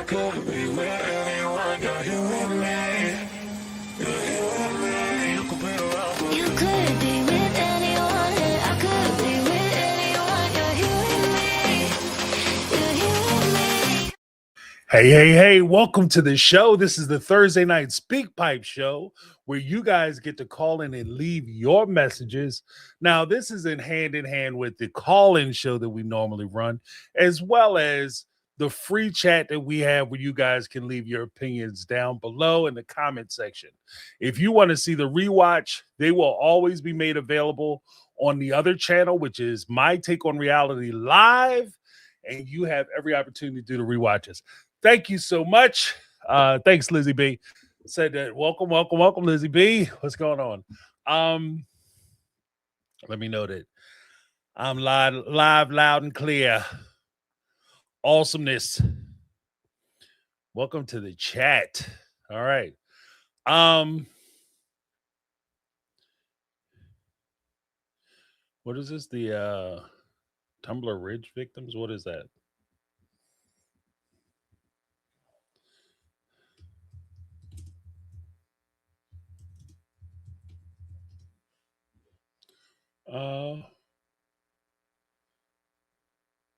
could be with anyone, you're here with me. You're here with me. You could be around for You could be with anyone, and I could be with anyone. You're here with me. You're here with me. Hey, welcome to the show. This is the Thursday night SpeakPipe show where you guys get to call in and leave your messages. Now, this is in hand with the call-in show that we normally run, as well as the free chat that we have where you guys can leave your opinions down below in the comment section. If you want to see the rewatch, they will always be made available on the other channel, which is My Take on Reality Live, and you have every opportunity to do the rewatches. Thank you so much. Thanks, Lizzie B. Said that. Welcome, Lizzie B. What's going on? Let me know that I'm live, loud and clear. Awesomeness. Welcome to the chat. All right. What is this? The Tumblr Ridge victims? What is that? Oh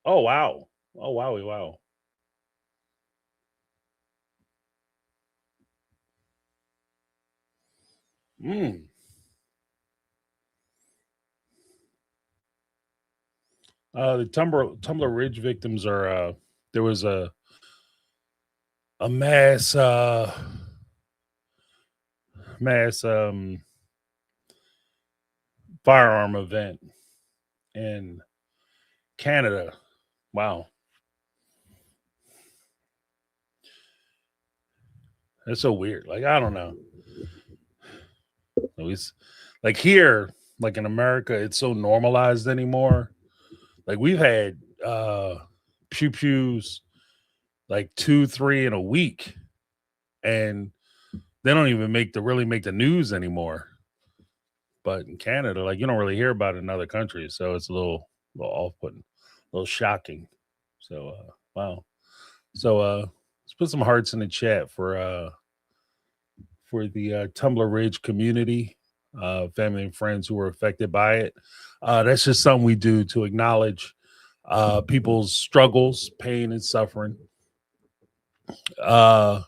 wow. Oh wow. The Tumblr Ridge victims are there was a mass firearm event in Canada. Wow. That's so weird. Like, I don't know. It's like here, like in America, it's so normalized anymore. Like we've had pew pews like 2-3 in a week, and they don't even really make the news anymore. But in Canada, like you don't really hear about it in other countries, so it's a little off-putting, a little shocking. So wow. So let's put some hearts in the chat for the Tumblr Ridge community, family and friends who were affected by it. That's just something we do to acknowledge people's struggles, pain, and suffering. Yeah.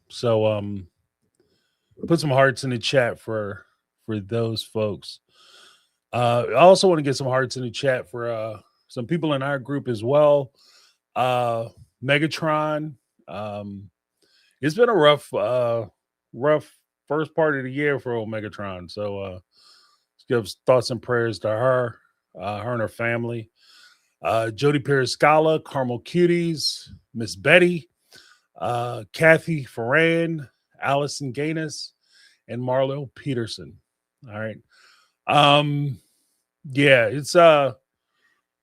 So put some hearts in the chat for those folks. I also want to get some hearts in the chat for some people in our group as well. Megatron. It's been a rough first part of the year for old Megatron. So let's give thoughts and prayers to her and her family. Jody Periscala, Carmel Cuties, Miss Betty, Kathy Ferran, Allison Gaines, and Marlo Peterson. All right. Yeah, it's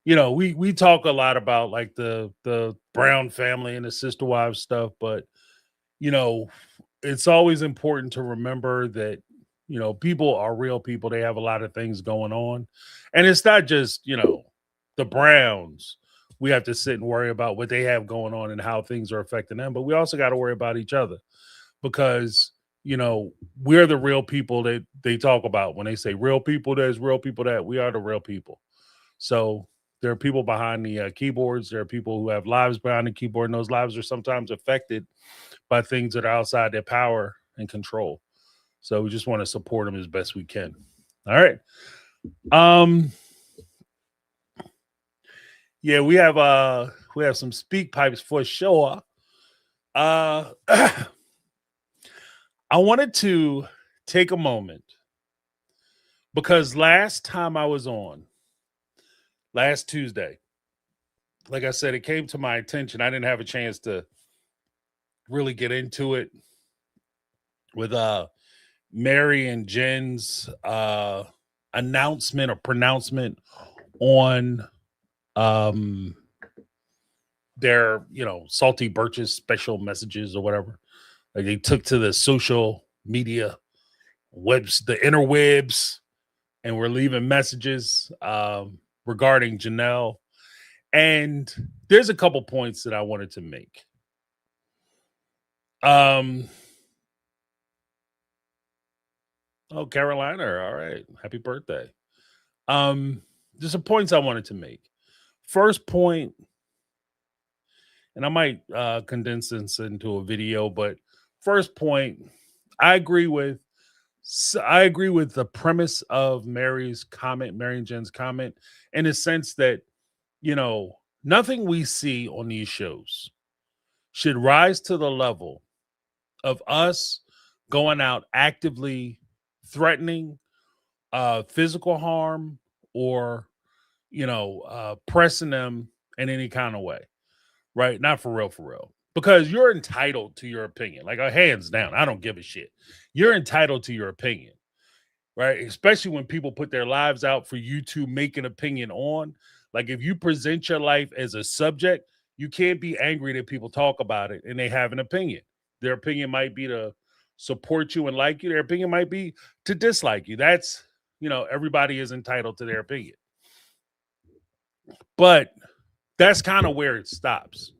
we talk a lot about like the Brown family and the sister wives stuff, but it's always important to remember that people are real people. They have a lot of things going on, and it's not just the Browns. We have to sit and worry about what they have going on and how things are affecting them, but we also got to worry about each other, because we're the real people that they talk about when they say real people. There's real people that we are the real people. So there are people behind the keyboards. There are people who have lives behind the keyboard, and those lives are sometimes affected by things that are outside their power and control. So we just want to support them as best we can. All right. Yeah, we have some speak pipes for sure. I wanted to take a moment because last time I was on, last Tuesday, like I said, it came to my attention. I didn't have a chance to really get into it with Mary and Jen's announcement or pronouncement on their salty birches special messages or whatever. Like they took to the social media webs, the interwebs, and were leaving messages. regarding Janelle. And there's a couple points that I wanted to make. Oh, Carolina, all right. Happy birthday. There's some points I wanted to make. First point, and I might condense this into a video, but first point, I agree with the premise of Mary's comment, Mary and Jen's comment, in the sense that, nothing we see on these shows should rise to the level of us going out actively threatening physical harm or pressing them in any kind of way, right? Not for real, because you're entitled to your opinion. Like, hands down, I don't give a shit. You're entitled to your opinion, right? Especially when people put their lives out for you to make an opinion on. Like, if you present your life as a subject, you can't be angry that people talk about it and they have an opinion. Their opinion might be to support you and like you. Their opinion might be to dislike you. That's, everybody is entitled to their opinion. But that's kind of where it stops.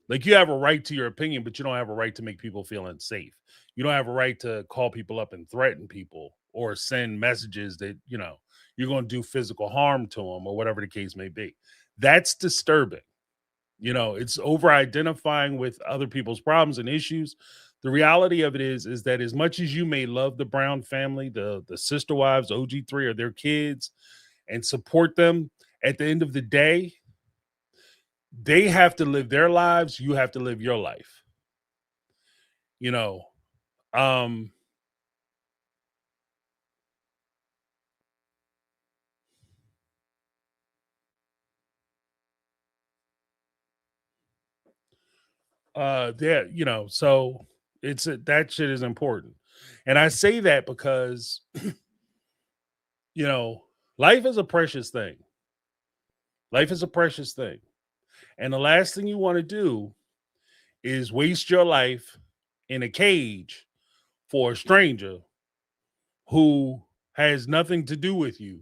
Like, you have a right to your opinion, but you don't have a right to make people feel unsafe. You don't have a right to call people up and threaten people or send messages that, you're going to do physical harm to them or whatever the case may be. That's disturbing. It's over identifying with other people's problems and issues. The reality of it is that as much as you may love the Brown family, the sister wives, OG3, or their kids, and support them, at the end of the day, they have to live their lives. You have to live your life. So that shit is important. And I say that because, life is a precious thing. Life is a precious thing. And the last thing you want to do is waste your life in a cage for a stranger who has nothing to do with you.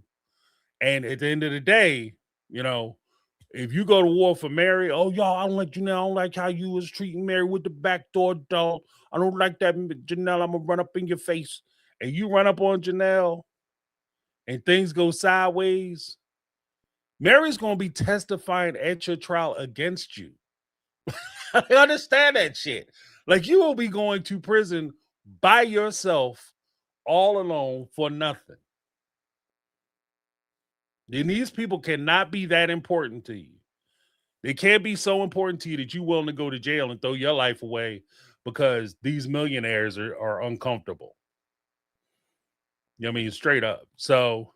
And at the end of the day, if you go to war for Mary, oh, y'all, I don't like Janelle. I don't like how you was treating Mary with the backdoor dog. I don't like that, Janelle. I'm going to run up in your face. And you run up on Janelle and things go sideways, Mary's going to be testifying at your trial against you. I understand that shit. Like, you will be going to prison by yourself, all alone, for nothing. And these people cannot be that important to you. They can't be so important to you that you're willing to go to jail and throw your life away because these millionaires are uncomfortable. You know what I mean? Straight up. So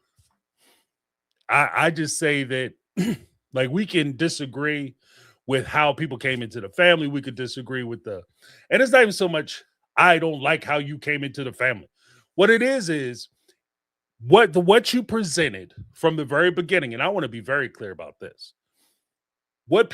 I just say that, like, we can disagree with how people came into the family. We could disagree with and it's not even so much, I don't like how you came into the family. What it is what you presented from the very beginning, and I want to be very clear about this. What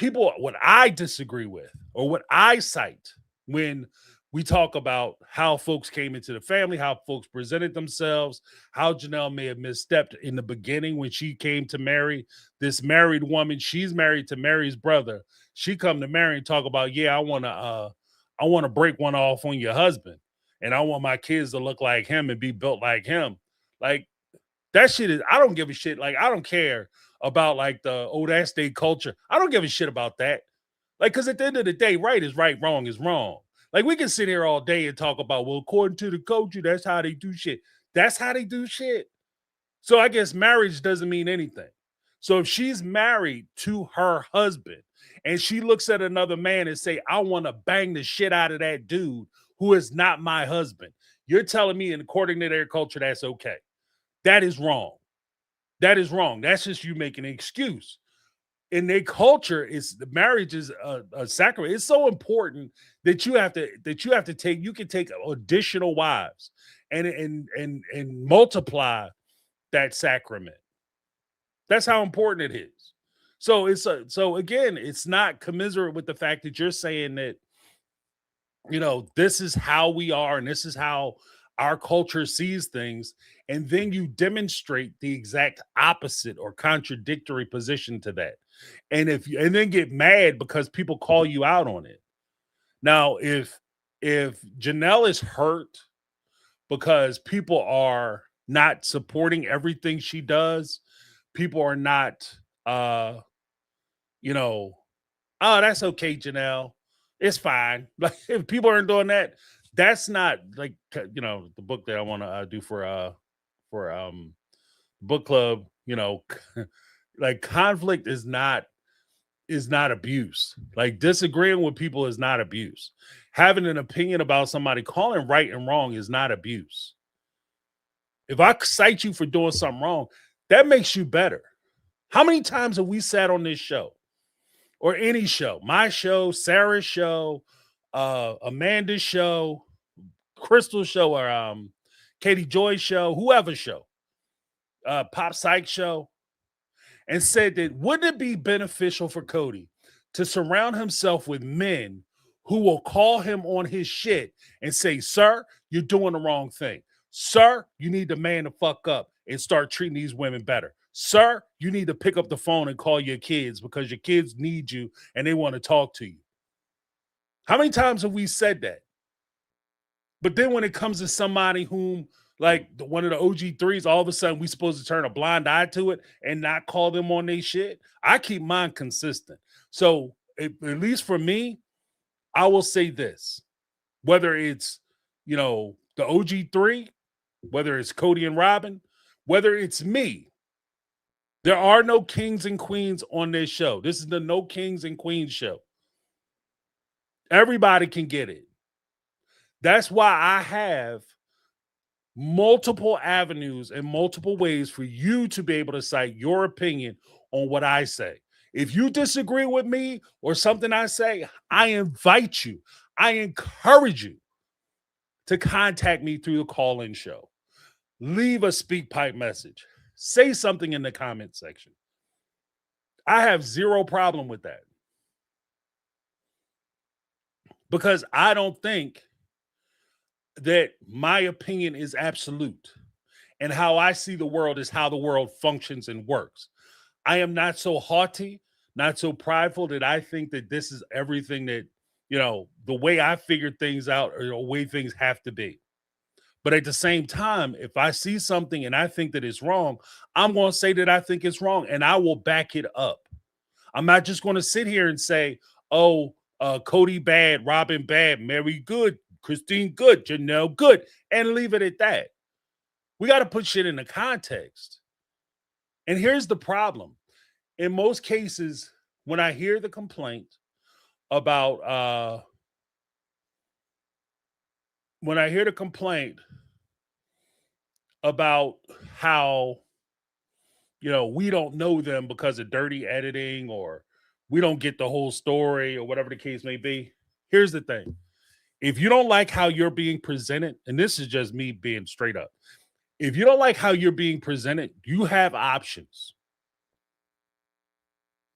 I disagree with, or what I cite when we talk about how folks came into the family, how folks presented themselves, how Janelle may have misstepped in the beginning when she came to marry this married woman. She's married to Mary's brother. She come to Mary and talk about, yeah, I want to break one off on your husband, and I want my kids to look like him and be built like him. Like, that shit is, I don't give a shit. Like, I don't care about like that state culture. I don't give a shit about that. Like, because at the end of the day, right is right, wrong is wrong. Like, we can sit here all day and talk about, well, according to the culture, that's how they do shit. That's how they do shit. So I guess marriage doesn't mean anything. So if she's married to her husband and she looks at another man and say, I want to bang the shit out of that dude who is not my husband, you're telling me, and according to their culture, that's okay. That is wrong. That is wrong. That's just you making an excuse. In their culture, marriage is a sacrament. It's so important that you have to take additional wives and multiply that sacrament. That's how important it is. So so again, it's not commiserate with the fact that you're saying that, this is how we are and this is how our culture sees things, and then you demonstrate the exact opposite or contradictory position to that. And then get mad because people call you out on it. Now, if Janelle is hurt because people are not supporting everything she does, people are not you know, oh, that's okay, Janelle. It's fine. Like if people aren't doing that, that's not like the book that I want to do for book club. Like conflict is not abuse. Like disagreeing with people is not abuse. Having an opinion about somebody, calling right and wrong is not abuse. If I cite you for doing something wrong, that makes you better. How many times have we sat on this show or any show, my show, Sarah's show, Amanda's show, Crystal's show, or Katie Joy's show, whoever's show, Pop Psych show, and said that wouldn't it be beneficial for Cody to surround himself with men who will call him on his shit and say, sir, you're doing the wrong thing. Sir, you need to man the fuck up and start treating these women better. Sir, you need to pick up the phone and call your kids because your kids need you and they want to talk to you. How many times have we said that? But then when it comes to somebody whom, like one of the OG3s, all of a sudden we supposed to turn a blind eye to it and not call them on their shit. I keep mine consistent. So at least for me, I will say this, whether it's, the OG3, whether it's Cody and Robin, whether it's me, there are no kings and queens on this show. This is the No Kings and Queens show. Everybody can get it. That's why I have multiple avenues and multiple ways for you to be able to cite your opinion on what I say. If you disagree with me or something I say, I invite you, I encourage you to contact me through the call-in show. Leave a SpeakPipe message. Say something in the comment section. I have zero problem with that. Because I don't think that my opinion is absolute. And how I see the world is how the world functions and works. I am not so haughty, not so prideful that I think that this is everything that, the way I figured things out or the way things have to be. But at the same time, if I see something and I think that it's wrong, I'm going to say that I think it's wrong and I will back it up. I'm not just going to sit here and say, oh, Cody bad, Robin bad, Mary good, Christine good, Janelle good, and leave it at that. We got to put shit into context. And here's the problem. In most cases, when I hear the complaint about how we don't know them because of dirty editing or we don't get the whole story or whatever the case may be. Here's the thing. If you don't like how you're being presented, and this is just me being straight up, if you don't like how you're being presented, you have options.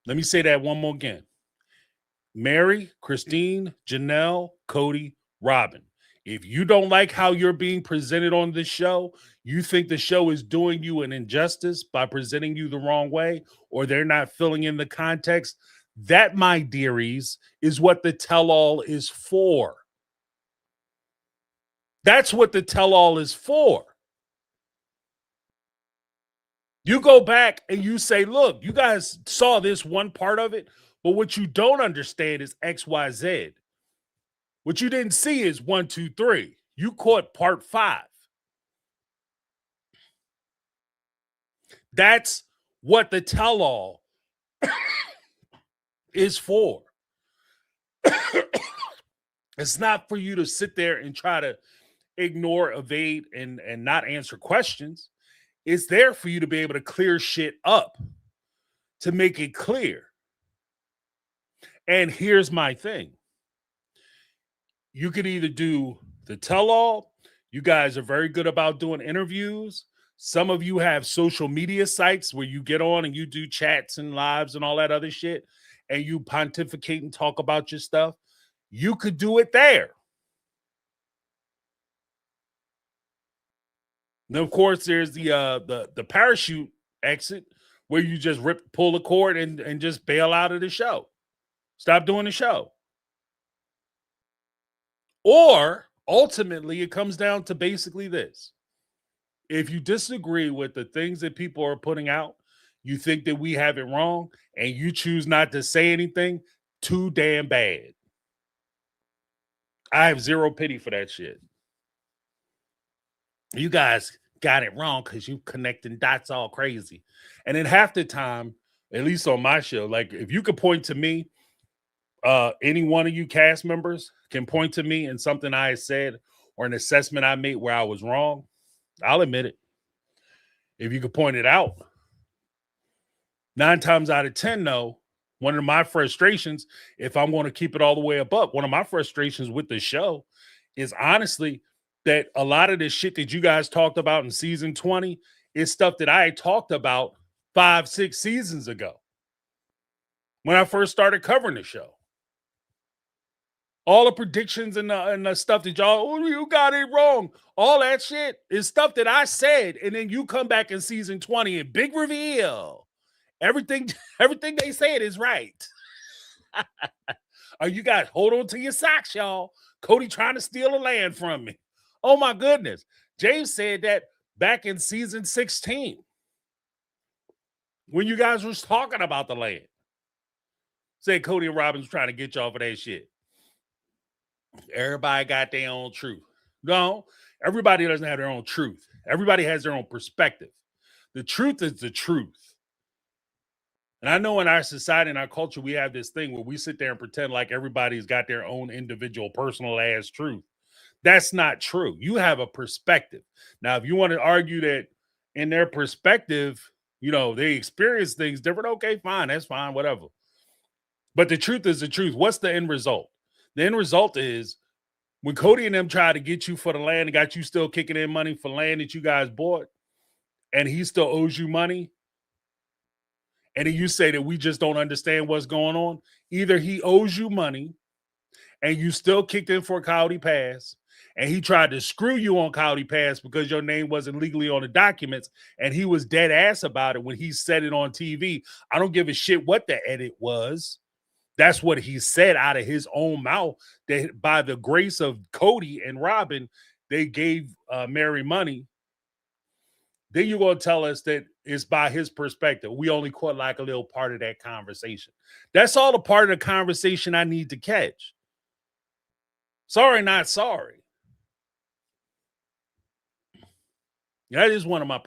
Let me say that one more again. Mary, Christine, Janelle, Cody, Robin. If you don't like how you're being presented on this show, you think the show is doing you an injustice by presenting you the wrong way, or they're not filling in the context, that, my dearies, is what the tell-all is for. That's what the tell-all is for. You go back and you say, look, you guys saw this one part of it, but what you don't understand is X, Y, Z. What you didn't see is 1, 2, 3. You caught part 5. That's what the tell-all is for. It's not for you to sit there and try to ignore, evade, and not answer questions. It's there for you to be able to clear shit up, to make it clear. And here's my thing. You could either do the tell-all. You guys are very good about doing interviews. Some of you have social media sites where you get on and you do chats and lives and all that other shit, and you pontificate and talk about your stuff. You could do it there. Then of course there's the parachute exit where you just pull the cord and just bail out of the show. Stop doing the show. Or ultimately it comes down to basically this. If you disagree with the things that people are putting out, you think that we have it wrong, and you choose not to say anything, too damn bad. I have zero pity for that shit. You guys got it wrong because you connecting dots all crazy. And then half the time, at least on my show, like if you could point to me, any one of you cast members can point to me in something I said or an assessment I made where I was wrong, I'll admit it. If you could point it out. 9 times out of 10, though, one of my frustrations, if I'm going to keep it all the way above, one of my frustrations with the show is honestly that a lot of this shit that you guys talked about in season 20 is stuff that I had talked about 5-6 seasons ago when I first started covering the show. All the predictions and the stuff that y'all, oh, you got it wrong. All that shit is stuff that I said, and then you come back in season 20 and big reveal. Everything they said is right. Oh, you guys hold on to your socks, y'all. Cody trying to steal the land from me. Oh my goodness. James said that back in season 16 when you guys was talking about the land. Said Cody and Robin's trying to get y'all for that shit. Everybody got their own truth. No, everybody doesn't have their own truth. Everybody has their own perspective. The truth is the truth. And I know in our society and our culture, we have this thing where we sit there and pretend like everybody's got their own individual personal ass truth. That's not true. You have a perspective. Now, if you want to argue that in their perspective, you know, they experience things different, okay, fine, that's fine, whatever. But the truth is the truth. What's the end result? The end result is when Cody and them tried to get you for the land and got you still kicking in money for land that you guys bought, and he still owes you money, and then you say that we just don't understand what's going on. Either he owes you money and you still kicked in for a Coyote Pass, and he tried to screw you on Coyote Pass because your name wasn't legally on the documents, and he was dead ass about it when he said it on TV. I don't give a shit what the edit was. That's what he said out of his own mouth, that by the grace of Cody and Robin, they gave Mary money. Then you're going to tell us that it's by his perspective. We only caught like a little part of that conversation. That's all the part of the conversation I need to catch. Sorry, not sorry. That is one of my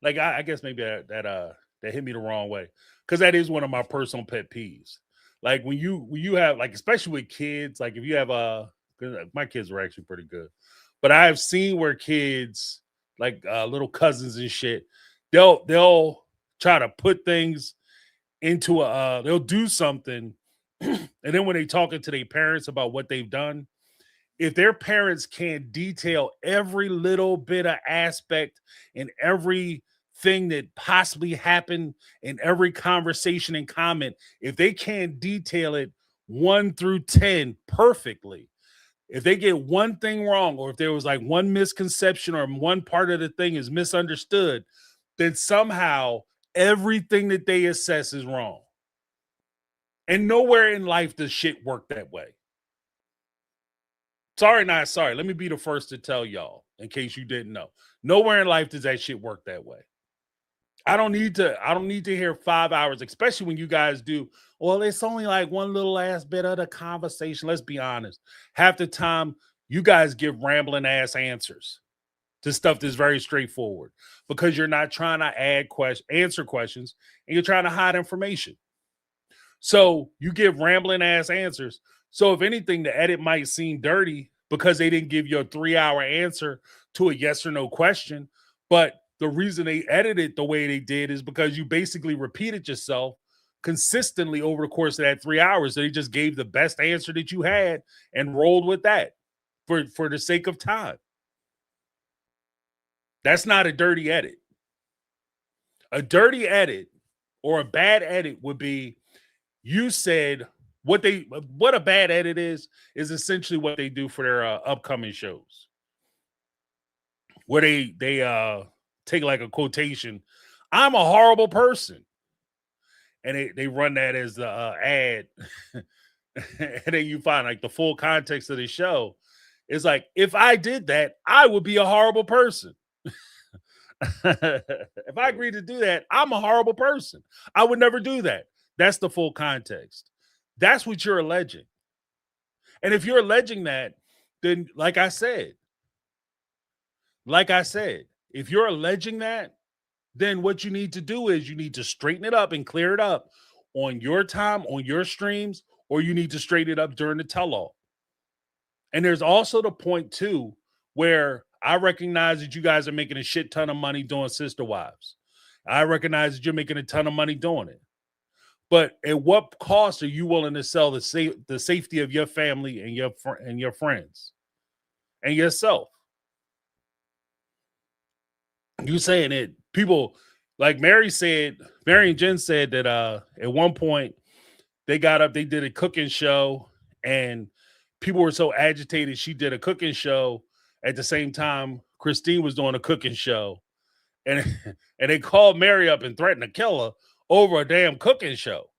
I guess maybe that hit me the wrong way, because that is one of my personal pet peeves. Like when you have, like, especially with kids, like if you have my kids were actually pretty good, but I have seen where kids, like little cousins and shit, they'll try to put things into they'll do something, and then when they talking to their parents about what they've done, if their parents can't detail every little bit of aspect and everything that possibly happened in every conversation and comment, if they can't detail it 1 through 10 perfectly, if they get one thing wrong, or if there was like one misconception or one part of the thing is misunderstood, then somehow everything that they assess is wrong. And nowhere in life does shit work that way. Sorry, not sorry. Let me be the first to tell y'all, in case you didn't know. Nowhere in life does that shit work that way. I don't need to hear 5 hours, especially when you guys do. Well, it's only like one little ass bit of the conversation. Let's be honest. Half the time, you guys give rambling ass answers to stuff that's very straightforward because you're not trying to answer questions, and you're trying to hide information. So you give rambling ass answers. So if anything, the edit might seem dirty because they didn't give you a 3-hour answer to a yes or no question. But the reason they edited the way they did is because you basically repeated yourself consistently over the course of that 3 hours. So they just gave the best answer that you had and rolled with that for the sake of time. That's not a dirty edit. A dirty edit or a bad edit would be, you said what a bad edit is essentially what they do for their upcoming shows. where they take like a quotation, "I'm a horrible person," and they run that as the ad, and then you find like the full context of the show. It's like, if I did that, I would be a horrible person. If I agreed to do that, I'm a horrible person. I would never do that. That's the full context. That's what you're alleging. And if you're alleging that, then like I said, if you're alleging that, then what you need to do is you need to straighten it up and clear it up on your time, on your streams, or you need to straighten it up during the tell-all. And there's also the point too, where I recognize that you guys are making a shit ton of money doing Sister Wives. I recognize that you're making a ton of money doing it. But at what cost are you willing to sell the safety of your family and your friends and yourself? You saying it? People like Mary and Jen said that at one point they got up, they did a cooking show, and people were so agitated. She did a cooking show at the same time Christine was doing a cooking show, and and they called Mary up and threatened to kill her over a damn cooking show.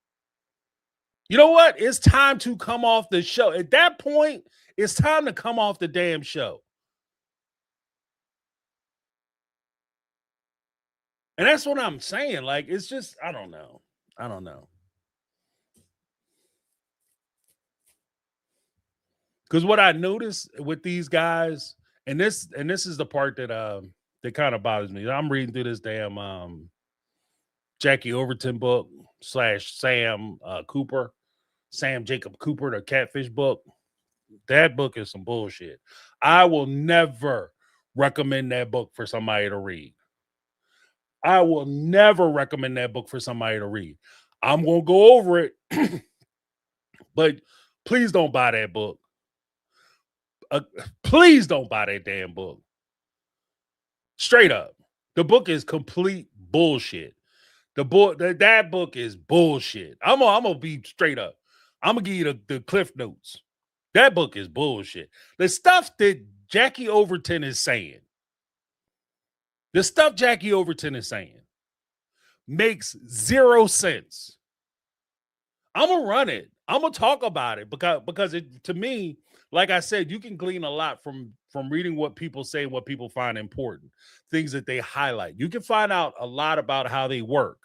You know what? It's time to come off the show. At that point, it's time to come off the damn show. And that's what I'm saying. Like, it's just, I don't know. Because what I noticed with these guys, and this is the part that kind of bothers me. I'm reading through this damn Jackie Overton book / Sam Jacob Cooper, the Catfish book. That book is some bullshit. I will never recommend that book for somebody to read. I will never recommend that book for somebody to read. I'm going to go over it, but please don't buy that book. Please don't buy that damn book. Straight up. The book is complete bullshit. That book is bullshit. I'm gonna be straight up. I'm gonna give you the Cliff Notes. That book is bullshit. The stuff that Jackie Overton is saying, makes zero sense. I'm gonna run it. I'm gonna talk about it because it, to me, like I said, you can glean a lot from reading what people say and what people find important, things that they highlight. You can find out a lot about how they work,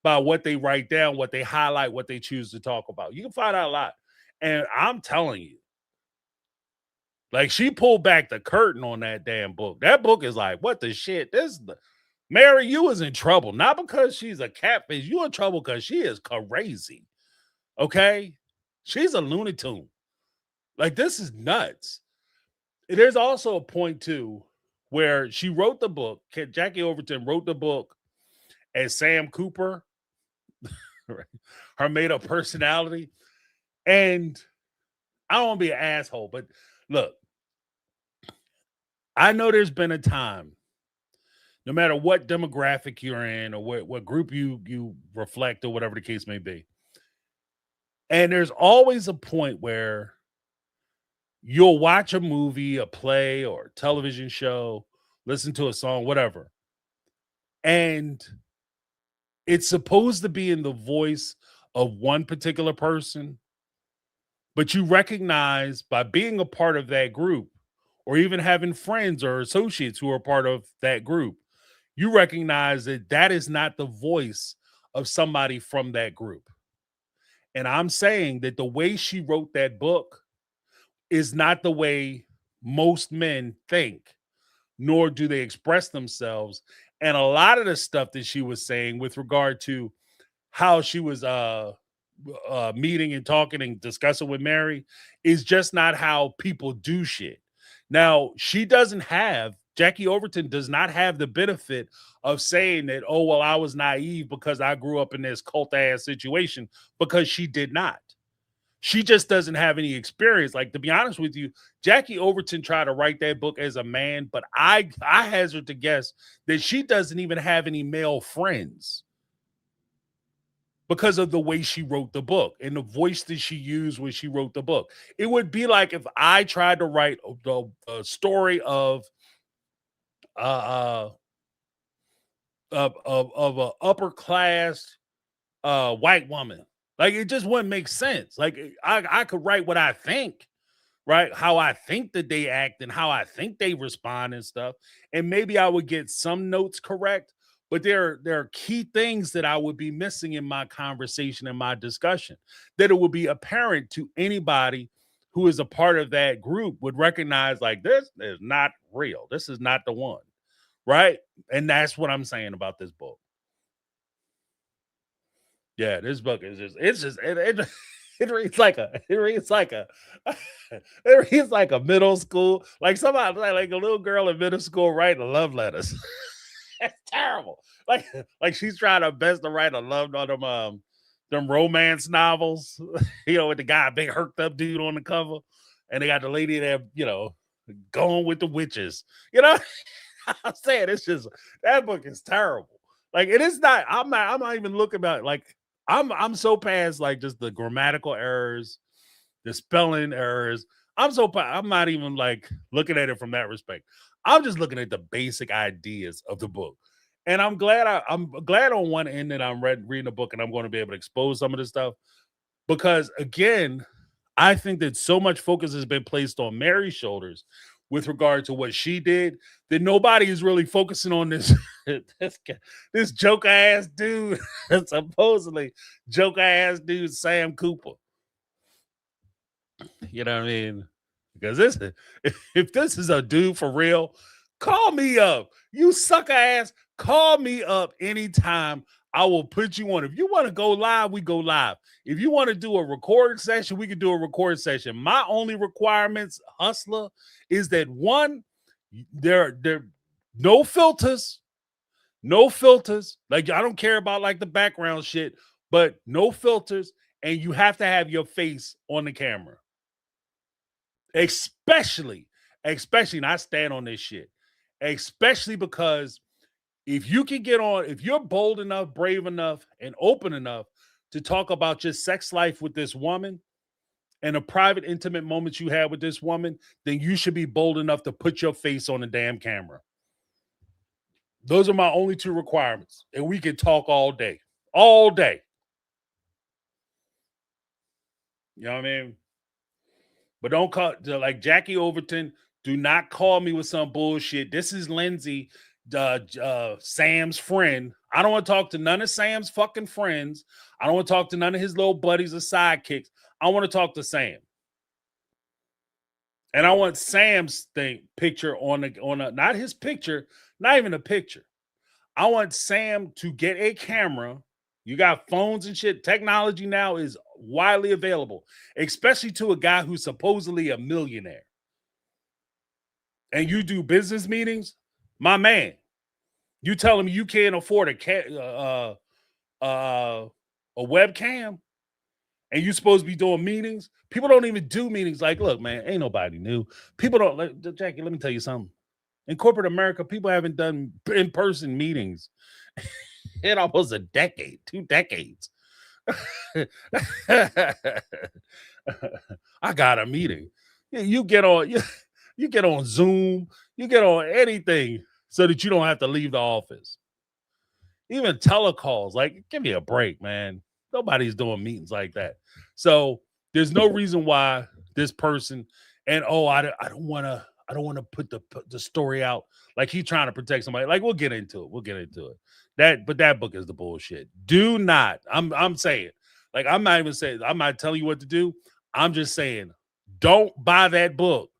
by what they write down, what they highlight, what they choose to talk about. You can find out a lot. And I'm telling you, like, she pulled back the curtain on that damn book. That book is like, what the shit? Mary, you was in trouble. Not because she's a catfish. You in trouble because she is crazy. Okay? She's a Looney Tune. Like, this is nuts. There's also a point, too, where she wrote the book. Jackie Overton wrote the book as Sam Cooper, her made-up personality. And I don't want to be an asshole, but look, I know there's been a time, no matter what demographic you're in or what group you reflect or whatever the case may be, and there's always a point where you'll watch a movie, a play, or a television show, listen to a song, whatever, and it's supposed to be in the voice of one particular person, but you recognize by being a part of that group, or even having friends or associates who are part of that group, you recognize that that is not the voice of somebody from that group. And I'm saying that the way she wrote that book is not the way most men think, nor do they express themselves. And a lot of the stuff that she was saying with regard to how she was meeting and talking and discussing with Mary is just not how people do shit. Now, Jackie Overton does not have the benefit of saying that, oh, well, I was naive because I grew up in this cult ass situation, because she did not. She just doesn't have any experience. Like, to be honest with you, Jackie Overton tried to write that book as a man, but I hazard to guess that she doesn't even have any male friends because of the way she wrote the book and the voice that she used when she wrote the book. It would be like if I tried to write the story of uh of a upper class white woman. Like it just wouldn't make sense. Like I could write what I think, right? How I think that they act and how I think they respond and stuff. And maybe I would get some notes correct, but there are key things that I would be missing in my conversation and my discussion that it would be apparent to anybody who is a part of that group would recognize like this is not real. This is not the one, right? And that's what I'm saying about this book. Yeah, this book is just it's just it reads like a it reads like a middle school, like somebody like a little girl in middle school writing love letters. It's terrible. Like she's trying her best to write a love on them romance novels, with the guy, big herked up dude on the cover, and they got the lady there, going with the witches. You know, I'm saying it's just that book is terrible. Like it is not. I'm not even looking at like I'm so past like just the grammatical errors, the spelling errors. I'm not even like looking at it from that respect. I'm just looking at the basic ideas of the book. And I'm glad on one end that I'm reading a book and I'm going to be able to expose some of this stuff because again, I think that so much focus has been placed on Mary's shoulders with regard to what she did that nobody is really focusing on this this joke ass dude, supposedly joke ass dude Sam Cooper. You know what I mean? Because if this is a dude for real, call me up. You sucker ass, call me up anytime. I will put you on. If you want to go live, we go live. If you want to do a recording session, we can do a recording session. My only requirements, hustler, is that one, there no filters, no filters. Like I don't care about like the background shit, but no filters, and you have to have your face on the camera. Especially, and I stand on this shit, especially because if you're bold enough, brave enough, and open enough to talk about your sex life with this woman and the private, intimate moments you had with this woman, then you should be bold enough to put your face on the damn camera. Those are my only two requirements. And we can talk all day. All day. You know what I mean? But don't call like Jackie Overton. Do not call me with some bullshit. This is Lindsay, Sam's friend. I don't want to talk to none of Sam's fucking friends. I don't want to talk to none of his little buddies or sidekicks. I want to talk to Sam. And I want Sam's picture on not his picture, not even a picture. I want Sam to get a camera. You got phones and shit. Technology now is widely available, especially to a guy who's supposedly a millionaire. And you do business meetings, my man. You tell him you can't afford a webcam, and you supposed to be doing meetings. People don't even do meetings. Like, look, man, ain't nobody new. People don't. Jackie, let me tell you something. In corporate America, people haven't done in-person meetings in almost a decade, 2 decades. I got a meeting. You get on you get on Zoom, you get on anything so that you don't have to leave the office. Even telecalls, like give me a break, man. Nobody's doing meetings like that. So there's no reason why this person and I don't want to put the story out like he's trying to protect somebody. Like we'll get into it. We'll get into it. That book is the bullshit. Do not. I'm saying, like I'm not even saying I'm not telling you what to do. I'm just saying, don't buy that book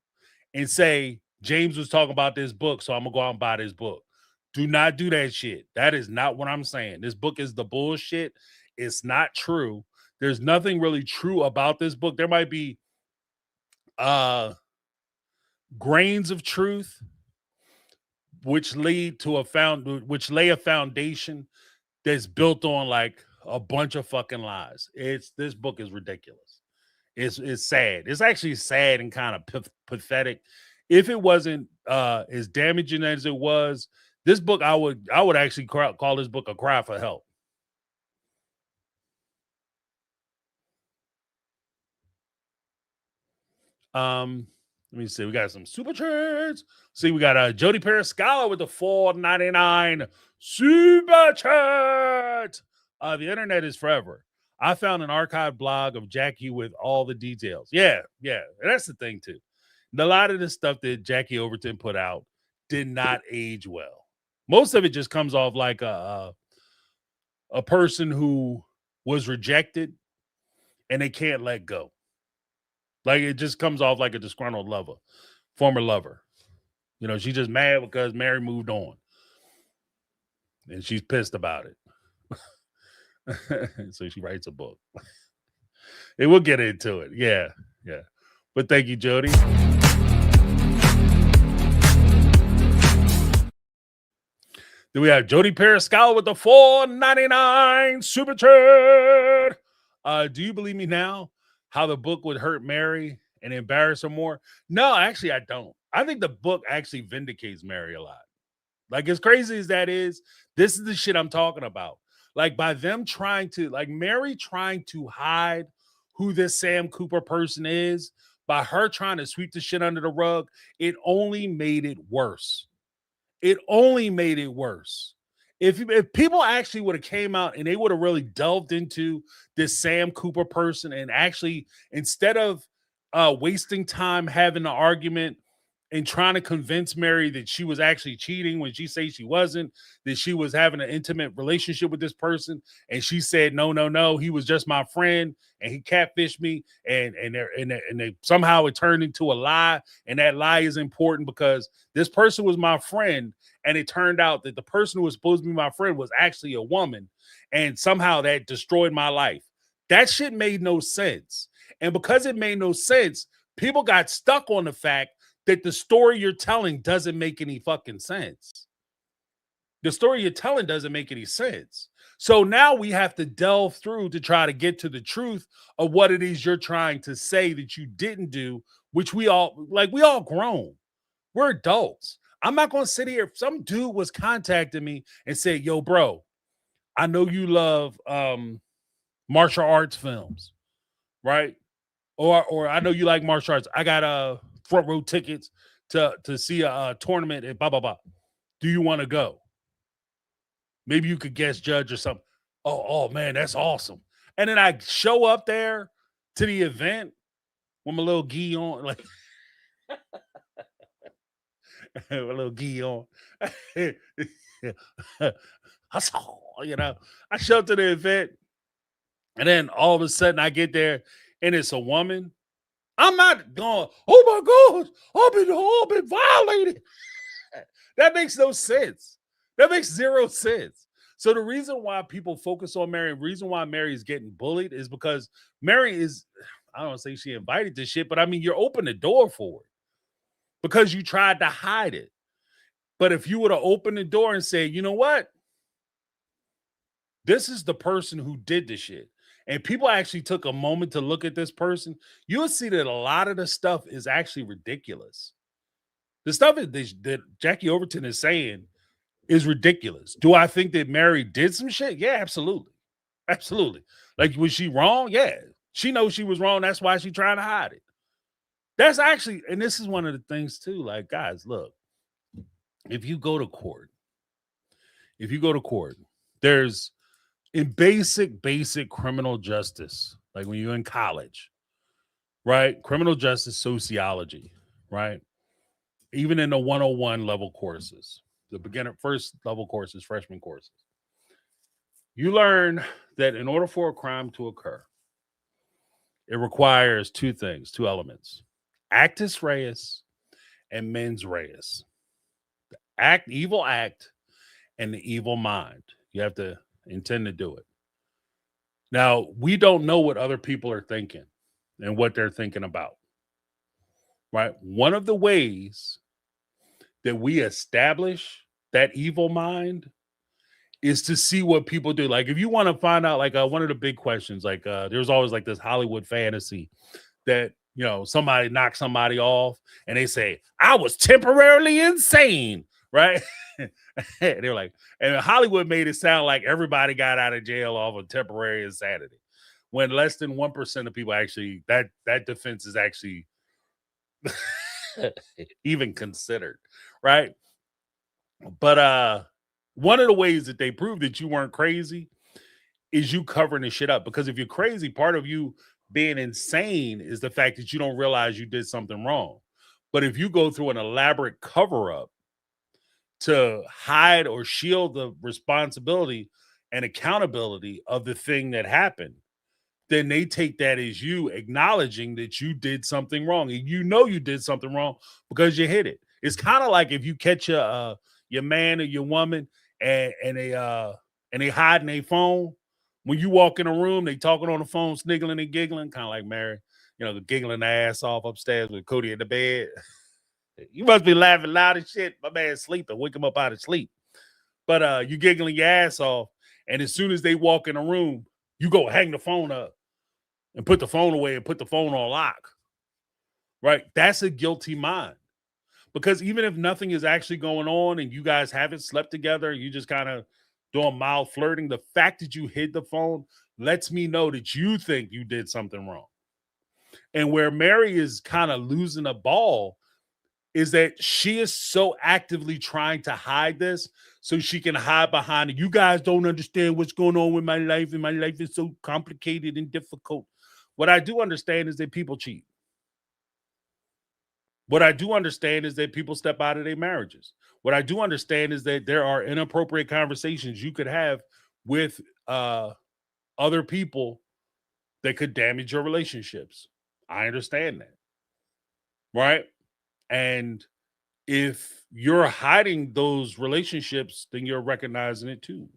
and say James was talking about this book, so I'm gonna go out and buy this book. Do not do that shit. That is not what I'm saying. This book is the bullshit. It's not true. There's nothing really true about this book. There might be grains of truth which lead to which lay a foundation that's built on like a bunch of fucking lies. This book is ridiculous. It's sad. It's actually sad and kind of pathetic. If it wasn't as damaging as it was, this book I would actually call this book a cry for help. Let me see. We got some super chats. See, we got Jody Periscala with the $4.99 super chat. The internet is forever. I found an archived blog of Jackie with all the details. Yeah. And that's the thing too. A lot of the stuff that Jackie Overton put out did not age well. Most of it just comes off like a person who was rejected and they can't let go. Like it just comes off like a disgruntled lover, former lover. You know, she's just mad because Mary moved on. And she's pissed about it. So she writes a book. And we'll get into it. Yeah. But thank you, Jody. Then we have Jody Periscala with the $4.99 super chat. Do you believe me now? How the book would hurt Mary and embarrass her more? No, actually, I don't. I think the book actually vindicates Mary a lot. Like, as crazy as that is, this is the shit I'm talking about. Like, by them trying to, like, Mary trying to hide who this Sam Cooper person is, by her trying to sweep the shit under the rug, it only made it worse. It only made it worse. If people actually would have came out and they would have really delved into this Sam Cooper person and actually, instead of wasting time having an argument and trying to convince Mary that she was actually cheating when she said she wasn't, that she was having an intimate relationship with this person, and she said no, he was just my friend and he catfished me, and they somehow it turned into a lie, and that lie is important because this person was my friend, and it turned out that the person who was supposed to be my friend was actually a woman, and somehow that destroyed my life. That shit made no sense, and because it made no sense, people got stuck on the fact that the story you're telling doesn't make any fucking sense. The story you're telling doesn't make any sense. So now we have to delve through to try to get to the truth of what it is you're trying to say that you didn't do, which we all grown. We're adults. I'm not going to sit here. If some dude was contacting me and say, yo, bro, I know you love martial arts films, right? Or I know you like martial arts. I got front row tickets to see a tournament and blah, blah, blah. Do you want to go? Maybe you could guest judge or something. Oh man, that's awesome. And then I show up there to the event with my little gi on, like a little gi on. You know, I show up to the event, and then all of a sudden I get there and it's a woman. I'm not going, oh my gosh, I've been violated. That makes no sense. That makes zero sense. So the reason why people focus on Mary, and the reason why Mary is getting bullied is because Mary is, I don't want to say she invited this shit, but I mean, you're open the door for it because you tried to hide it. But if you would have opened the door and said, you know what? This is the person who did the shit, and people actually took a moment to look at this person, you'll see that a lot of the stuff is actually ridiculous. The stuff that Jackie Overton is saying is ridiculous. Do I think that Mary did some shit? Yeah, absolutely. Absolutely. Like, was she wrong? Yeah. She knows she was wrong. That's why she's trying to hide it. That's actually, and this is one of the things too, like, guys, look, if you go to court, there's, in basic criminal justice, like when you're in college, right? Criminal justice sociology, right? Even in the 101 level courses, the beginner first level courses, freshman courses, you learn that in order for a crime to occur, it requires two things, two elements: actus reus and mens reus. The evil act and the evil mind. You have to intend to do it. Now, we don't know what other people are thinking and what they're thinking about, right? One of the ways that we establish that evil mind is to see what people do. Like, if you want to find out, like, one of the big questions, like, there's always like this Hollywood fantasy that, you know, somebody knocks somebody off and they say, I was temporarily insane, right? They're like, and Hollywood made it sound like everybody got out of jail off of temporary insanity, when less than 1% of people actually, that defense is actually even considered, right? But one of the ways that they proved that you weren't crazy is you covering the shit up. Because if you're crazy, part of you being insane is the fact that you don't realize you did something wrong. But if you go through an elaborate cover up to hide or shield the responsibility and accountability of the thing that happened, then they take that as you acknowledging that you did something wrong, and you know you did something wrong because you hit it. It's kind of like if you catch your man or your woman and they hide in their phone. When you walk in a room, they talking on the phone, sniggling and giggling, kind of like Mary, giggling their ass off upstairs with Cody in the bed. You must be laughing loud as shit. My man's sleeping. Wake him up out of sleep. But you giggling your ass off, and as soon as they walk in a room, you go hang the phone up and put the phone away and put the phone on lock. Right? That's a guilty mind. Because even if nothing is actually going on and you guys haven't slept together, you just kind of doing mild flirting, the fact that you hid the phone lets me know that you think you did something wrong. And where Mary is kind of losing a ball is that she is so actively trying to hide this so she can hide behind it. You guys don't understand what's going on with my life, and my life is so complicated and difficult. What I do understand is that people cheat. What I do understand is that people step out of their marriages. What I do understand is that there are inappropriate conversations you could have with other people that could damage your relationships. I understand that. Right? And if you're hiding those relationships, then you're recognizing it too.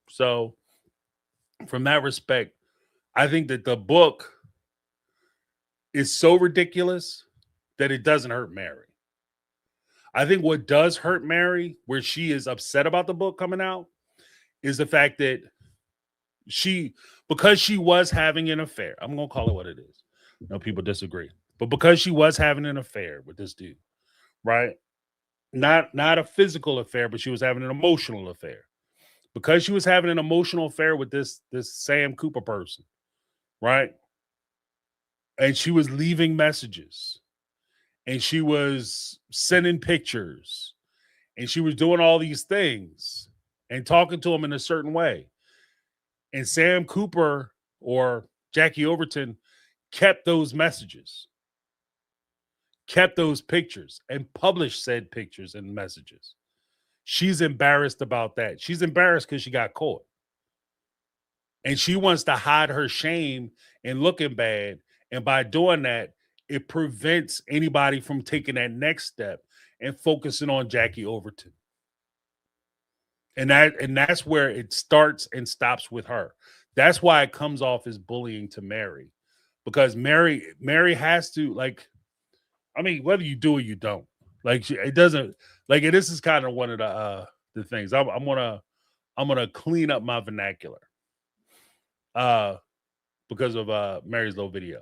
So, from that respect, I think that the book is so ridiculous that it doesn't hurt Mary. I think what does hurt Mary, where she is upset about the book coming out, is the fact that because she was having an affair, I'm going to call it what it is. No, people disagree. But because she was having an affair with this dude, right? Not a physical affair, but she was having an emotional affair. Because she was having an emotional affair with this Sam Cooper person, right? And she was leaving messages, and she was sending pictures, and she was doing all these things and talking to him in a certain way. And Sam Cooper or Jackie Overton kept those messages, kept those pictures, and published said pictures and messages. She's embarrassed about that. She's embarrassed because she got caught. And she wants to hide her shame and looking bad. And by doing that, it prevents anybody from taking that next step and focusing on Jackie Overton. And that's where it starts and stops with her. That's why it comes off as bullying to Mary. Because Mary has to, like, I mean, whether you do or you don't, like, it doesn't, like, this is kind of one of the things. I'm gonna clean up my vernacular because of Mary's little video.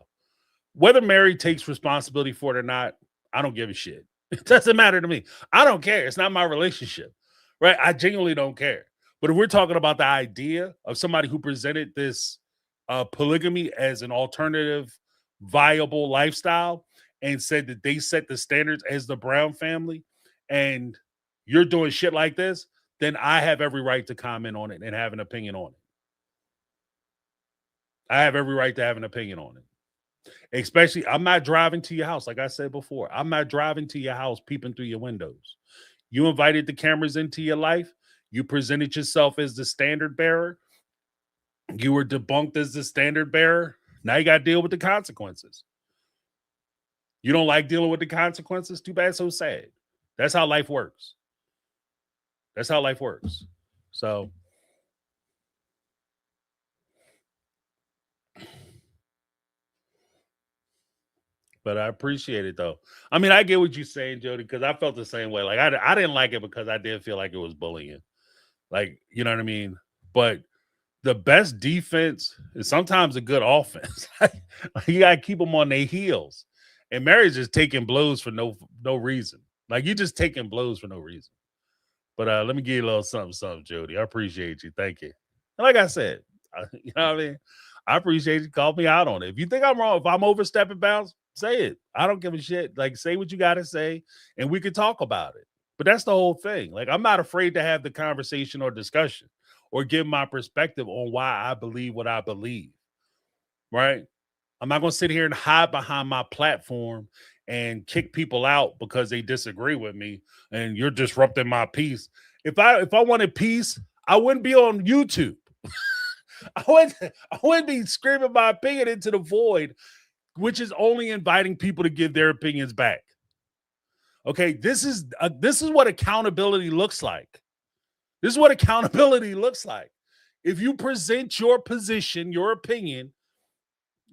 Whether Mary takes responsibility for it or not, I don't give a shit. It doesn't matter to me. I don't care. It's not my relationship, right? I genuinely don't care. But if we're talking about the idea of somebody who presented this polygamy as an alternative, viable lifestyle and said that they set the standards as the Brown family, and you're doing shit like this, then I have every right to comment on it and have an opinion on it. I have every right to have an opinion on it. Especially, I'm not driving to your house. Like I said before, I'm not driving to your house peeping through your windows. You invited the cameras into your life. You presented yourself as the standard bearer. You were debunked as the standard bearer. Now you got to deal with the consequences. You don't like dealing with the consequences? Too bad, so sad. That's how life works. That's how life works. So, but I appreciate it, though. I mean, I get what you're saying, Jody, because I felt the same way. Like, I didn't like it because I did feel like it was bullying. Like, you know what I mean? But the best defense is sometimes a good offense. You got to keep them on their heels. And Mary's just taking blows for no reason. Like, you're just taking blows for no reason. But let me give you a little something, Jody. I appreciate you. Thank you. And like I said, you know what I mean? I appreciate you calling me out on it. If you think I'm wrong, if I'm overstepping bounds, say it. I don't give a shit. Like, say what you got to say, and we can talk about it. But that's the whole thing. Like, I'm not afraid to have the conversation or discussion or give my perspective on why I believe what I believe. Right? I'm not going to sit here and hide behind my platform and kick people out because they disagree with me and you're disrupting my peace. If I wanted peace, I wouldn't be on YouTube. I wouldn't be screaming my opinion into the void, which is only inviting people to give their opinions back. Okay, this is what accountability looks like. This is what accountability looks like. If you present your position, your opinion,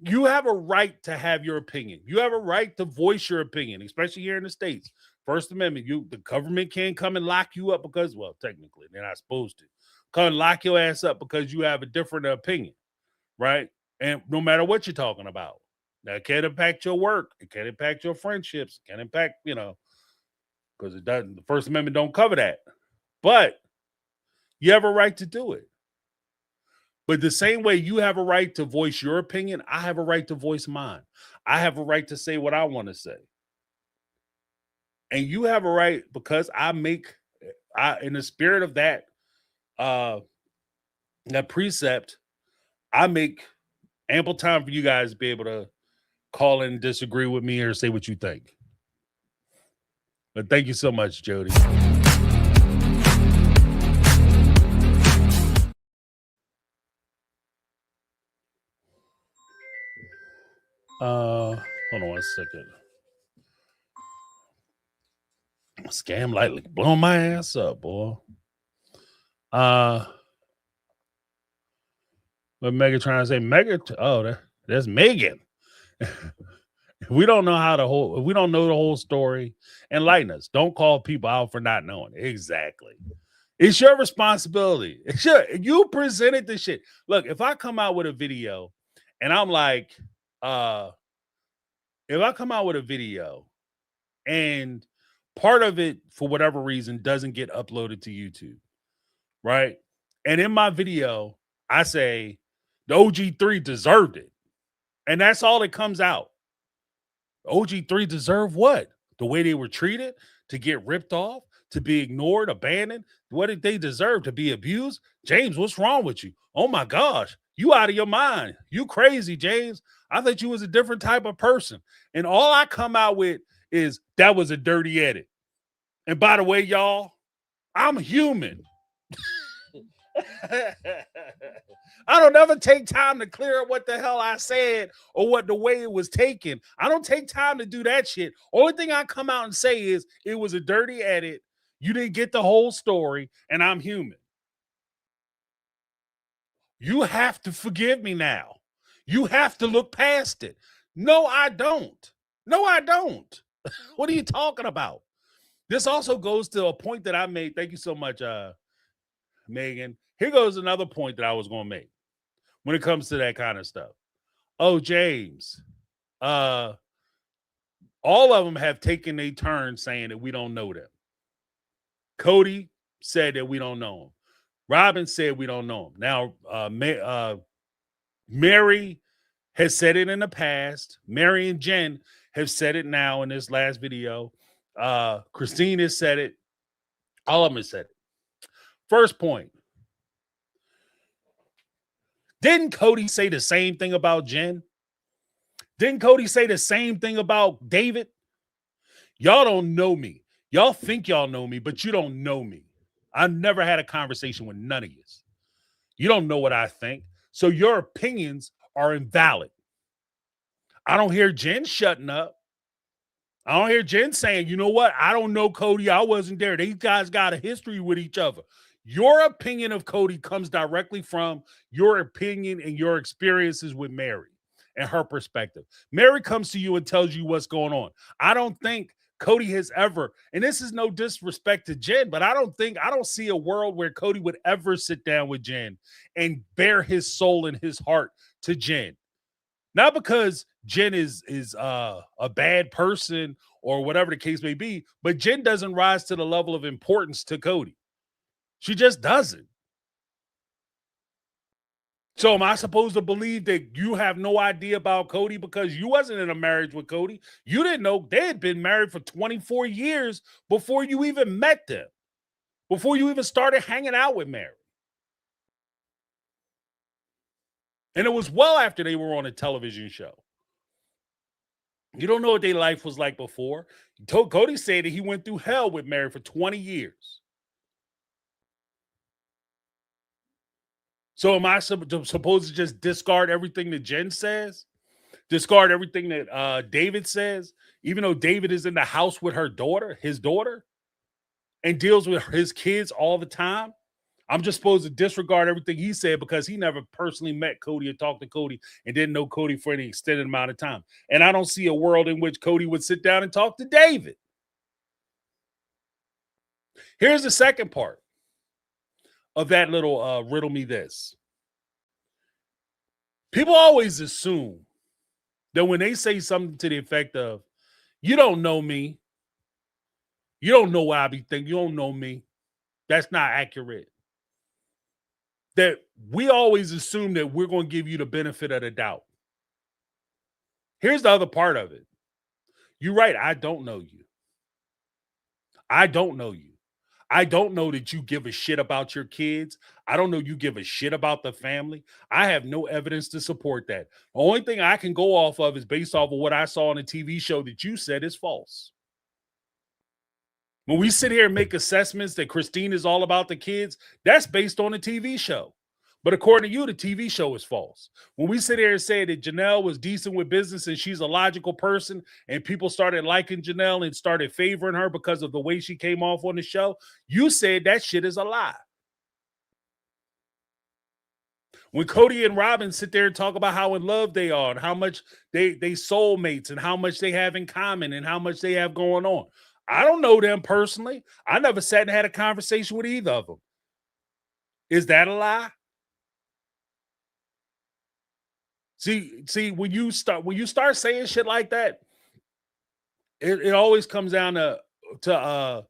you have a right to have your opinion. You have a right to voice your opinion, especially here in the States. First Amendment, the government can't come and lock you up because, well, technically, they're not supposed to. Come and lock your ass up because you have a different opinion, right? And no matter what you're talking about. Now, it can't impact your work. It can't impact your friendships. It can't impact, because it doesn't. The First Amendment don't cover that. But you have a right to do it. But the same way you have a right to voice your opinion, I have a right to voice mine. I have a right to say what I want to say. And you have a right, because in the spirit of that precept, I make ample time for you guys to be able to call in and disagree with me or say what you think. But thank you so much, Jody. Hold on 1 second. Scam lightly blowing my ass up, boy. What Megan trying to say? That's Megan. We don't know we don't know the whole story. Enlighten us. Don't call people out for not knowing. Exactly. It's your responsibility. You presented the shit. Look, if I come out with a video and I'm like, if I come out with a video and part of it, for whatever reason, doesn't get uploaded to YouTube, right? And in my video, I say the OG3 deserved it. And that's all that comes out. OG3 deserved what? The way they were treated, to get ripped off, to be ignored, abandoned. What did they deserve? To be abused? James, what's wrong with you? Oh my gosh, you out of your mind. You crazy, James. I thought you was a different type of person. And all I come out with is that was a dirty edit. And by the way, y'all, I'm human. I don't ever take time to clear up what the hell I said or what the way it was taken. I don't take time to do that shit. Only thing I come out and say is it was a dirty edit. You didn't get the whole story, and I'm human. You have to forgive me now. You have to look past it. No, I don't. No, I don't. What are you talking about? This also goes to a point that I made. Thank you so much, Megan. Here goes another point that I was going to make when it comes to that kind of stuff. Oh, James, all of them have taken a turn saying that we don't know them. Cody said that we don't know him. Robin said we don't know him. Now, Mary has said it in the past. Mary and Jen have said it now in this last video. Christine has said it. All of them have said it. First point. Didn't Cody say the same thing about Jen? Didn't Cody say the same thing about David? Y'all don't know me. Y'all think y'all know me, but you don't know me. I've never had a conversation with none of you. You don't know what I think. So your opinions are invalid. I don't hear Jen shutting up. I don't hear Jen saying, you know what? I don't know Cody. I wasn't there. These guys got a history with each other. Your opinion of Cody comes directly from your opinion and your experiences with Mary and her perspective. Mary comes to you and tells you what's going on. I don't think Cody has ever, and this is no disrespect to Jen, but I don't see a world where Cody would ever sit down with Jen and bare his soul and his heart to Jen. Not because Jen is a bad person or whatever the case may be, but Jen doesn't rise to the level of importance to Cody. She just doesn't. So am I supposed to believe that you have no idea about Cody because you wasn't in a marriage with Cody? You didn't know they had been married for 24 years before you even met them, before you even started hanging out with Mary. And it was well after they were on a television show. You don't know what their life was like before. Cody said that he went through hell with Mary for 20 years. So am I supposed to just discard everything that Jen says? Discard everything that David says, even though David is in the house with his daughter, and deals with his kids all the time? I'm just supposed to disregard everything he said because he never personally met Cody or talked to Cody and didn't know Cody for any extended amount of time. And I don't see a world in which Cody would sit down and talk to David. Here's the second part of that little riddle me this. People always assume that when they say something to the effect of, you don't know me, you don't know what I be thinking, you don't know me, that's not accurate. That we always assume that we're going to give you the benefit of the doubt. Here's the other part of it. You're right. I don't know you. I don't know you. I don't know that you give a shit about your kids. I don't know you give a shit about the family. I have no evidence to support that. The only thing I can go off of is based off of what I saw on a TV show that you said is false. When we sit here and make assessments that Christine is all about the kids, that's based on a TV show. But according to you, the TV show is false. When we sit here and say that Janelle was decent with business and she's a logical person and people started liking Janelle and started favoring her because of the way she came off on the show, you said that shit is a lie. When Cody and Robin sit there and talk about how in love they are and how much they soulmates and how much they have in common and how much they have going on, I don't know them personally. I never sat and had a conversation with either of them. Is that a lie? See, when you start saying shit like that, it always comes down to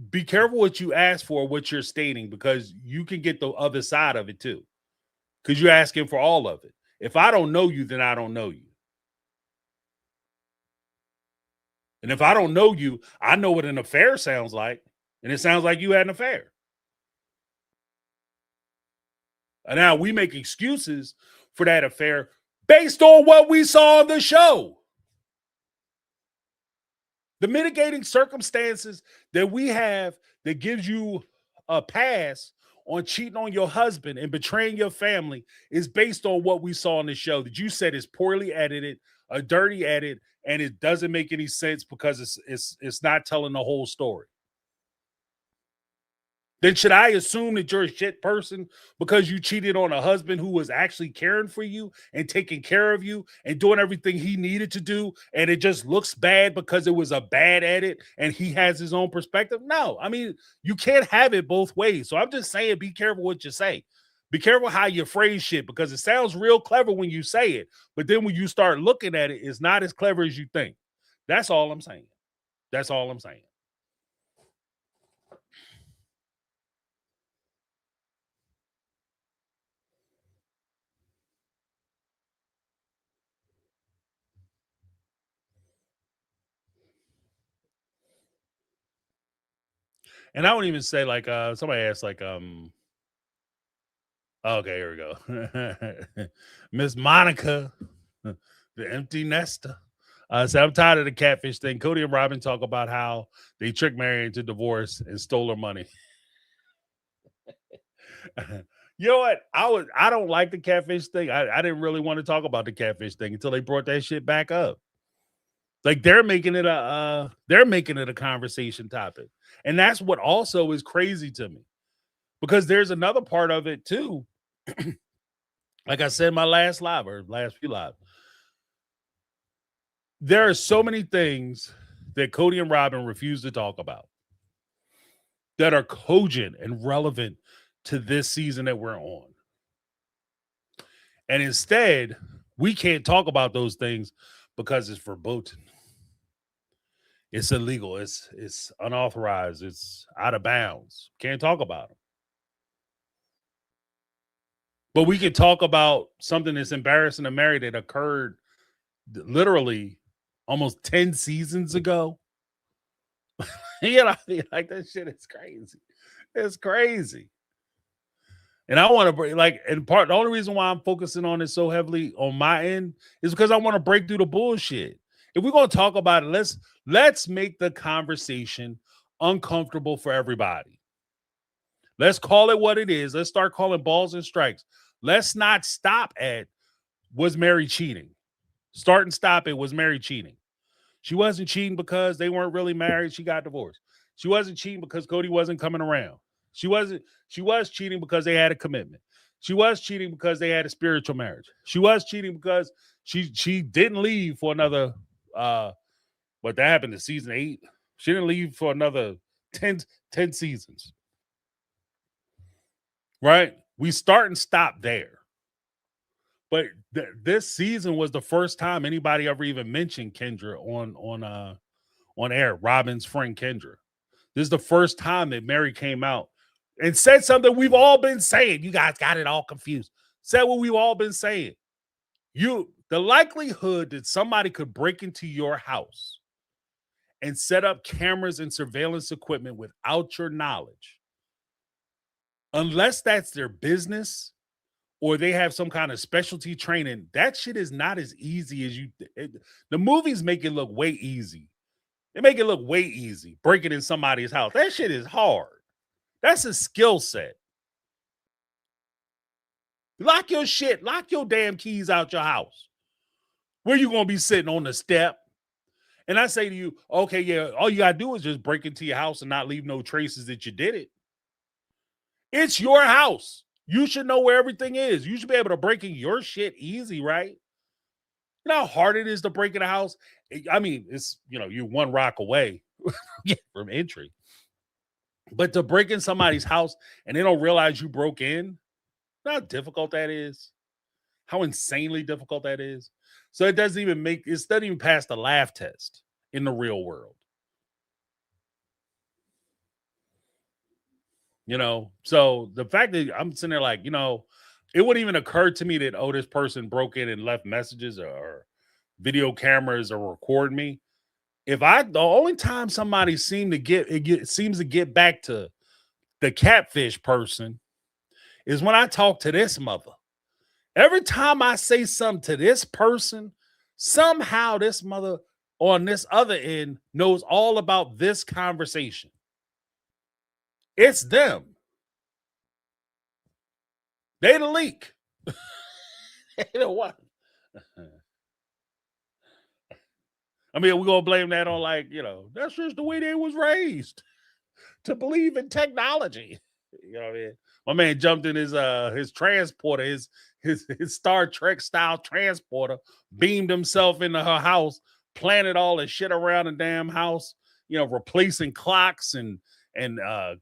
be careful what you ask for, what you're stating, because you can get the other side of it too. Because you're asking for all of it. If I don't know you, then I don't know you. And if I don't know you, I know what an affair sounds like. And it sounds like you had an affair. And now we make excuses for that affair based on what we saw on the show. The mitigating circumstances that we have that gives you a pass on cheating on your husband and betraying your family is based on what we saw on the show that you said is poorly edited, a dirty edit, and it doesn't make any sense because it's not telling the whole story. Then should I assume that you're a shit person because you cheated on a husband who was actually caring for you and taking care of you and doing everything he needed to do, and it just looks bad because it was a bad edit and he has his own perspective? No, I mean, you can't have it both ways. So I'm just saying, be careful what you say. Be careful how you phrase shit because it sounds real clever when you say it, but then when you start looking at it, it's not as clever as you think. That's all I'm saying. That's all I'm saying. And I won't even say like somebody asked like okay, here we go. Miss Monica, the empty nester. So I'm tired of the catfish thing. Cody and Robin talk about how they tricked Mary into divorce and stole her money. You know what? I don't like the catfish thing. I didn't really want to talk about the catfish thing until they brought that shit back up. Like they're making it a conversation topic. And that's what also is crazy to me. Because there's another part of it too. Like I said in my last live or last few live. There are so many things that Cody and Robin refuse to talk about that are cogent and relevant to this season that we're on. And instead, we can't talk about those things because it's verboten. It's illegal. It's unauthorized. It's out of bounds. Can't talk about them. But we could talk about something that's embarrassing to Mary that occurred literally almost 10 seasons ago. You know, like that shit is crazy. It's crazy. And I want to break, like, and part the only reason why I'm focusing on it so heavily on my end is because I want to break through the bullshit. If we're gonna talk about it, let's make the conversation uncomfortable for everybody. Let's call it what it is. Let's start calling balls and strikes. Let's not stop at was Mary cheating. Start and stop it. Was Mary cheating? She wasn't cheating because they weren't really married. She got divorced. She wasn't cheating because Cody wasn't coming around. She was cheating because they had a commitment. She was cheating because they had a spiritual marriage. She was cheating because she didn't leave for another what that happened in season 8. She didn't leave for another 10 seasons. Right? We start and stop there. But this season was the first time anybody ever even mentioned Kendra on air. Robin's friend Kendra. This is the first time that Mary came out and said something we've all been saying. You guys got it all confused. Said what we've all been saying. The likelihood that somebody could break into your house and set up cameras and surveillance equipment without your knowledge, unless that's their business or they have some kind of specialty training, that shit is not as easy as the movies make it look way easy. They make it look way easy breaking in somebody's house. That shit is hard. That's a skill set. Lock your shit. Lock your damn keys out your house. Where you going to be sitting on the step? And I say to you, okay, yeah, all you got to do is just break into your house and not leave no traces that you did it. It's your house. You should know where everything is. You should be able to break in your shit easy, right? You know how hard it is to break in a house? I mean, it's, you're one rock away from entry. But to break in somebody's house and they don't realize you broke in, you know how difficult that is? How insanely difficult that is? So it doesn't even pass the laugh test in the real world. So the fact that I'm sitting there like, it wouldn't even occur to me that, this person broke in and left messages or video cameras or record me. The only time somebody seems to get back to the catfish person is when I talk to this mother. Every time I say something to this person, somehow this mother on this other end knows all about this conversation. It's them. They the leak. They the one. I mean, we're going to blame that on that's just the way they was raised to believe in technology. You know what I mean? My man jumped in his transporter, his Star Trek style transporter, beamed himself into her house, planted all the shit around the damn house, replacing clocks and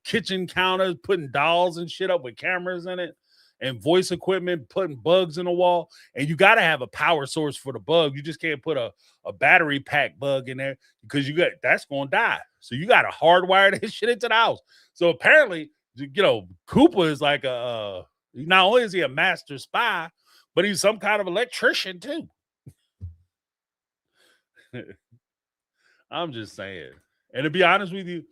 kitchen counters, putting dolls and shit up with cameras in it, and voice equipment, putting bugs in the wall. And you got to have a power source for the bug. You just can't put a battery pack bug in there because that's going to die. So you got to hardwire this shit into the house. So apparently, Cooper is like not only is he a master spy, but he's some kind of electrician too. I'm just saying. And to be honest with you,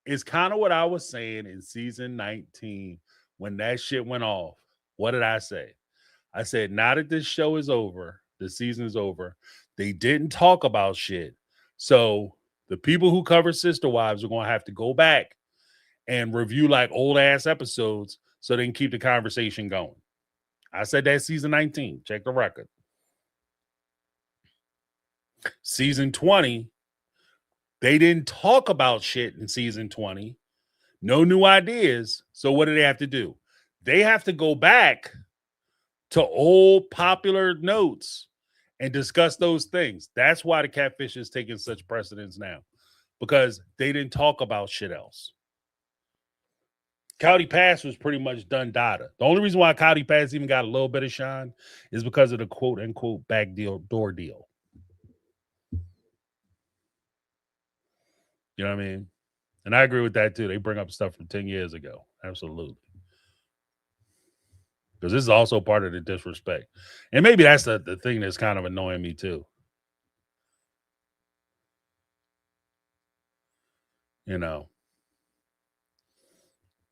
it's kind of what I was saying in season 19 when that shit went off. What did I say? I said, now that this show is over, the season is over, they didn't talk about shit. So the people who cover Sister Wives are going to have to go back and review like old ass episodes so they can keep the conversation going. I said that season 19. Check the record. Season 20, they didn't talk about shit in season 20. No new ideas. So what do they have to do? They have to go back to old popular notes and discuss those things. That's why the catfish is taking such precedence now, because they didn't talk about shit else. Cowdy Pass was pretty much done data. The only reason why Cowdy Pass even got a little bit of shine is because of the quote unquote back door deal. You know what I mean? And I agree with that too. They bring up stuff from 10 years ago. Absolutely. because this is also part of the disrespect. And maybe that's the thing that's kind of annoying me too. You know,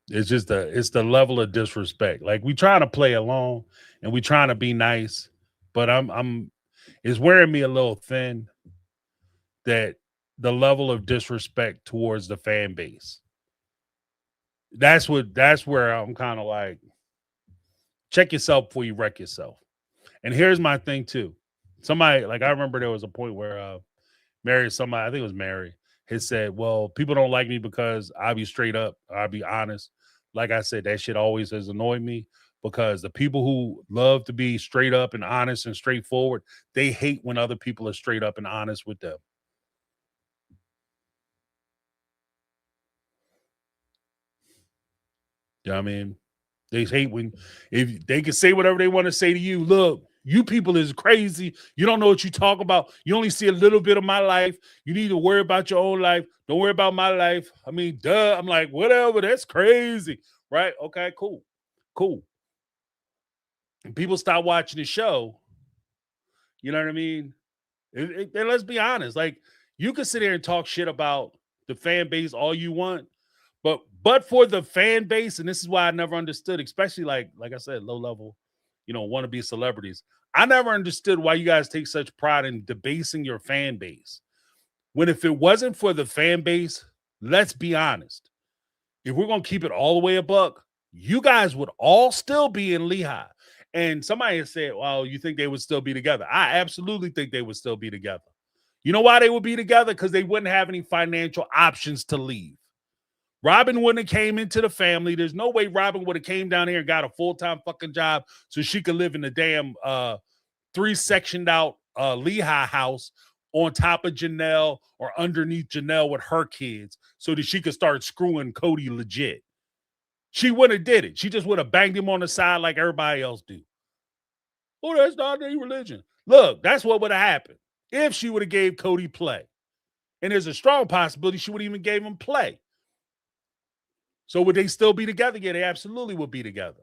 it's just it's the level of disrespect. Like we trying to play along and we trying to be nice, but it's wearing me a little thin that the level of disrespect towards the fan base. That's where I'm kind of like, check yourself before you wreck yourself. And here's my thing too. Somebody, like, I remember there was a point where somebody, I think it was Mary, had said, well, people don't like me because I'll be straight up, I'll be honest. Like I said, that shit always has annoyed me because the people who love to be straight up and honest and straightforward, they hate when other people are straight up and honest with them. You know what I mean? They hate when, if they can say whatever they want to say to you. Look, you people is crazy. You don't know what you talk about. You only see a little bit of my life. You need to worry about your own life. Don't worry about my life. I mean, duh. I'm like, whatever. That's crazy. Right? Okay, cool. Cool. And people stop watching the show. You know what I mean? And let's be honest. Like, you can sit there and talk shit about the fan base all you want. But for the fan base, and this is why I never understood, especially like I said, low level, wannabe celebrities. I never understood why you guys take such pride in debasing your fan base. When if it wasn't for the fan base, let's be honest. If we're gonna keep it all the way a buck, you guys would all still be in Lehigh. And somebody has said, well, you think they would still be together? I absolutely think they would still be together. You know why they would be together? Because they wouldn't have any financial options to leave. Robin wouldn't have came into the family. There's no way Robin would have came down here and got a full-time fucking job so she could live in the damn 3-sectioned out Lehigh house on top of Janelle or underneath Janelle with her kids so that she could start screwing Cody legit. She wouldn't have did it. She just would have banged him on the side like everybody else do. Oh, that's not their religion. Look, that's what would have happened if she would have gave Cody play. And there's a strong possibility she would even gave him play. So would they still be together? Yeah, they absolutely would be together.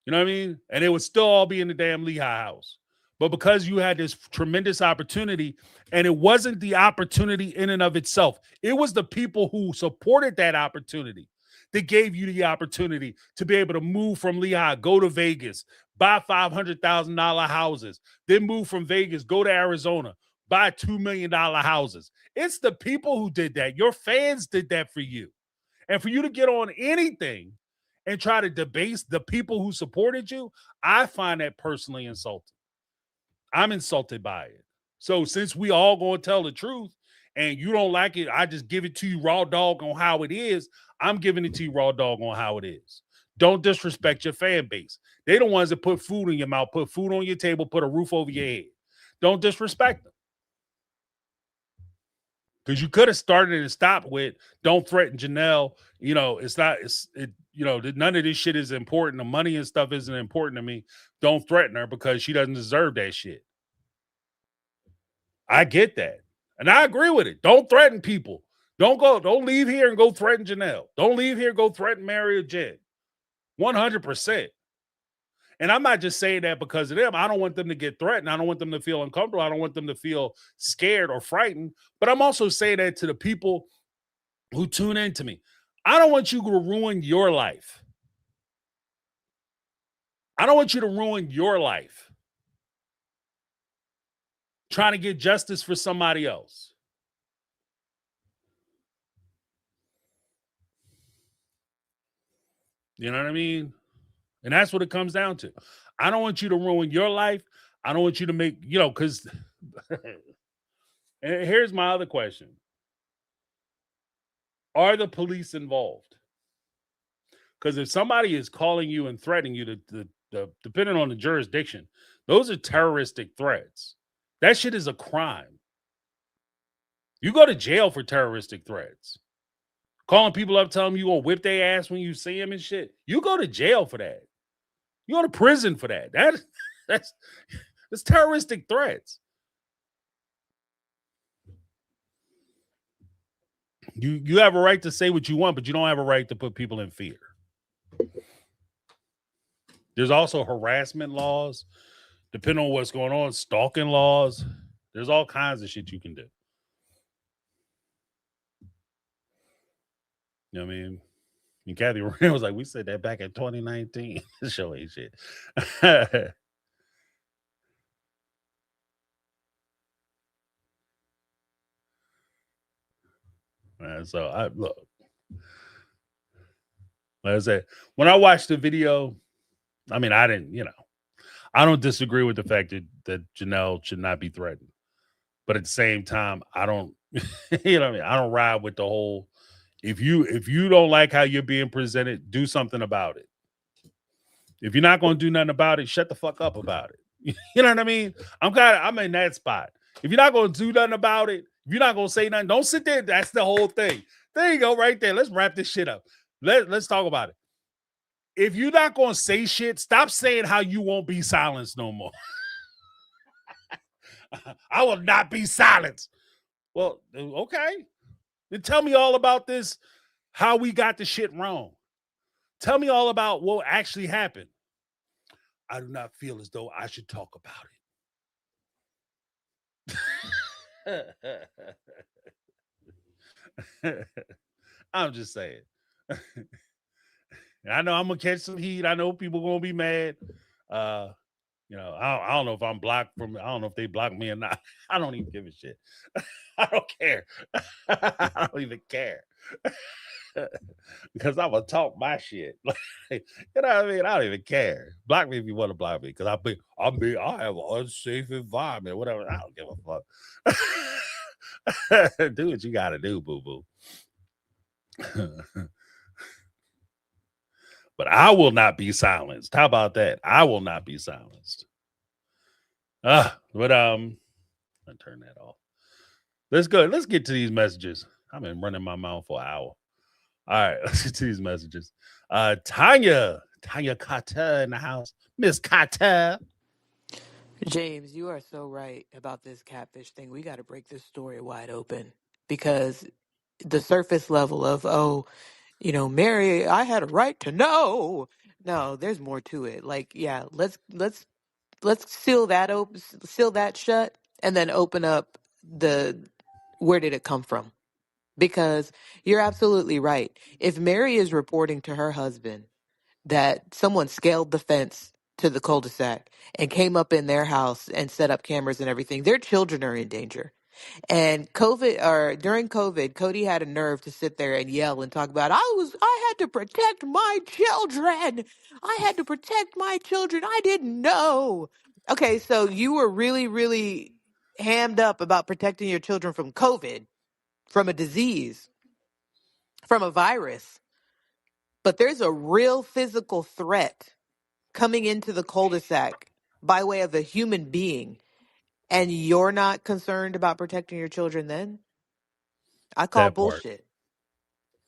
You know what I mean? And they would still all be in the damn Lehigh house. But because you had this tremendous opportunity, and it wasn't the opportunity in and of itself, it was the people who supported that opportunity that gave you the opportunity to be able to move from Lehigh, go to Vegas, buy $500,000 houses, then move from Vegas, go to Arizona, buy $2 million houses. It's the people who did that. Your fans did that for you. And for you to get on anything and try to debase the people who supported you, I find that personally insulting. I'm insulted by it. So since we all going to tell the truth and you don't like it, I just give it to you raw dog on how it is. I'm giving it to you raw dog on how it is. Don't disrespect your fan base. They're the ones that put food in your mouth, put food on your table, put a roof over your head. Don't disrespect them. Because you could have started and stopped with don't threaten Janelle. None of this shit is important. The money and stuff isn't important to me. Don't threaten her because she doesn't deserve that shit. I get that. And I agree with it. Don't threaten people. Don't leave here and go threaten Janelle. Don't leave here and go threaten Mary or Jen. 100%. And I'm not just saying that because of them. I don't want them to get threatened. I don't want them to feel uncomfortable. I don't want them to feel scared or frightened. But I'm also saying that to the people who tune in to me. I don't want you to ruin your life. I don't want you to ruin your life trying to get justice for somebody else. You know what I mean? And that's what it comes down to. I don't want you to ruin your life. I don't want you to make, because and here's my other question. Are the police involved? Because if somebody is calling you and threatening you, depending on the jurisdiction, those are terroristic threats. That shit is a crime. You go to jail for terroristic threats. Calling people up, telling them you gonna whip their ass when you see them and shit. You go to jail for that. You go to prison for that. That's terroristic threats. You have a right to say what you want, but you don't have a right to put people in fear. There's also harassment laws, depending on what's going on, stalking laws. There's all kinds of shit you can do. You know what I mean? And Kathy Ryan was like, we said that back in 2019. This show ain't shit. So I look, like I said, when I watched the video, I mean, I didn't, I don't disagree with the fact that Janelle should not be threatened. But at the same time, I don't, you know what I mean? I don't ride with the whole, if you don't like how you're being presented, do something about it. If you're not going to do nothing about it, shut the fuck up about it. You know what I mean? I'm in that spot. If you're not going to do nothing about it, if you're not going to say nothing, don't sit there. That's the whole thing. There you go, right there. Let's wrap this shit up. Let's talk about it. If you're not going to say shit, stop saying how you won't be silenced no more. I will not be silenced. Well, okay. Then tell me all about this, how we got the shit wrong. Tell me all about what actually happened. I do not feel as though I should talk about it. I'm just saying. I know I'm gonna catch some heat. I know people gonna be mad. I don't know if I'm blocked from. I don't know if they block me or not. I don't even give a shit. I don't care. I don't even care. Because I'm gonna talk my shit. Like, you know what I mean? I don't even care. Block me if you want to block me. Because I have an unsafe environment. Whatever. I don't give a fuck. Do what you gotta do, boo-boo. But I will not be silenced. How about that? I will not be silenced. But I turn that off. Let's go. Let's get to these messages. I've been running my mouth for an hour. All right, let's get to these messages. Tanya Carter in the house. Miss Carter. James, you are so right about this catfish thing. We got to break this story wide open because the surface level of, Mary, I had a right to know. No, there's more to it. Like, yeah, let's seal that shut, and then open up the where did it come from? Because you're absolutely right. If Mary is reporting to her husband that someone scaled the fence to the cul-de-sac and came up in their house and set up cameras and everything, their children are in danger. And during COVID, Cody had a nerve to sit there and yell and talk about, I had to protect my children. I had to protect my children. I didn't know. Okay, so you were really, really hammed up about protecting your children from COVID, from a disease, from a virus. But there's a real physical threat coming into the cul-de-sac by way of a human being, and you're not concerned about protecting your children then? I call That part. bullshit.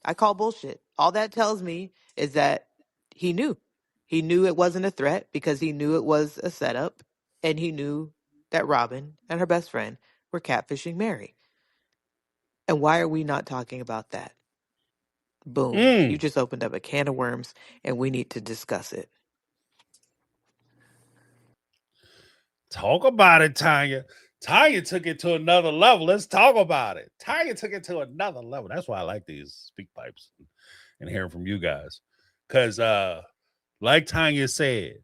I call bullshit. All that tells me is that he knew. He knew it wasn't a threat because he knew it was a setup, and he knew that Robin and her best friend were catfishing Mary. And why are we not talking about that? Boom. You just opened up a can of worms, and we need to discuss it. Talk about it, Tanya. Tanya took it to another level. Let's talk about it. Tanya took it to another level. That's why I like these speak pipes and hearing from you guys. Because like Tanya said,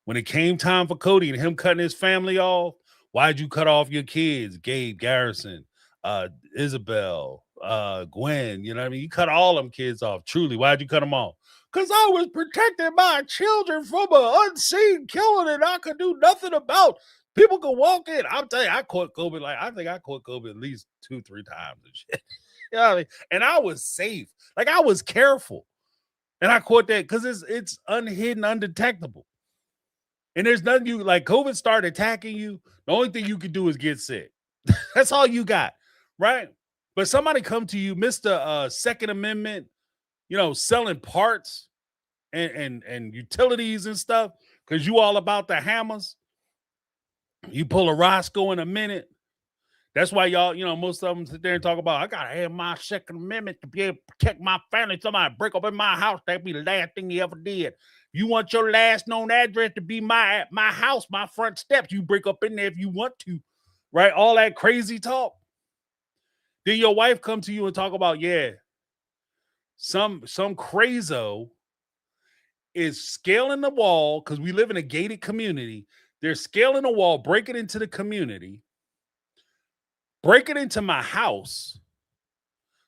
when it came time for Cody and him cutting his family off, why'd you cut off your kids? Gabe, Garrison, Isabel, Gwen, you know what I mean? You cut all them kids off. Truly, why'd you cut them off? Because I was protecting my children from an unseen killing that I could do nothing about. People could walk in. I'm telling you, I caught COVID. I think I caught COVID at least 2-3 times and shit. You know what I mean? And I was safe. Like, I was careful. And I caught that because it's unhidden, undetectable. And there's nothing COVID started attacking you. The only thing you can do is get sick. That's all you got, right? But somebody come to you, Mr. Second Amendment, selling parts and utilities and stuff, because you all about the hammers. You pull a Roscoe in a minute. That's why y'all, most of them sit there and talk about, I gotta have my Second Amendment to be able to protect my family. Somebody break up in my house, that'd be the last thing he ever did. You want your last known address to be my house, my front steps. You break up in there if you want to, right? All that crazy talk. Then your wife come to you and talk about, yeah, some crazo is scaling the wall because we live in a gated community. They're scaling the wall, breaking into the community, breaking into my house,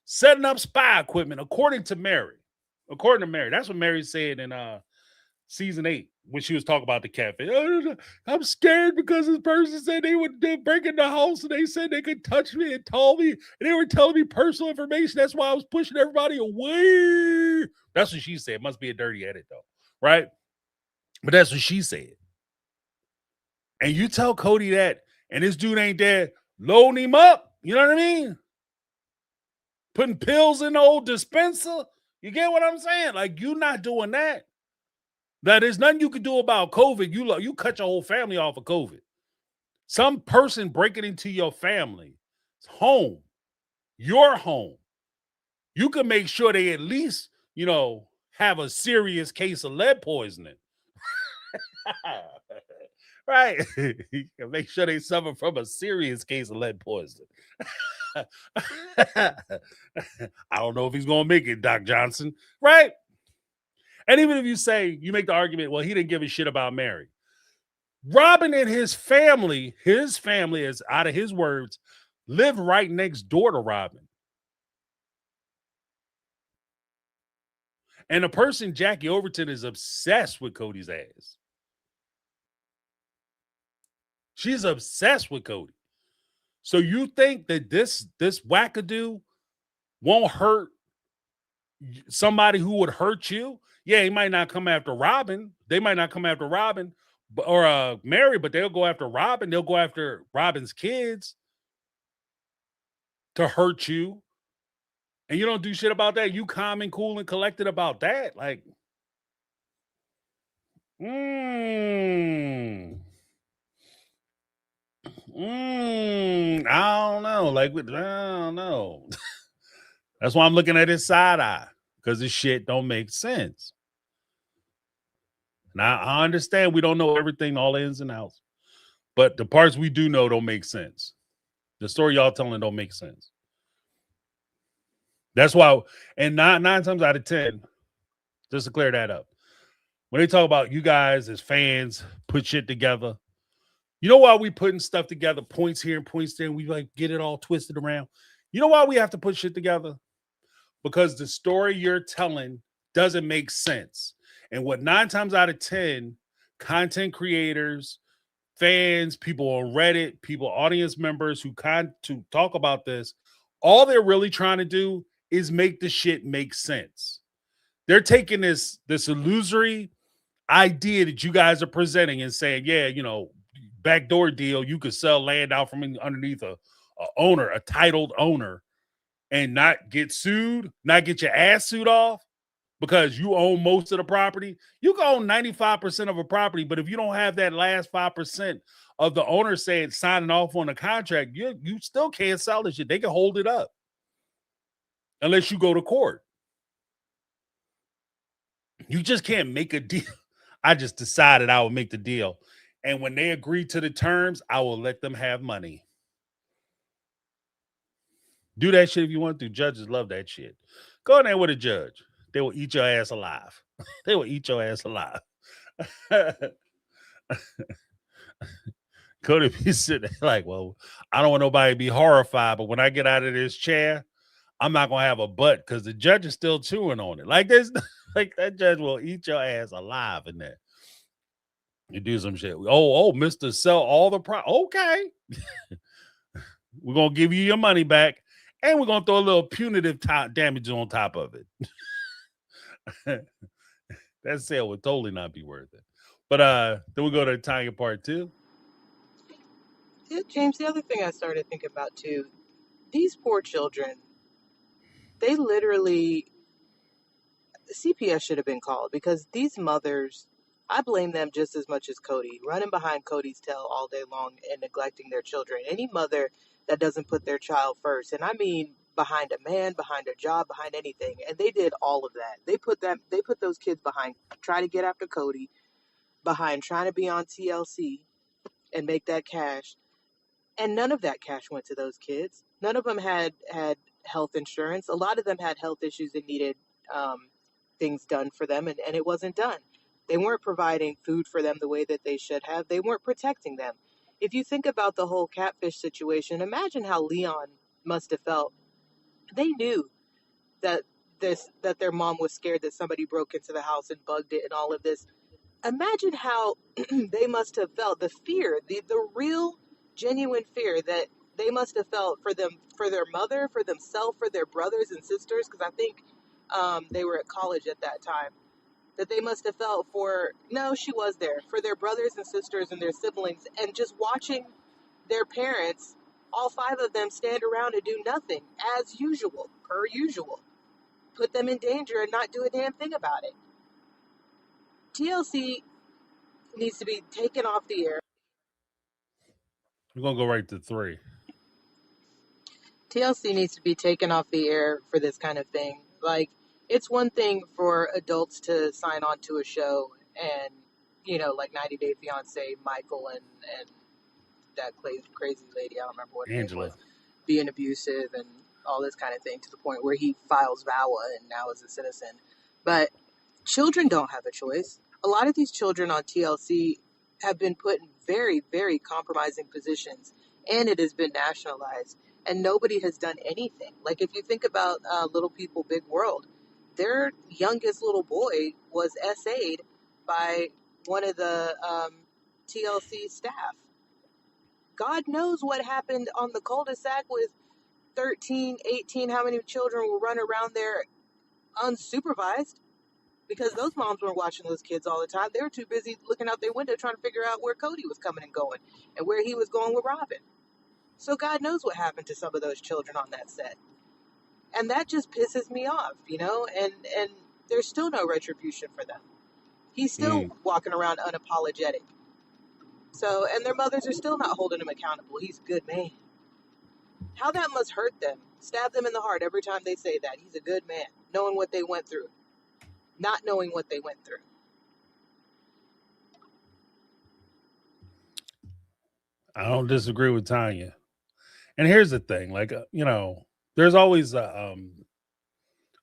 setting up spy equipment, according to Mary. According to Mary. That's what Mary said in season 8 when she was talking about the catfish. I'm scared because this person said they would break in the house and they said they could touch me and told me, and they were telling me personal information. That's why I was pushing everybody away. That's what she said. Must be a dirty edit though, right? But that's what she said. And you tell Cody that, and this dude ain't there loading him up. You know what I mean? Putting pills in the old dispenser. You get what I'm saying? Like, you not doing that. Now, there's nothing you can do about COVID. You cut your whole family off of COVID. Some person breaking into your family's home, your home, you can make sure they at least, have a serious case of lead poisoning. Right? You can make sure they suffer from a serious case of lead poisoning. I don't know if he's going to make it, Doc Johnson. Right? And even if you make the argument, well, he didn't give a shit about Mary. Robin and his family is, out of his words, live right next door to Robin. And the person, Jackie Overton, is obsessed with Cody's ass. She's obsessed with Cody. So you think that this wackadoo won't hurt somebody who would hurt you? Yeah, he might not come after Robin. They might not come after Robin or Mary, but they'll go after Robin. They'll go after Robin's kids to hurt you. And you don't do shit about that. You calm and cool and collected about that. Like, I don't know. Like, I don't know. That's why I'm looking at his side eye, because this shit don't make sense. Now, I understand we don't know everything, all the ins and outs, but the parts we do know don't make sense. The story y'all telling don't make sense. That's why, and nine times out of 10, just to clear that up, when they talk about you guys as fans put shit together, you know why we putting stuff together, points here and points there, and we like get it all twisted around? You know why we have to put shit together? Because the story you're telling doesn't make sense. And what 9 times out of 10, content creators, fans, people on Reddit, people, audience members who to talk about this, all they're really trying to do is make the shit make sense. They're taking this illusory idea that you guys are presenting and saying, yeah, backdoor deal, you could sell land out from underneath a owner, a titled owner, and not get sued, not get your ass sued off because you own most of the property. You can own 95% of a property, but if you don't have that last 5% of the owner saying signing off on the contract, you still can't sell this shit. They can hold it up unless you go to court. You just can't make a deal. I just decided I would make the deal. And when they agree to the terms, I will let them have money. Do that shit if you want to. Judges love that shit. Go in there with a judge. They will eat your ass alive. They will eat your ass alive. Cody be sitting there like, well, I don't want nobody to be horrified, but when I get out of this chair, I'm not gonna have a butt because the judge is still chewing on it. Like this, like that judge will eat your ass alive in there. You do some shit. Oh, Mr. Sell all the okay. We're gonna give you your money back, and we're gonna throw a little punitive damage on top of it. That sale would totally not be worth it. But then we go to Tanya part 2. Yeah, James, the other thing I started thinking about too, these poor children, they literally, CPS should have been called because these mothers, I blame them just as much as Cody, running behind Cody's tail all day long and neglecting their children. Any mother that doesn't put their child first, and I mean behind a man, behind a job, behind anything. And they did all of that. They put those kids behind trying to get after Cody, behind trying to be on TLC and make that cash. And none of that cash went to those kids. None of them had health insurance. A lot of them had health issues and needed things done for them, and it wasn't done. They weren't providing food for them the way that they should have. They weren't protecting them. If you think about the whole catfish situation, imagine how Leon must have felt. They knew that their mom was scared that somebody broke into the house and bugged it and all of this. Imagine how they must have felt, the fear, the real genuine fear that they must have felt for them, for their mother, for themselves, for their brothers and sisters, because I think they were at college at that time, that they must have felt for, no, she was there, for their brothers and sisters and their siblings, and just watching their parents, all five of them, stand around and do nothing, as usual, per usual, put them in danger and not do a damn thing about it. TLC needs to be taken off the air. We're gonna go right to 3. TLC needs to be taken off the air for this kind of thing. Like, it's one thing for adults to sign on to a show and, like 90 Day Fiance, Michael and that crazy lady, I don't remember what her name Angela. was, being abusive and all this kind of thing, to the point where he files VAWA and now is a citizen. But children don't have a choice. A lot of these children on TLC have been put in very, very compromising positions, and it has been nationalized, and nobody has done anything. Like, if you think about Little People, Big World, their youngest little boy was SA'd by one of the TLC staff. God knows what happened on the cul-de-sac with 13, 18, how many children will run around there unsupervised, because those moms weren't watching those kids all the time. They were too busy looking out their window trying to figure out where Cody was coming and going and where he was going with Robin. So God knows what happened to some of those children on that set. And that just pisses me off, and there's still no retribution for them. He's still walking around unapologetic. So, and their mothers are still not holding him accountable. He's a good man. How that must hurt them. Stab them in the heart every time they say that. He's a good man, knowing what they went through. Not knowing what they went through. I don't disagree with Tanya. And here's the thing, like, there's always I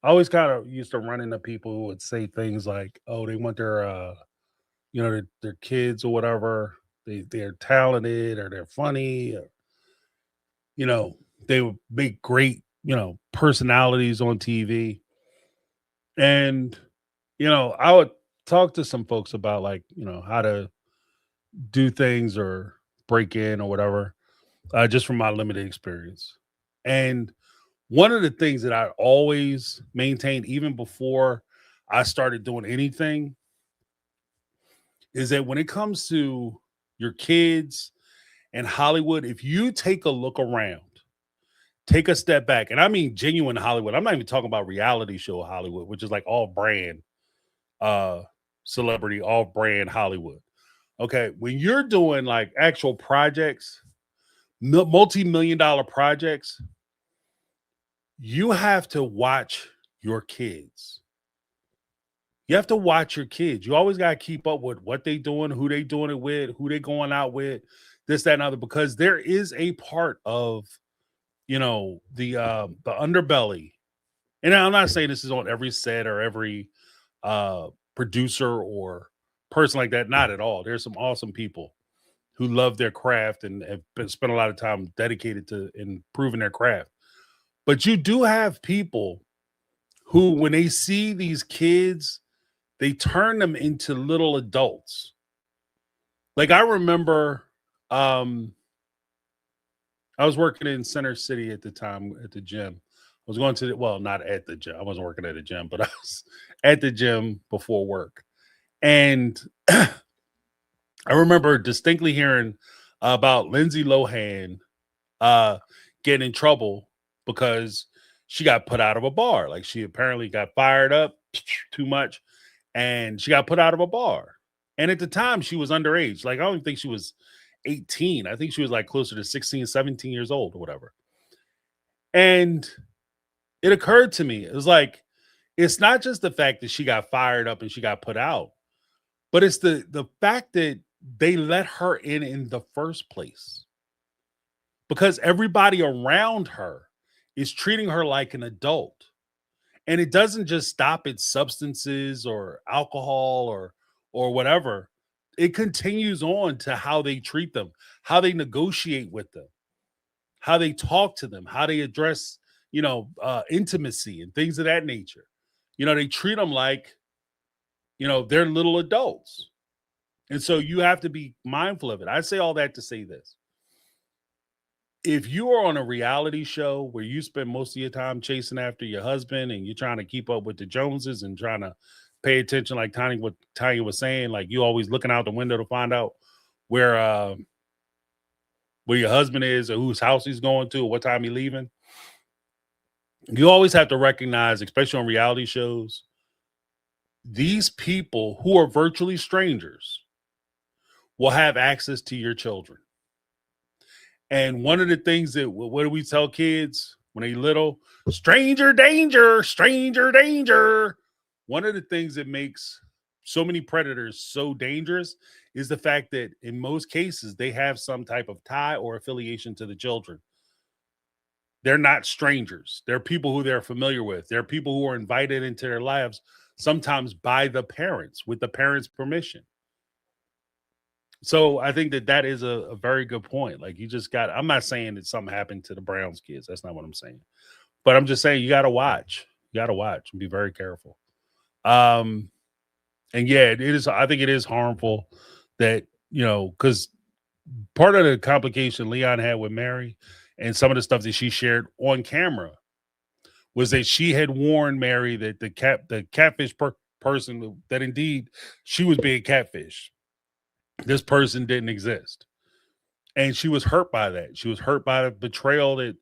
always kind of used to run into people who would say things like, oh, they want their their kids or whatever, they're talented or they're funny, or they would make great personalities on TV. And I would talk to some folks about, like, how to do things or break in or whatever, just from my limited experience. And one of the things that I always maintained, even before I started doing anything, is that when it comes to your kids and Hollywood, if you take a look around, take a step back, and I mean genuine Hollywood. I'm not even talking about reality show Hollywood, which is like all brand celebrity, all brand Hollywood. Okay, when you're doing like actual projects, multi-million-dollar projects, you have to watch your kids. You have to watch your kids. You always got to keep up with what they doing, who they doing it with, who they going out with, this, that, and other, because there is a part of, the underbelly. And I'm not saying this is on every set or every producer or person like that. Not at all. There's some awesome people who love their craft and have spent a lot of time dedicated to improving their craft. But you do have people who, when they see these kids, they turn them into little adults. Like, I remember I was working in Center City at the time at the gym. I was going to not at the gym. I wasn't working at the gym, but I was at the gym before work. And I remember distinctly hearing about Lindsay Lohan getting in trouble because she got put out of a bar. Like, she apparently got fired up too much, and she got put out of a bar. And at the time, she was underage. Like, I don't even think she was 18. I think she was like closer to 16, 17 years old or whatever. And it occurred to me. It was like, it's not just the fact that she got fired up and she got put out, but it's the fact that they let her in the first place, because everybody around her is treating her like an adult. And it doesn't just stop at substances or alcohol or whatever. It continues on to how they treat them, how they negotiate with them, how they talk to them, how they address, intimacy and things of that nature. They treat them like, they're little adults. And so you have to be mindful of it. I say all that to say this. If you are on a reality show where you spend most of your time chasing after your husband and you're trying to keep up with the Joneses and trying to pay attention, like Tanya was saying, like you always looking out the window to find out where your husband is or whose house he's going to or what time he's leaving. You always have to recognize, especially on reality shows, these people who are virtually strangers will have access to your children. And one of the things that, what do we tell kids when they little? Stranger danger, stranger danger. One of the things that makes so many predators so dangerous is the fact that in most cases, they have some type of tie or affiliation to the children. They're not strangers. They're people who they're familiar with. They're people who are invited into their lives, sometimes by the parents, with the parents' permission. So I think that is a very good point. Like you just got, I'm not saying that something happened to the Browns kids. That's not what I'm saying. But I'm just saying you got to watch. You got to watch and be very careful. And yeah, it is. I think it is harmful that, because part of the complication Leon had with Mary and some of the stuff that she shared on camera was that she had warned Mary that the catfish person, that indeed she was being catfished. This person didn't exist. And she was hurt by that. She was hurt by the betrayal that,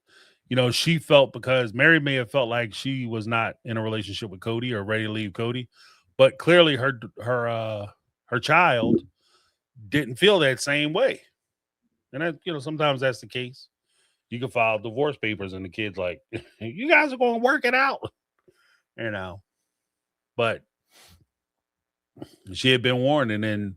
she felt, because Mary may have felt like she was not in a relationship with Cody or ready to leave Cody. But clearly her child didn't feel that same way. And that, sometimes that's the case. You can file divorce papers and the kid's like, you guys are going to work it out, but she had been warned. And then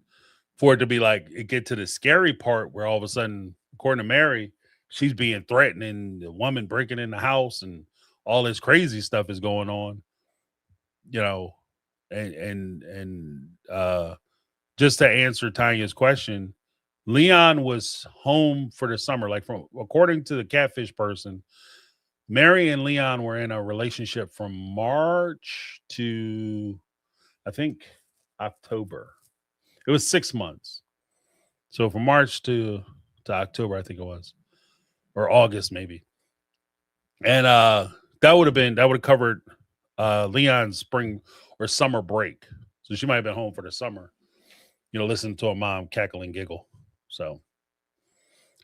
for it to be like, it get to the scary part where all of a sudden, according to Mary, she's being threatened and the woman breaking in the house and all this crazy stuff is going on, and just to answer Tanya's question, Leon was home for the summer. Like, from according to the catfish person, Mary and Leon were in a relationship from March to, I think, October. It was 6 months. So from March to October, I think it was, or August maybe. And that would have covered Leon's spring or summer break. So she might have been home for the summer, listening to her mom cackle and giggle. So,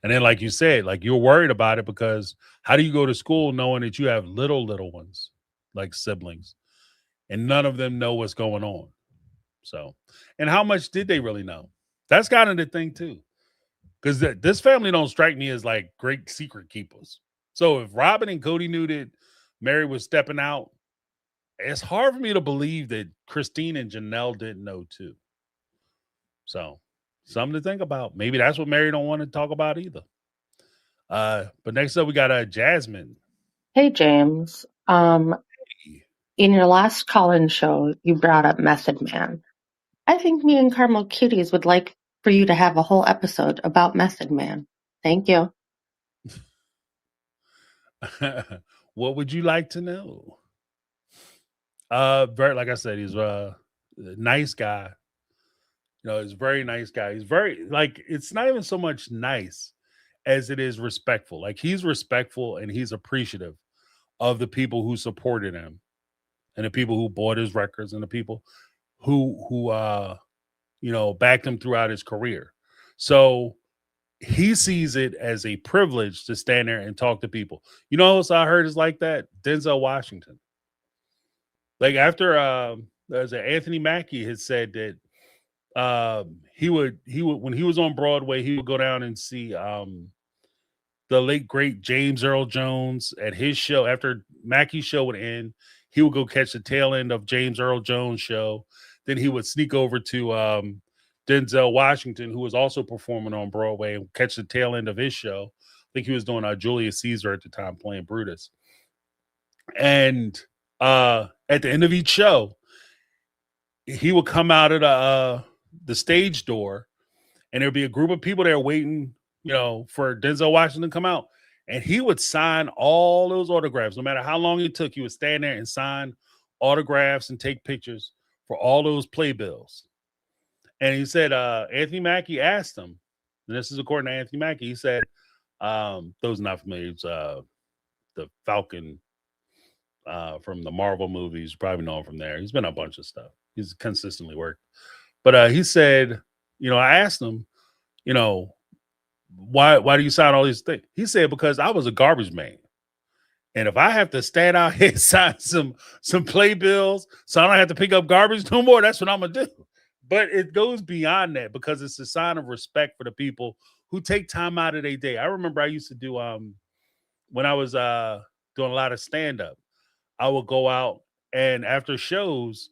and then like you said, like you're worried about it, because how do you go to school knowing that you have little ones, like siblings, and none of them know what's going on? So, and how much did they really know? That's kind of the thing too. Because this family don't strike me as like great secret keepers. So if Robin and Cody knew that Mary was stepping out, it's hard for me to believe that Christine and Janelle didn't know too. So something to think about. Maybe that's what Mary don't want to talk about either. But next up we got Jasmine. Hey, James. In your last call-in show, you brought up Method Man. I think me and Carmel Kitties would like for you to have a whole episode about Method Man. Thank you. What would you like to know? Very, like I said, he's a nice guy. He's a very nice guy. He's very, like, it's not even so much nice as it is respectful. Like, he's respectful and he's appreciative of the people who supported him and the people who bought his records and the people who backed him throughout his career. So he sees it as a privilege to stand there and talk to people. You know what I heard is like that? Denzel Washington. Like, after there's Anthony Mackie had said that he would when he was on Broadway, he would go down and see the late great James Earl Jones at his show. After Mackey's show would end, he would go catch the tail end of James Earl Jones' show. Then he would sneak over to Denzel Washington, who was also performing on Broadway, and catch the tail end of his show. I think he was doing Julius Caesar at the time, playing Brutus. And at the end of each show, he would come out of the stage door, and there'd be a group of people there waiting, for Denzel Washington to come out. And he would sign all those autographs. No matter how long it took, he would stand there and sign autographs and take pictures for all those playbills. And he said, Anthony Mackie asked him, and this is according to Anthony Mackie, he said, those not familiar, it's the Falcon from the Marvel movies. You probably know him from there. He's been on a bunch of stuff. He's consistently worked. But he said, I asked him, why do you sign all these things? He said, because I was a garbage man. And if I have to stand out here and sign some playbills so I don't have to pick up garbage no more, that's what I'm going to do. But it goes beyond that, because it's a sign of respect for the people who take time out of their day. I remember I used to do, when I was doing a lot of stand-up, I would go out, and after shows,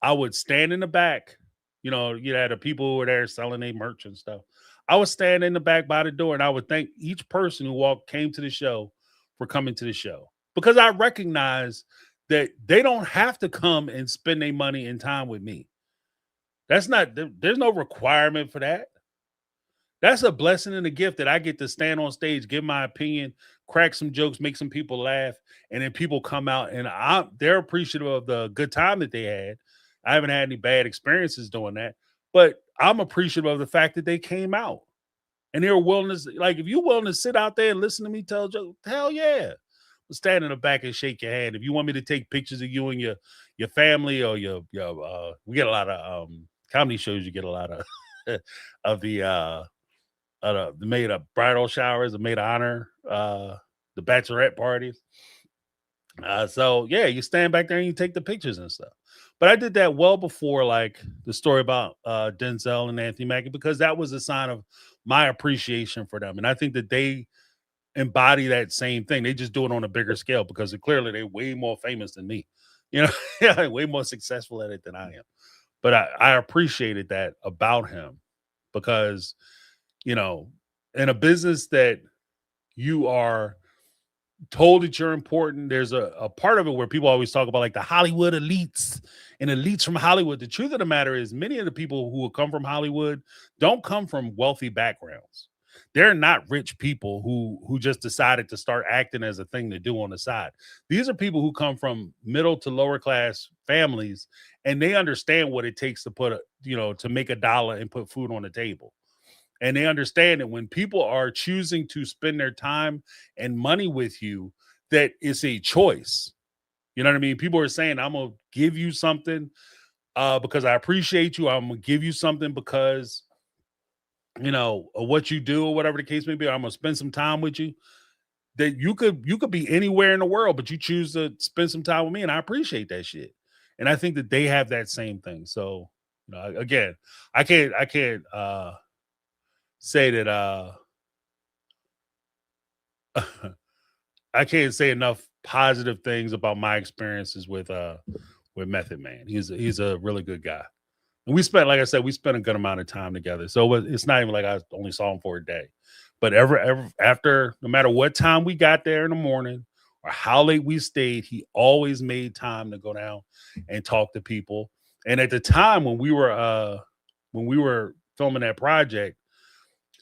I would stand in the back. You had the people who were there selling their merch and stuff. I would stand in the back by the door, and I would thank each person who came to the show for coming to the show, because I recognize that they don't have to come and spend their money and time with me. There's no requirement for that. That's a blessing and a gift that I get to stand on stage, give my opinion, crack some jokes, make some people laugh, and then people come out and they're appreciative of the good time that they had. I haven't had any bad experiences doing that, but I'm appreciative of the fact that they came out and they were willing to, like, if you're willing to sit out there and listen to me tell jokes, hell yeah. Stand in the back and shake your hand. If you want me to take pictures of you and your family, or your we get a lot of comedy shows, you get a lot of of the made of bridal showers, the maid of honor, the bachelorette parties. So yeah, you stand back there and you take the pictures and stuff. But I did that well before, like, the story about Denzel and Anthony Mackie, because that was a sign of my appreciation for them. And I think that they embody that same thing. They just do it on a bigger scale, because clearly they're way more famous than me. Yeah, way more successful at it than I am. But I appreciated that about him, because, in a business that you are told that you're important, there's a part of it where people always talk about, like, the Hollywood elites and elites from Hollywood. The truth of the matter is, many of the people who come from Hollywood don't come from wealthy backgrounds. They're not rich people who just decided to start acting as a thing to do on the side. These are people who come from middle to lower class families, and they understand what it takes to to make $1 and put food on the table. And they understand that when people are choosing to spend their time and money with you, that it's a choice. You know what I mean? People are saying, I'm going to give you something because I appreciate you. I'm going to give you something because, what you do, or whatever the case may be. I'm going to spend some time with you. That you could be anywhere in the world, but you choose to spend some time with me. And I appreciate that shit. And I think that they have that same thing. So, again, I can't say that I can't say enough positive things about my experiences with Method Man. He's a really good guy. And we spent a good amount of time together. So it's not even like I only saw him for a day. But after, no matter what time we got there in the morning or how late we stayed, he always made time to go down and talk to people. And at the time when we were filming that project,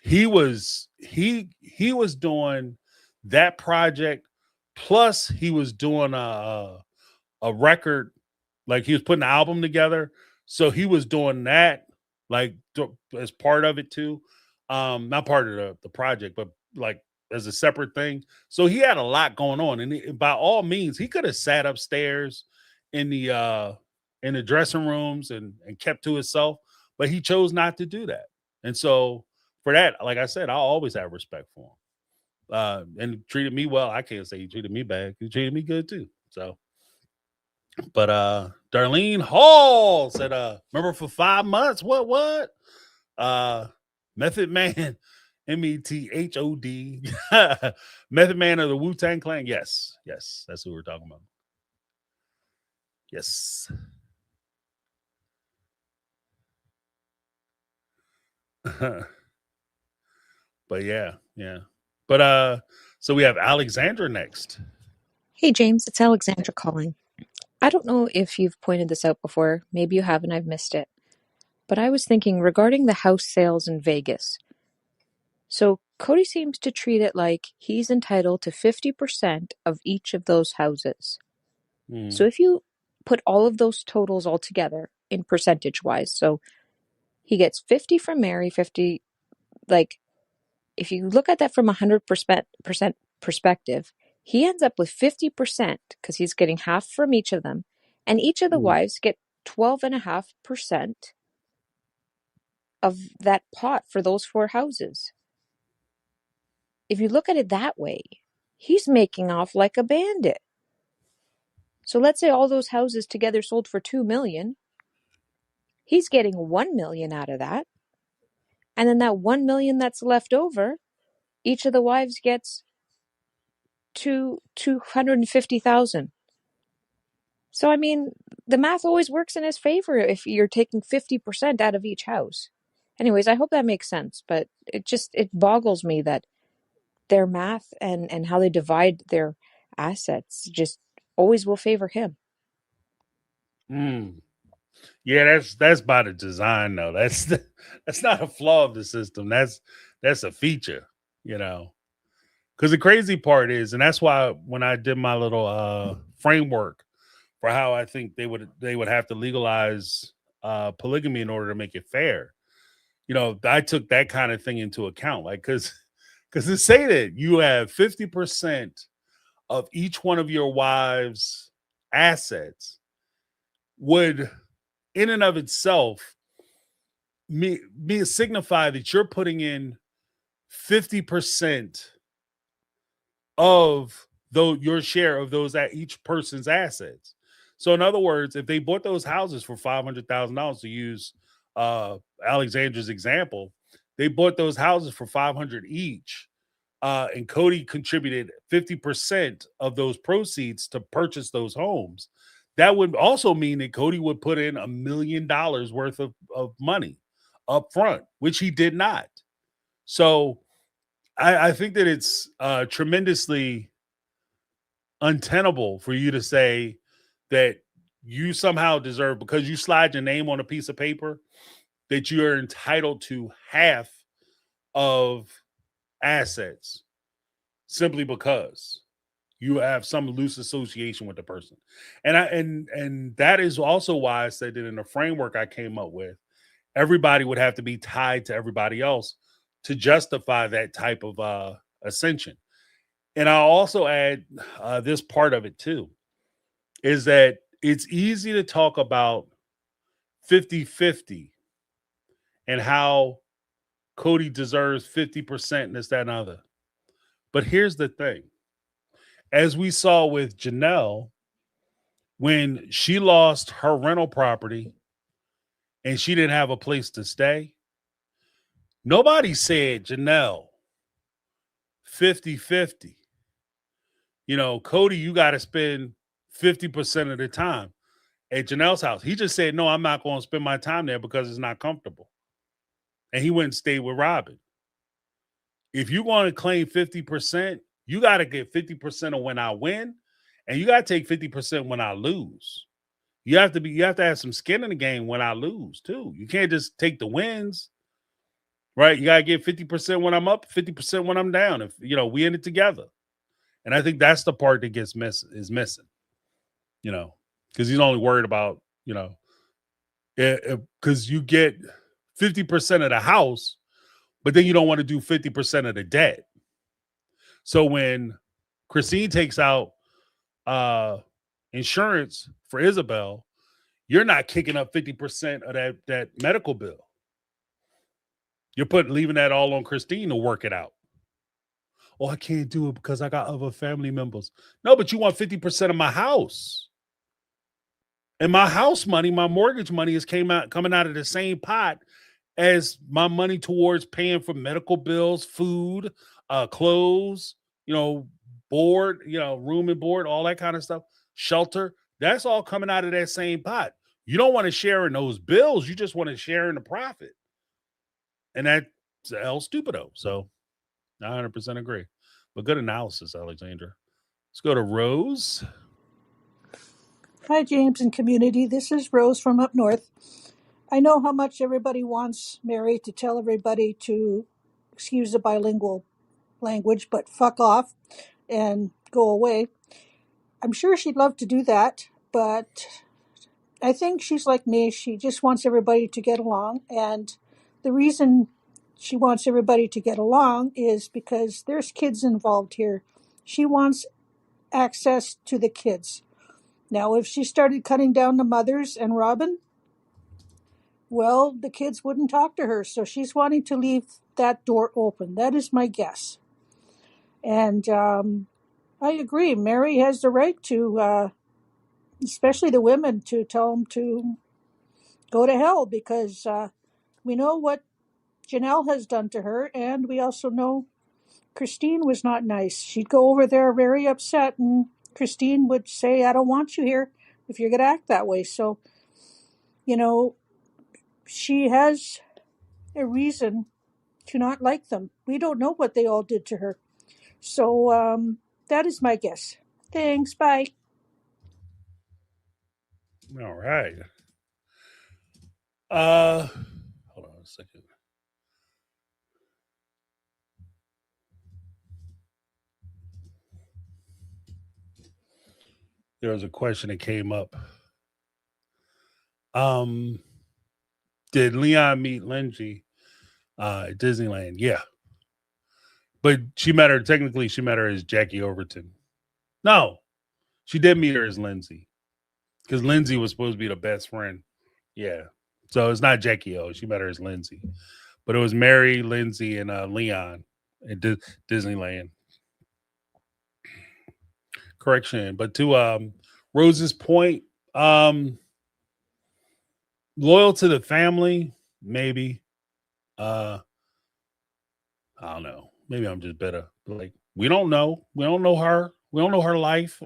he was doing that project, plus he was doing a record, like he was putting an album together. So he was doing that like as part of it too. Not part of the project, but like as a separate thing. So he had a lot going on, and by all means, he could have sat upstairs in the dressing rooms and kept to himself, but he chose not to do that. And so for that, like I said, I'll always have respect for him. And treated me well. I can't say he treated me bad. He treated me good too. So, but Darlene Hall said, remember for 5 months? What? Method Man METHOD. Method Man of the Wu-Tang Clan. Yes, that's who we're talking about. Yes. But yeah. But so we have Alexandra next. Hey, James, it's Alexandra calling. I don't know if you've pointed this out before. Maybe you haven't, I've missed it. But I was thinking regarding the house sales in Vegas. So Cody seems to treat it like he's entitled to 50% of each of those houses. So if you put all of those totals all together in percentage-wise, so he gets 50 from Mary, 50, like, if you look at that from 100% perspective, he ends up with 50% because he's getting half from each of them. And each of the wives get 12.5% of that pot for those 4 houses. If you look at it that way, he's making off like a bandit. So let's say all those houses together sold for $2 million. He's getting $1 million out of that. And then that $1 million that's left over, each of the wives gets $250,000. So, I mean, the math always works in his favor if you're taking 50% out of each house. Anyways, I hope that makes sense, but it boggles me that their math and how they divide their assets just always will favor him. Yeah, that's by the design though. That's not a flaw of the system. That's a feature, Because the crazy part is, and that's why when I did my little framework for how I think they would have to legalize polygamy in order to make it fair, I took that kind of thing into account, like because to say that you have 50% of each one of your wives' assets would, in and of itself, signify that you're putting in 50% of your share of those at each person's assets. So in other words, if they bought those houses for $500,000, to use Alexandra's example, they bought those houses for $500 each, and Cody contributed 50% of those proceeds to purchase those homes. That would also mean that Cody would put in $1 million worth of money up front, which he did not. So I think that it's tremendously untenable for you to say that you somehow deserve, because you slide your name on a piece of paper, that you're entitled to half of assets simply because you have some loose association with the person. And that is also why I said that in the framework I came up with, everybody would have to be tied to everybody else to justify that type of ascension. And I'll also add this part of it too, is that it's easy to talk about 50-50 and how Cody deserves 50% and this, that, and other. But here's the thing. As we saw with Janelle, when she lost her rental property and she didn't have a place to stay, nobody said, Janelle, 50-50. Cody, you got to spend 50% of the time at Janelle's house. He just said, no, I'm not going to spend my time there because it's not comfortable. And he went and stayed with Robin. If you want to claim 50%, you got to get 50% of when I win, and you got to take 50% when I lose. You have to have some skin in the game when I lose too. You can't just take the wins, right? You got to get 50% when I'm up, 50% when I'm down. If we in it together. And I think that's the part that is missing, because he's only worried about, because you get 50% of the house, but then you don't want to do 50% of the debt. So when Christine takes out insurance for Isabel, you're not kicking up 50% of that medical bill. You're leaving that all on Christine to work it out. Oh, I can't do it because I got other family members. No, but you want 50% of my house. And my house money, my mortgage money is coming out of the same pot as my money towards paying for medical bills, food, clothes, board, room and board, all that kind of stuff, shelter. That's all coming out of that same pot. You don't want to share in those bills. You just want to share in the profit. And that's El Stupido. So I 100% agree. But good analysis, Alexandra. Let's go to Rose. Hi, James and community. This is Rose from up north. I know how much everybody wants Mary to tell everybody to excuse the bilingual language, but fuck off and go away. I'm sure she'd love to do that, but I think she's like me. She just wants everybody to get along. And the reason she wants everybody to get along is because there's kids involved here. She wants access to the kids. Now, if she started cutting down the mothers and Robin, well, the kids wouldn't talk to her. So she's wanting to leave that door open. That is my guess. And I agree. Mary has the right to, especially the women, to tell them to go to hell because we know what Janelle has done to her. And we also know Christine was not nice. She'd go over there very upset, and Christine would say, I don't want you here if you're going to act that way. So, she has a reason to not like them. We don't know what they all did to her. So that is my guess. Thanks. Bye. All right. Hold on a second. There was a question that came up. Did Leon meet Lindsay at Disneyland? Yeah. But she met her as Jackie Overton. No, she did meet her as Lindsay. Because Lindsay was supposed to be the best friend. Yeah. So it's not Jackie O. She met her as Lindsay. But it was Mary, Lindsay, and Leon at Disneyland. Correction. But to Rose's point, loyal to the family, maybe. I don't know. Maybe I'm just better. Like, we don't know. We don't know her. We don't know her life.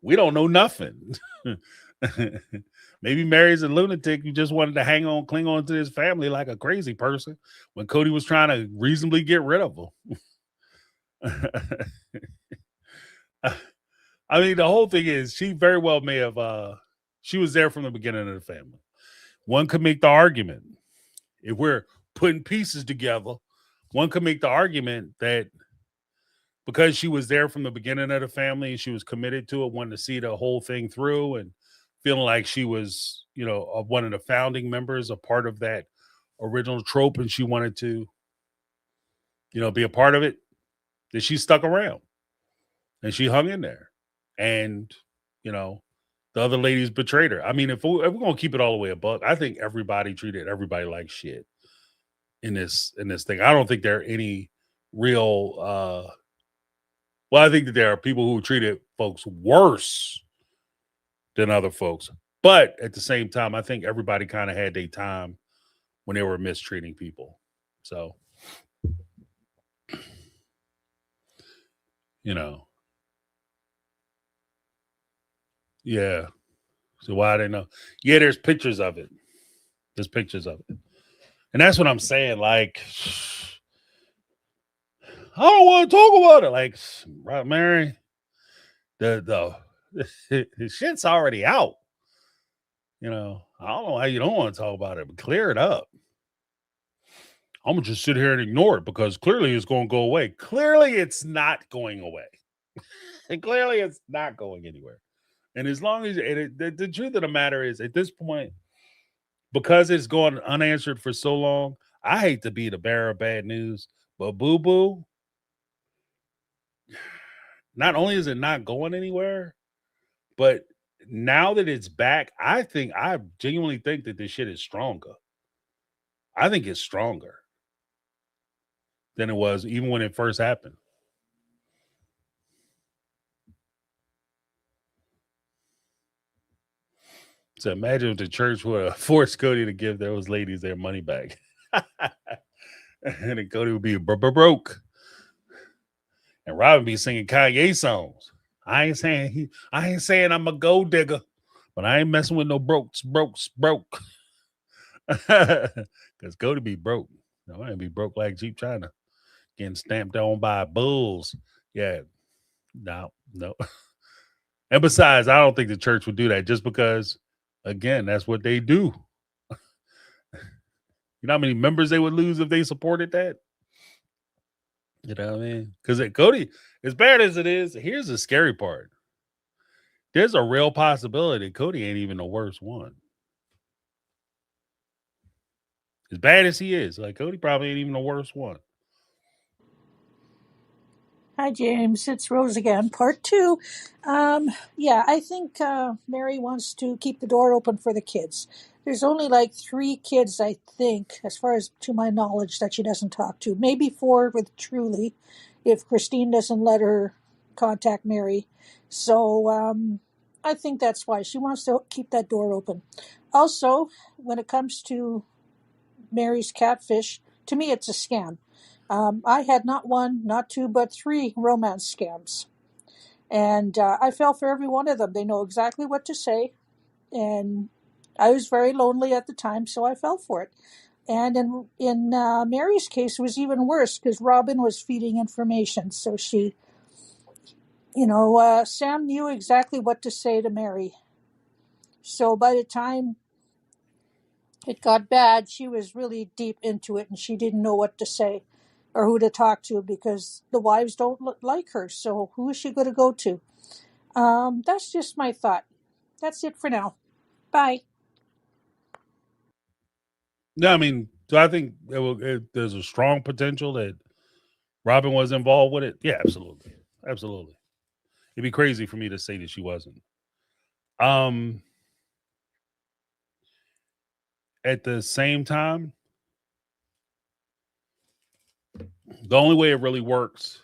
We don't know nothing. Maybe Mary's a lunatic who just wanted to cling on to his family like a crazy person when Cody was trying to reasonably get rid of her. I mean, the whole thing is she very well may have, she was there from the beginning of the family. One could make the argument, if we're putting pieces together, one could make the argument that because she was there from the beginning of the family and she was committed to it, wanted to see the whole thing through and feeling like she was, one of the founding members, a part of that original trope, and she wanted to, be a part of it, that she stuck around and she hung in there. And, the other ladies betrayed her. I mean, if we're going to keep it all the way a buck, I think everybody treated everybody like shit in this thing. I don't think there are any real, well, I think that there are people who treated folks worse than other folks. But at the same time, I think everybody kind of had their time when they were mistreating people. So, yeah. So why I didn't know? Yeah, there's pictures of it. And that's what I'm saying. Like, I don't want to talk about it. Like, right, Mary, the shit's already out. I don't know how you don't want to talk about it, but clear it up. I'm gonna just sit here and ignore it because clearly it's going to go away. Clearly it's not going away. And clearly it's not going anywhere. And as long as the truth of the matter is, at this point, because it's gone unanswered for so long, I hate to be the bearer of bad news, but Boo Boo, not only is it not going anywhere, but now that it's back, I genuinely think that this shit is stronger. I think it's stronger than it was even when it first happened. So imagine if the church would have forced Cody to give those ladies their money back. And then Cody would be broke. And Robin be singing Kanye songs. I ain't saying I'm a gold digger, but I ain't messing with no broke. Because Cody be broke. No, I ain't be broke like Jeep China. Getting stamped on by bulls. Yeah. No. And besides, I don't think the church would do that just because, again, that's what they do. You know how many members they would lose if they supported that? You know what I mean? Because Cody, as bad as it is, here's the scary part. There's a real possibility Cody ain't even the worst one. As bad as he is, like Cody probably ain't even the worst one. Hi, James. It's Rose again, part two. Yeah, I think Mary wants to keep the door open for the kids. There's only like 3 kids, I think, as far as to my knowledge, that she doesn't talk to. Maybe 4 with Truly, if Christine doesn't let her contact Mary. So I think that's why she wants to keep that door open. Also, when it comes to Mary's catfish, to me, it's a scam. I had not 1, not 2, but 3 romance scams. And I fell for every one of them. They know exactly what to say. And I was very lonely at the time, so I fell for it. And in Mary's case, it was even worse because Robin was feeding information. So she, Sam knew exactly what to say to Mary. So by the time it got bad, she was really deep into it and she didn't know what to say or who to talk to because the wives don't like her. So who is she going to go to? That's just my thought. That's it for now. Bye. No, I mean, so I think there's a strong potential that Robin was involved with it. Yeah, absolutely. Absolutely. It'd be crazy for me to say that she wasn't. At the same time, the only way it really works,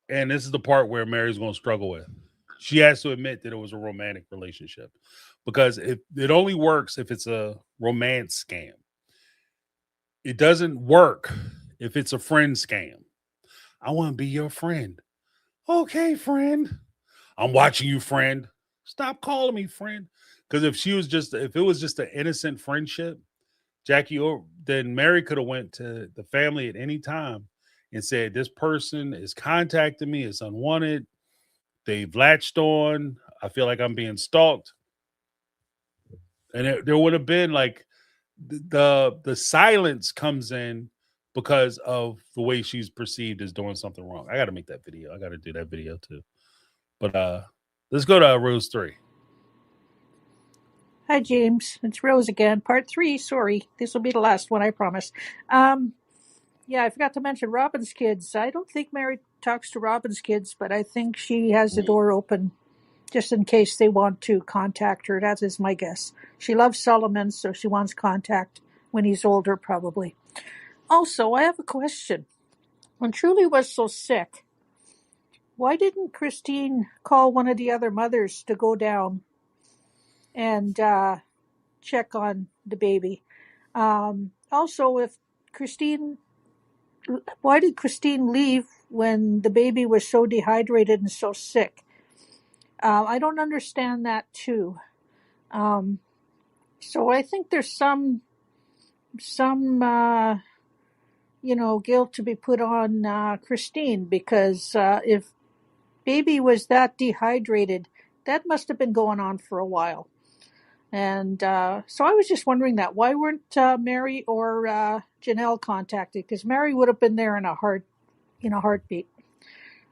and this is the part where Mary's going to struggle with, she has to admit that it was a romantic relationship because it only works if it's a romance scam. It doesn't work if it's a friend scam. I want to be your friend. Okay, friend. I'm watching you, friend. Stop calling me friend. Because if it was just an innocent friendship, then Mary could have went to the family at any time and said, this person is contacting me. It's unwanted. They've latched on. I feel like I'm being stalked. And there would have been like the silence comes in because of the way she's perceived as doing something wrong. I got to make that video. I got to do that video too. But let's go to Rose 3. Hi, James. It's Rose again. Part 3. Sorry. This will be the last one, I promise. Yeah, I forgot to mention Robin's kids. I don't think Mary talks to Robin's kids, but I think she has the door open just in case they want to contact her. That is my guess. She loves Solomon, so she wants contact when he's older, probably. Also, I have a question. When Truly was so sick, why didn't Christine call one of the other mothers to go down and check on the baby? Also, if Christine, why did Christine leave when the baby was so dehydrated and so sick? I don't understand that too. So I think there's some guilt to be put on Christine because if baby was that dehydrated, that must have been going on for a while. And so I was just wondering that why weren't Mary or Janelle contacted? Because Mary would have been there in a heartbeat.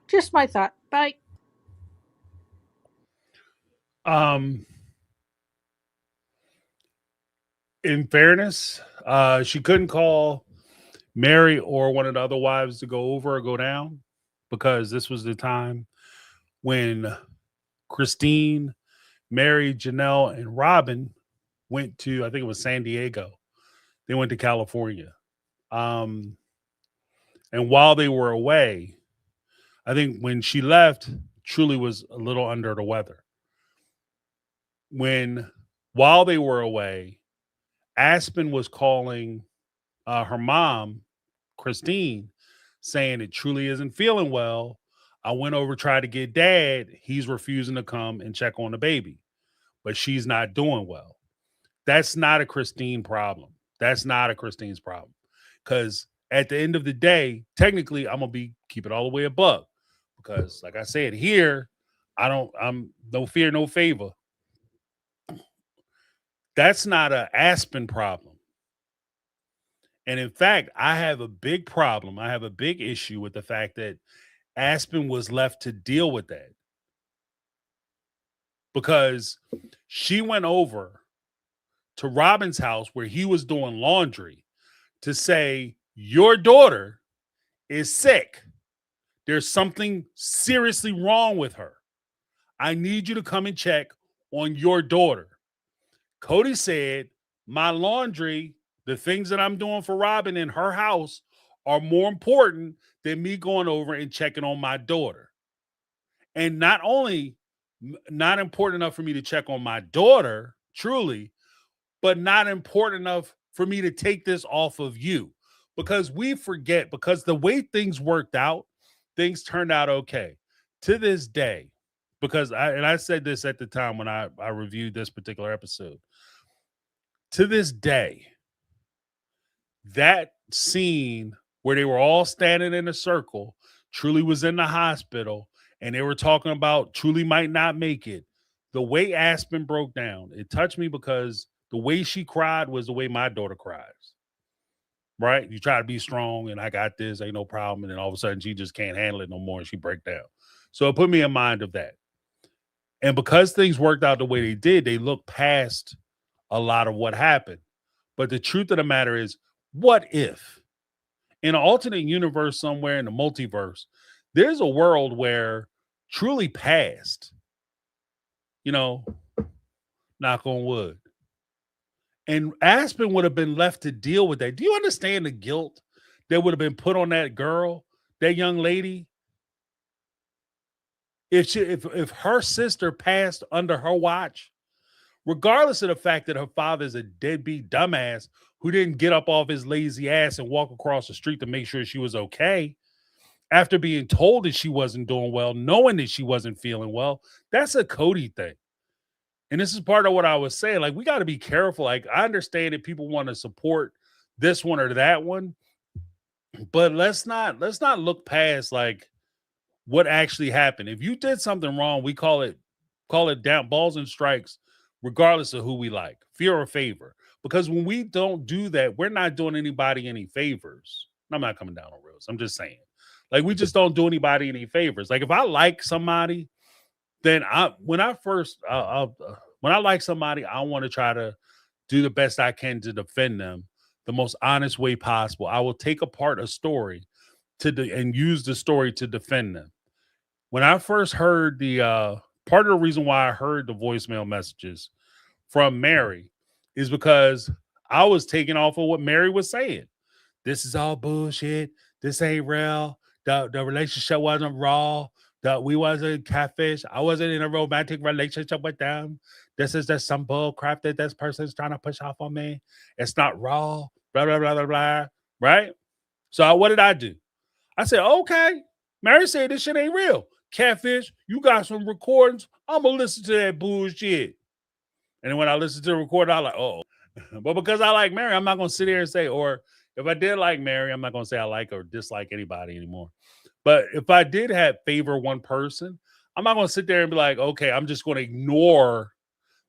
Just my thought. Bye. In fairness, she couldn't call Mary or one of the other wives to go over or go down because this was the time when Christine, Mary, Janelle, and Robin went to, I think it was San Diego. They went to California. And while they were away, I think when she left, Truly was a little under the weather. while they were away, Aspen was calling her mom, Christine, saying it truly isn't feeling well. I went over, tried to get dad. He's refusing to come and check on the baby, but she's not doing well. That's not a Christine problem. That's not a Christine's problem. Because at the end of the day, technically, I'm gonna keep it all the way a buck. Because, like I said, here, I'm no fear, no favor. That's not an Aspen problem. And in fact, I have a big problem. I have a big issue with the fact that Aspen was left to deal with that. Because she went over to Robin's house where he was doing laundry to say, your daughter is sick. There's something seriously wrong with her. I need you to come and check on your daughter. Cody said, my laundry, the things that I'm doing for Robin in her house are more important than me going over and checking on my daughter. And not only not important enough for me to check on my daughter, truly, but not important enough for me to take this off of you. Because we forget, because the way things worked out, things turned out okay. To this day, because I said this at the time when I reviewed this particular episode. To this day, that scene where they were all standing in a circle, Truly was in the hospital, and they were talking about Truly might not make it. The way Aspen broke down, it touched me because the way she cried was the way my daughter cries. Right? You try to be strong and I got this, ain't no problem. And then all of a sudden she just can't handle it no more and she break down. So it put me in mind of that. And because things worked out the way they did, they looked past a lot of what happened. But the truth of the matter is, what if in an alternate universe somewhere in the multiverse, there's a world where Truly passed, knock on wood. And Aspen would have been left to deal with that. Do you understand the guilt that would have been put on that girl, that young lady? If her sister passed under her watch, regardless of the fact that her father's a deadbeat dumbass who didn't get up off his lazy ass and walk across the street to make sure she was okay, after being told that she wasn't doing well, knowing that she wasn't feeling well, that's a Cody thing. And this is part of what I was saying. Like, we got to be careful. Like, I understand that people want to support this one or that one, but let's not look past like what actually happened. If you did something wrong, we call it down balls and strikes, regardless of who we like, fear or favor. Because when we don't do that, we're not doing anybody any favors. I'm not coming down on rails. I'm just saying, like, we just don't do anybody any favors. Like, if I like somebody, then when I like somebody, I want to try to do the best I can to defend them the most honest way possible. I will take apart a story and use the story to defend them. When I first heard part of the reason why I heard the voicemail messages from Mary is because I was taking off of what Mary was saying. This is all bullshit. This ain't real. The relationship wasn't raw. We wasn't catfish. I wasn't in a romantic relationship with them. This is just some bull crap that this person's trying to push off on me. It's not raw. Blah, blah, blah, blah, blah. Right? So what did I do? I said, okay. Mary said this shit ain't real. Catfish, you got some recordings. I'm going to listen to that bullshit. And then when I listened to the recording, I was like, oh. But because I like Mary, I'm not going to sit here and say, or if I did like Mary, I'm not going to say I like or dislike anybody anymore. But if I did have favor one person, I'm not going to sit there and be like, okay, I'm just going to ignore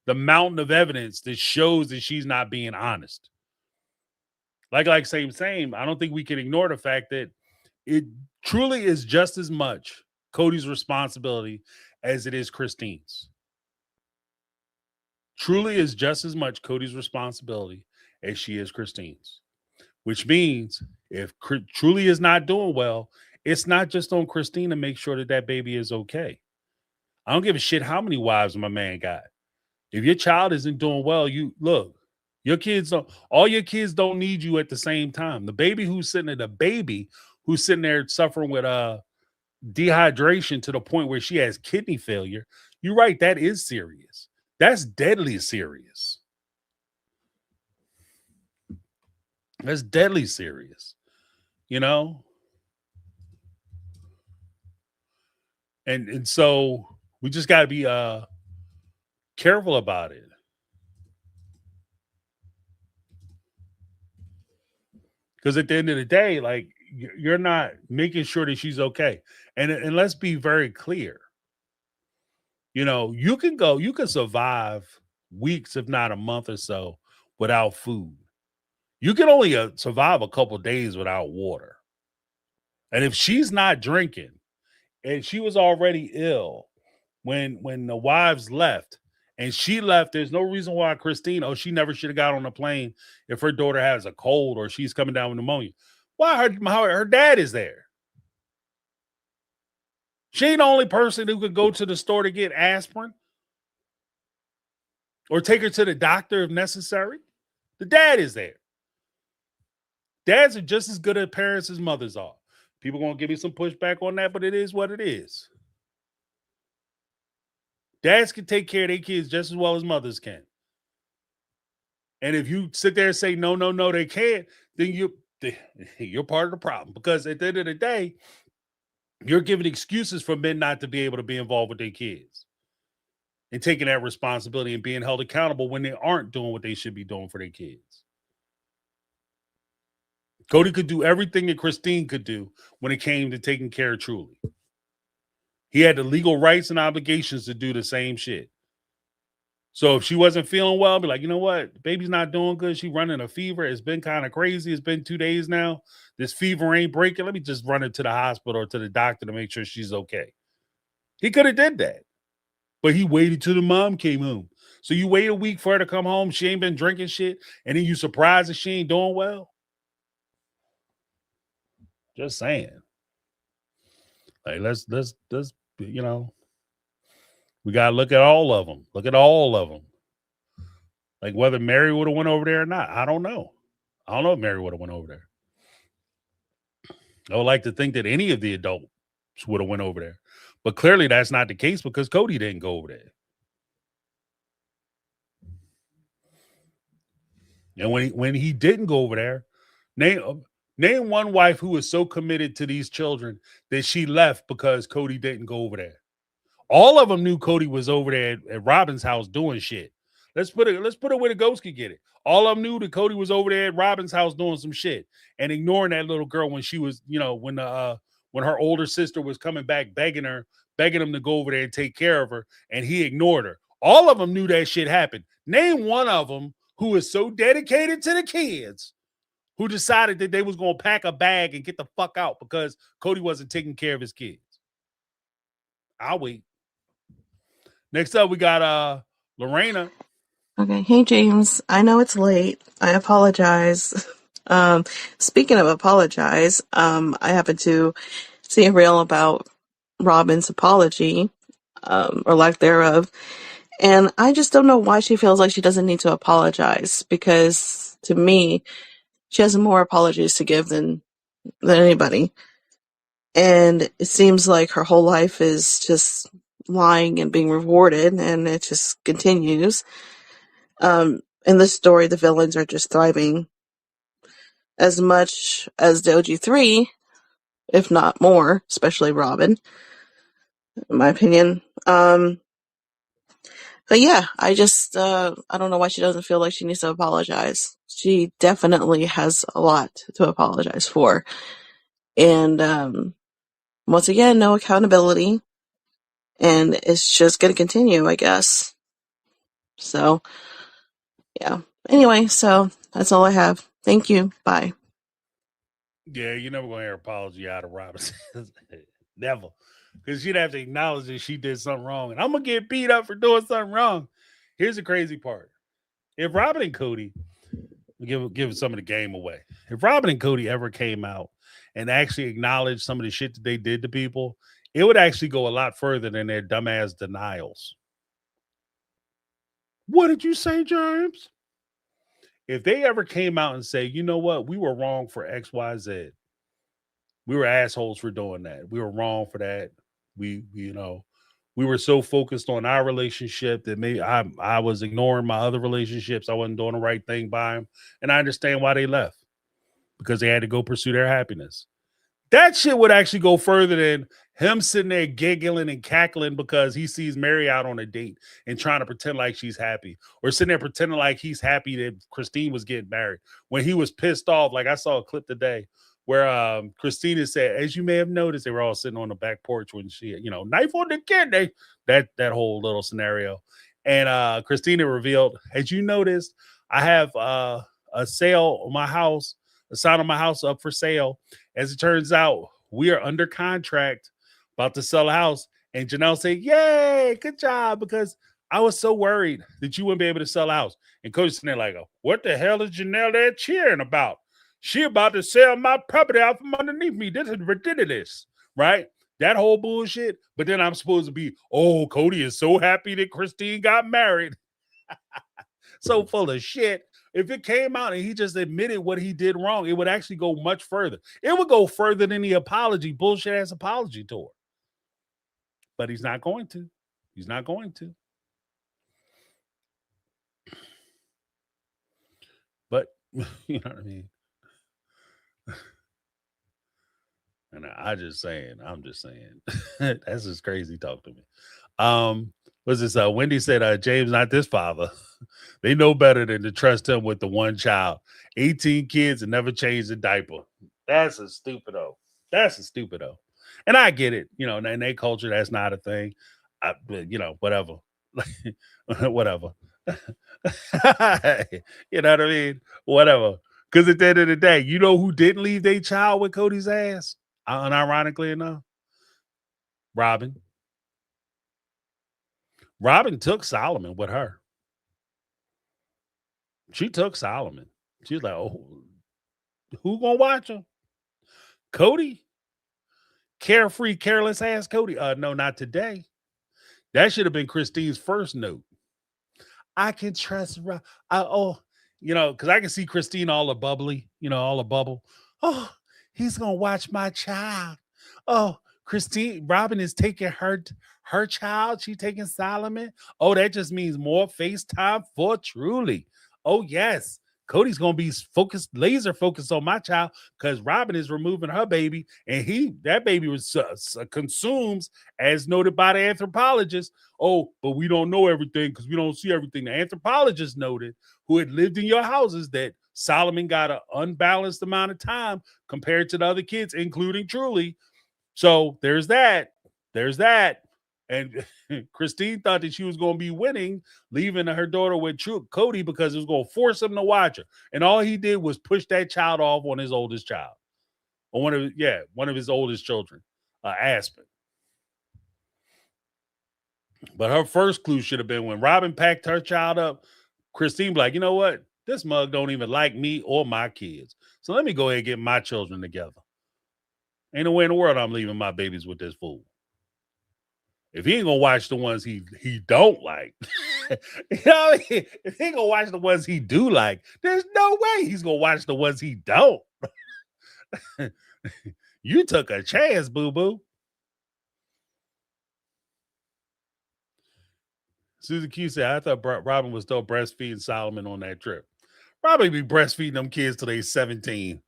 the mountain of evidence that shows that she's not being honest. Like same. I don't think we can ignore the fact that it truly is just as much Cody's responsibility as it is Christine's. Truly is just as much Cody's responsibility as she is Christine's. Which means if Truly is not doing well, it's not just on Christine to make sure that baby is okay. I don't give a shit how many wives my man got. If your child isn't doing well, all your kids don't need you at the same time. The baby who's sitting there suffering with dehydration to the point where she has kidney failure, you're right, that is serious. That's deadly serious. That's deadly serious. You know? And so we just gotta be careful about it. Because at the end of the day, like you're not making sure that she's okay. And let's be very clear. You can survive weeks, if not a month or so, without food. You can only survive a couple days without water. And if she's not drinking, and she was already ill when the wives left, and she left, there's no reason why Christine, she never should have got on the plane if her daughter has a cold or she's coming down with pneumonia. Why her dad is there? She ain't the only person who could go to the store to get aspirin or take her to the doctor if necessary. The dad is there. Dads are just as good at parents as mothers are. People gonna give me some pushback on that, but it is what it is. Dads can take care of their kids just as well as mothers can. And if you sit there and say no, no, no, they can't, then you're part of the problem. Because at the end of the day, you're giving excuses for men not to be able to be involved with their kids and taking that responsibility and being held accountable when they aren't doing what they should be doing for their kids. Cody could do everything that Christine could do when it came to taking care of Truly. He had the legal rights and obligations to do the same shit. So if she wasn't feeling well, I'd be like, you know what? The baby's not doing good. She running a fever. It's been kind of crazy. It's been 2 days now. This fever ain't breaking. Let me just run her to the hospital or to the doctor to make sure she's okay. He could have did that. But he waited till the mom came home. So you wait a week for her to come home. She ain't been drinking shit. And then you surprised that she ain't doing well. Just saying. Like, let's we got to look at all of them. Look at all of them. Like whether Mary would have went over there or not. I don't know. I don't know if Mary would have went over there. I would like to think that any of the adults would have went over there. But clearly that's not the case because Cody didn't go over there. And when he didn't go over there, name one wife who was so committed to these children that she left because Cody didn't go over there. All of them knew Cody was over there at Robin's house doing shit. Let's put it where the ghost could get it. All of them knew that Cody was over there at Robin's house doing some shit and ignoring that little girl when she was, when her older sister was coming back begging him to go over there and take care of her, and he ignored her. All of them knew that shit happened. Name one of them who is so dedicated to the kids who decided that they was going to pack a bag and get the fuck out because Cody wasn't taking care of his kids. I'll wait. Next up, we got Lorena. Okay. Hey, James. I know it's late. I apologize. Speaking of apologize, I happened to see a reel about Robin's apology, or lack thereof. And I just don't know why she feels like she doesn't need to apologize, because to me, she has more apologies to give than anybody. And it seems like her whole life is just lying and being rewarded, and it just continues. In this story, the villains are just thriving as much as the OG3, if not more, especially Robin, in my opinion. But yeah, I just, I don't know why she doesn't feel like she needs to apologize. She definitely has a lot to apologize for. And, once again, no accountability. And it's just going to continue, I guess. So, yeah. Anyway, so that's all I have. Thank you. Bye. Yeah, you're never going to hear an apology out of Robinson. Never. Because she'd have to acknowledge that she did something wrong. And I'm going to get beat up for doing something wrong. Here's the crazy part. If Robin and Cody, give some of the game away. If Robin and Cody ever came out and actually acknowledged some of the shit that they did to people, it would actually go a lot further than their dumbass denials. What did you say, James? If they ever came out and say, you know what, we were wrong for X, Y, Z. We were assholes for doing that. We were wrong for that. We We were so focused on our relationship that maybe I was ignoring my other relationships. I wasn't doing the right thing by them. And I understand why they left, because they had to go pursue their happiness. That shit would actually go further than him sitting there giggling and cackling because he sees Mary out on a date and trying to pretend like she's happy, or sitting there pretending like he's happy that Christine was getting married when he was pissed off. Like I saw a clip today where Christina said, as you may have noticed, they were all sitting on the back porch when she, knife on the kidney, that whole little scenario. And Christina revealed, as you noticed, I have a sale on my house, a sign on my house up for sale. As it turns out, we are under contract, about to sell a house. And Janelle said, yay, good job, because I was so worried that you wouldn't be able to sell a house. And Cody's sitting there like, what the hell is Janelle there cheering about? She about to sell my property out from underneath me. This is ridiculous, right? That whole bullshit. But then I'm supposed to be, oh, Cody is so happy that Christine got married. So full of shit. If it came out and he just admitted what he did wrong, it would actually go much further. It would go further than the apology, bullshit ass apology tour. But he's not going to. He's not going to. But, you know what I mean? And I'm just saying. That's just crazy talk to me. What's this? Wendy said, James, not this father. They know better than to trust him with the one child. 18 kids and never changed a diaper. That's a stupido. And I get it. In their culture, that's not a thing. Whatever. Whatever. You know what I mean? Whatever. Because at the end of the day, you know who didn't leave their child with Cody's ass? Unironically enough, Robin. Robin took Solomon with her. She took Solomon. She's like, oh, who gonna watch him? Cody? Carefree, careless ass Cody. No, not today. That should have been Christine's first note. I can trust because I can see Christine all a bubbly, all a bubble. Oh, he's gonna watch my child. Oh, Robin is taking her child. She taking Solomon. Oh, that just means more FaceTime for Truly. Oh, yes. Cody's gonna be laser focused on my child because Robin is removing her baby, and that baby was consumes, as noted by the anthropologist. Oh, but we don't know everything because we don't see everything. The anthropologist noted, who had lived in your houses, that Solomon got an unbalanced amount of time compared to the other kids, including Truly. So there's that. And Christine thought that she was going to be winning, leaving her daughter with Cody because it was going to force him to watch her. And all he did was push that child off on his oldest child. Or one of his oldest children, Aspen. But her first clue should have been when Robin packed her child up, Christine be like, you know what? This mug don't even like me or my kids. So let me go ahead and get my children together. Ain't no way in the world I'm leaving my babies with this fool. If he ain't gonna watch the ones he don't like, if he ain't gonna watch the ones he do like, there's no way he's gonna watch the ones he don't. You took a chance, boo-boo. Susan Q said, I thought Robin was still breastfeeding Solomon on that trip. Probably be breastfeeding them kids till they 17.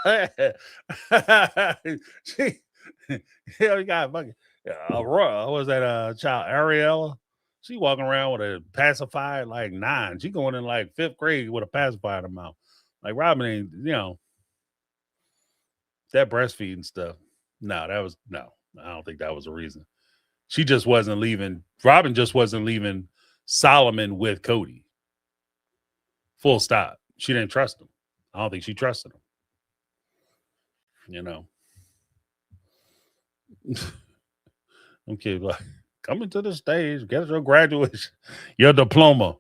You got fucking Aurora. Was that child Ariel? She walking around with a pacifier like 9. She going in like 5th grade with a pacifier in her mouth. Like Robin ain't, that breastfeeding stuff. No, I don't think that was a reason. She just wasn't leaving. Robin just wasn't leaving Solomon with Cody. Full stop. She didn't trust him. I don't think she trusted him. Okay, like coming to the stage, get your graduation, your diploma.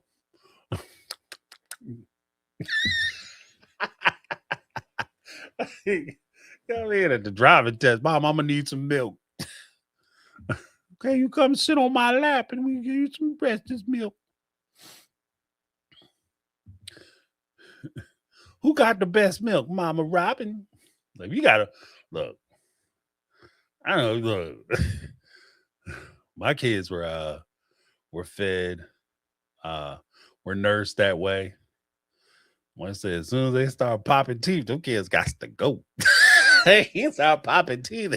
Come in at the driving test. Mom, I'm gonna need some milk. Okay, you come sit on my lap and we give you some this milk. Who got the best milk? Mama Robin. Like, you gotta look. I don't know, look. My kids were fed, were nursed that way. One said as soon as they start popping teeth, them kids got to go. He start popping teeth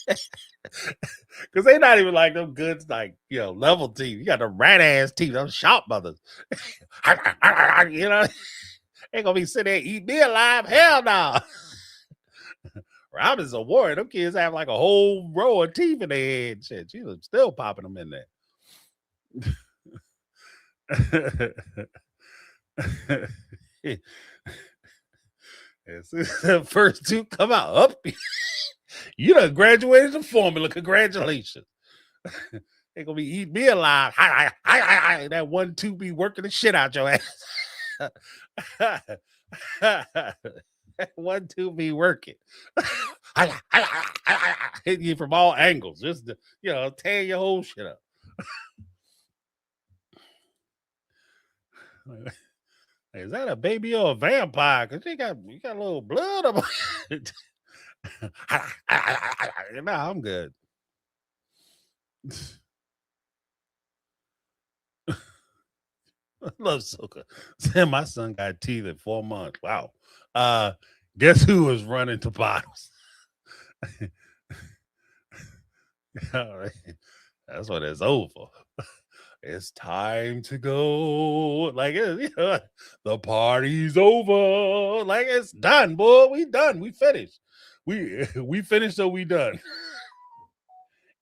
because they not even like them good, like, level teeth. You got the rat ass teeth, them sharp mothers. You know, ain't gonna be sitting there eat me alive. Hell no. Robin's a warrior. Them kids have like a whole row of teeth in their head. Shit, she was still popping them in there. As soon as the first two come out, up, you done graduated the formula. Congratulations. They gonna be eating me alive. That 1, 2 be working the shit out your ass. That 1, 2 be working. Hitting you from all angles, just to, tear your whole shit up. Is that a baby or a vampire? Because you got a little blood on it. Nah, I'm good. I love Soka. Sam, my son got teeth at 4 months. Wow. Guess who was running to bottles? All right. That's what it's over. It's time to go. Like, the party's over. Like, it's done, boy. We done. We finished. We finished, so we done.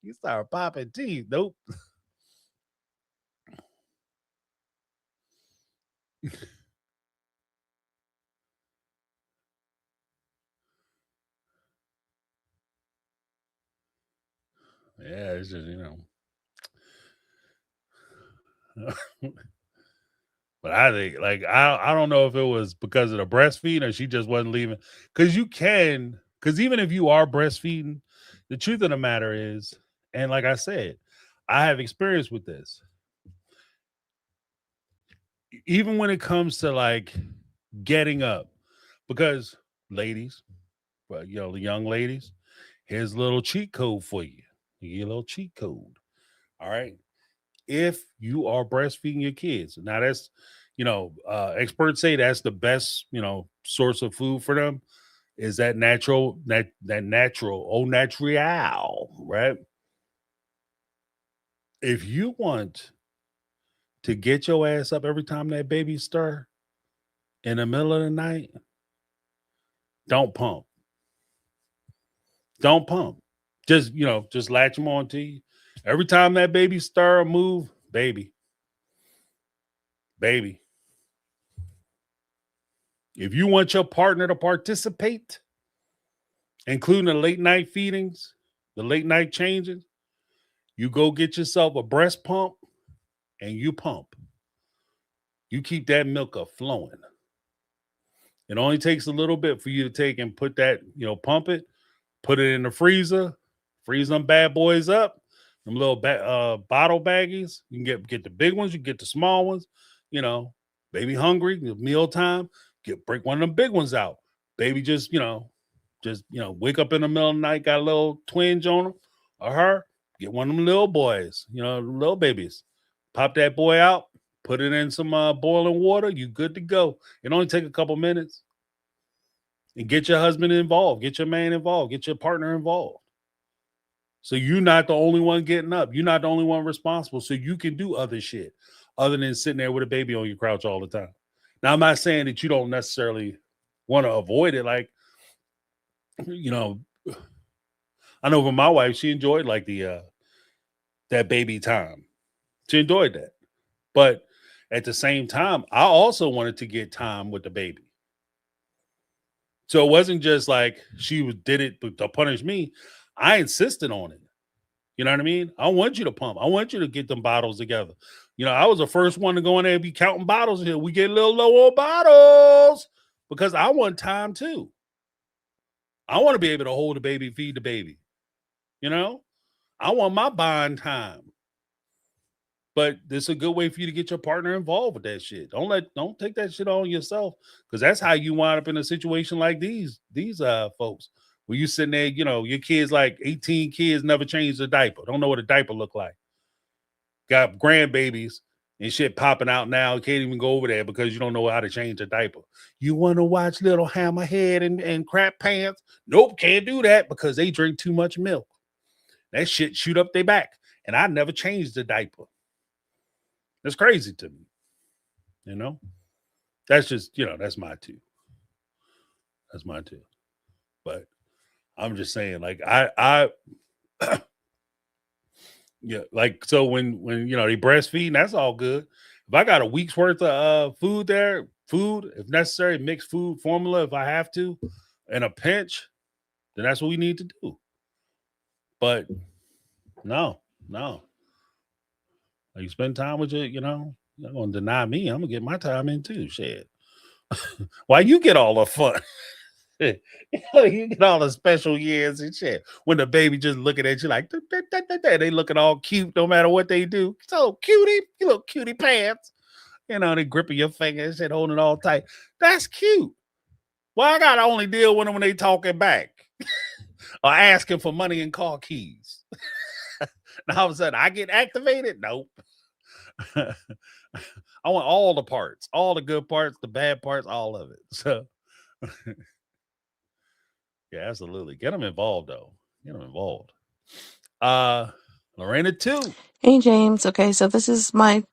You start popping teeth. Nope. Yeah, it's just, But I think, like, I don't know if it was because of the breastfeeding or she just wasn't leaving. Because even if you are breastfeeding, the truth of the matter is, and like I said, I have experience with this. Even when it comes to like getting up, because ladies, well, the young ladies, here's a little cheat code for you. You get a little cheat code. All right. If you are breastfeeding your kids, now that's, experts say that's the best, source of food for them is that natural, that natural, au naturel, right? If you want to get your ass up every time that baby stir in the middle of the night, don't pump. Don't pump. Just, just latch them on to you. Every time that baby stir or move, baby. If you want your partner to participate, including the late night feedings, the late night changes, you go get yourself a breast pump and you pump. You keep that milk flowing. It only takes a little bit for you to take and put that, pump it, put it in the freezer, freeze them bad boys up, them little bottle baggies. You can get the big ones, you get the small ones, baby hungry, meal time, break one of them big ones out. Baby just wake up in the middle of the night, got a little twinge on him or her, get one of them little boys, little babies. Pop that boy out, put it in some boiling water, you good to go. It only take a couple minutes. And get your husband involved, get your man involved, get your partner involved. So you're not the only one getting up. You're not the only one responsible. So you can do other shit other than sitting there with a baby on your couch all the time. Now, I'm not saying that you don't necessarily want to avoid it. Like, I know for my wife, she enjoyed like that baby time. She enjoyed that. But at the same time, I also wanted to get time with the baby. So it wasn't just like she did it to punish me. I insisted on it. You know what I mean? I want you to pump. I want you to get them bottles together. I was the first one to go in there and be counting bottles here. We get a little low on bottles because I want time too. I want to be able to hold the baby, feed the baby. I want my bond time. But this is a good way for you to get your partner involved with that shit. Don't take that shit on yourself, because that's how you wind up in a situation like these folks. Where you sitting there, your kids like 18 kids never changed a diaper. Don't know what a diaper look like. Got grandbabies and shit popping out now. Can't even go over there because you don't know how to change a diaper. You want to watch Little Hammerhead and Crap Pants? Nope, can't do that because they drink too much milk. That shit shoot up their back. And I never changed the diaper. That's crazy to me. That's just, that's my two. That's my two. But I'm just saying, like, I yeah, like, so when they breastfeeding, that's all good. If I got a week's worth of food there, if necessary, mixed food formula, if I have to, in a pinch, then that's what we need to do. But no. Like, you spend time with you're not gonna deny me. I'm gonna get my time in too. Shit. Why you get all the fun? You get all the special years and shit. When the baby just looking at you like they looking all cute no matter what they do. So cutie, you little cutie pants. They gripping your finger and shit, holding it all tight. That's cute. Well, I gotta only deal with them when they talking back or asking for money and car keys. Now all of a sudden I get activated. Nope. I want all the parts, all the good parts, the bad parts, all of it. So yeah, absolutely. Get them involved though. Get them involved. Lorena 2. Hey, James. Okay, so this is my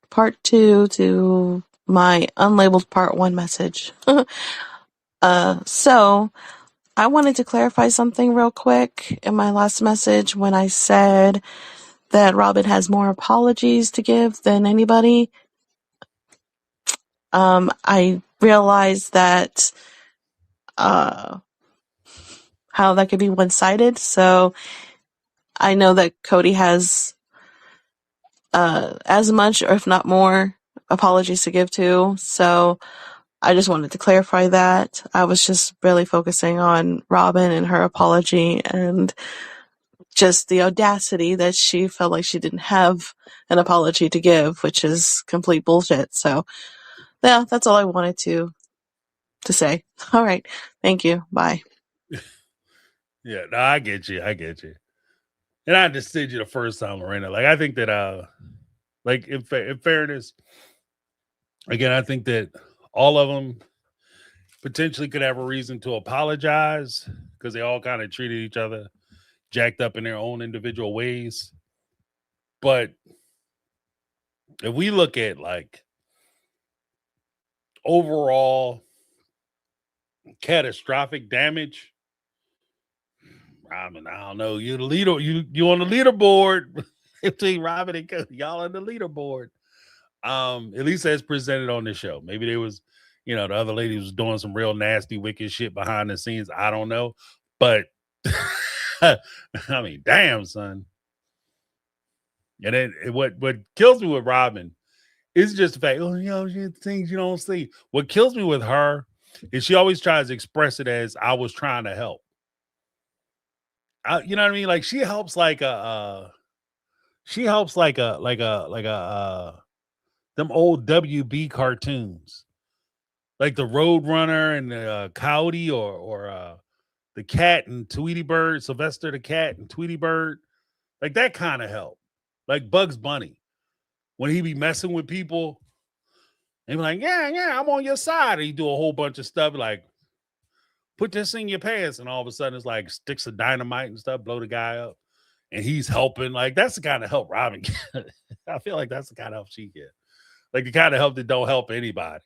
part 2 to my unlabeled part 1 message. So I wanted to clarify something real quick in my last message when I said that Robin has more apologies to give than anybody. I realized that how that could be one-sided. So I know that Cody has as much, or if not more, apologies to give too. So I just wanted to clarify that. I was just really focusing on Robin and her apology and just the audacity that she felt like she didn't have an apology to give, which is complete bullshit. So yeah, that's all I wanted to say. All right. Thank you. Bye. Yeah, no, I get you. And I understood you the first time, Lorena. Like, I think that like, in fairness, again, I think that all of them potentially could have a reason to apologize because they all kind of treated each other jacked up in their own individual ways. But if we look at like overall catastrophic damage, I mean, I don't know. You're the leader. You on the leaderboard between Robin and Cody. Y'all on the leaderboard. At least as presented on the show. Maybe there was, the other lady was doing some real nasty, wicked shit behind the scenes. I don't know. But I mean, damn, son. And then what kills me with Robin is just the fact, things you don't see. What kills me with her is she always tries to express it as I was trying to help. You know what I mean? Like she helps like them old WB cartoons, like the Roadrunner and the Coyote or the cat and Tweety Bird, Sylvester the cat and Tweety Bird, like that kind of help. Like Bugs Bunny, when he be messing with people, and be like, yeah, I'm on your side. And he do a whole bunch of stuff like, put this in your pants, and all of a sudden it's like sticks of dynamite and stuff, blow the guy up, and he's helping. Like that's the kind of help Robin get. I feel like that's the kind of help she get. Like the kind of help that don't help anybody,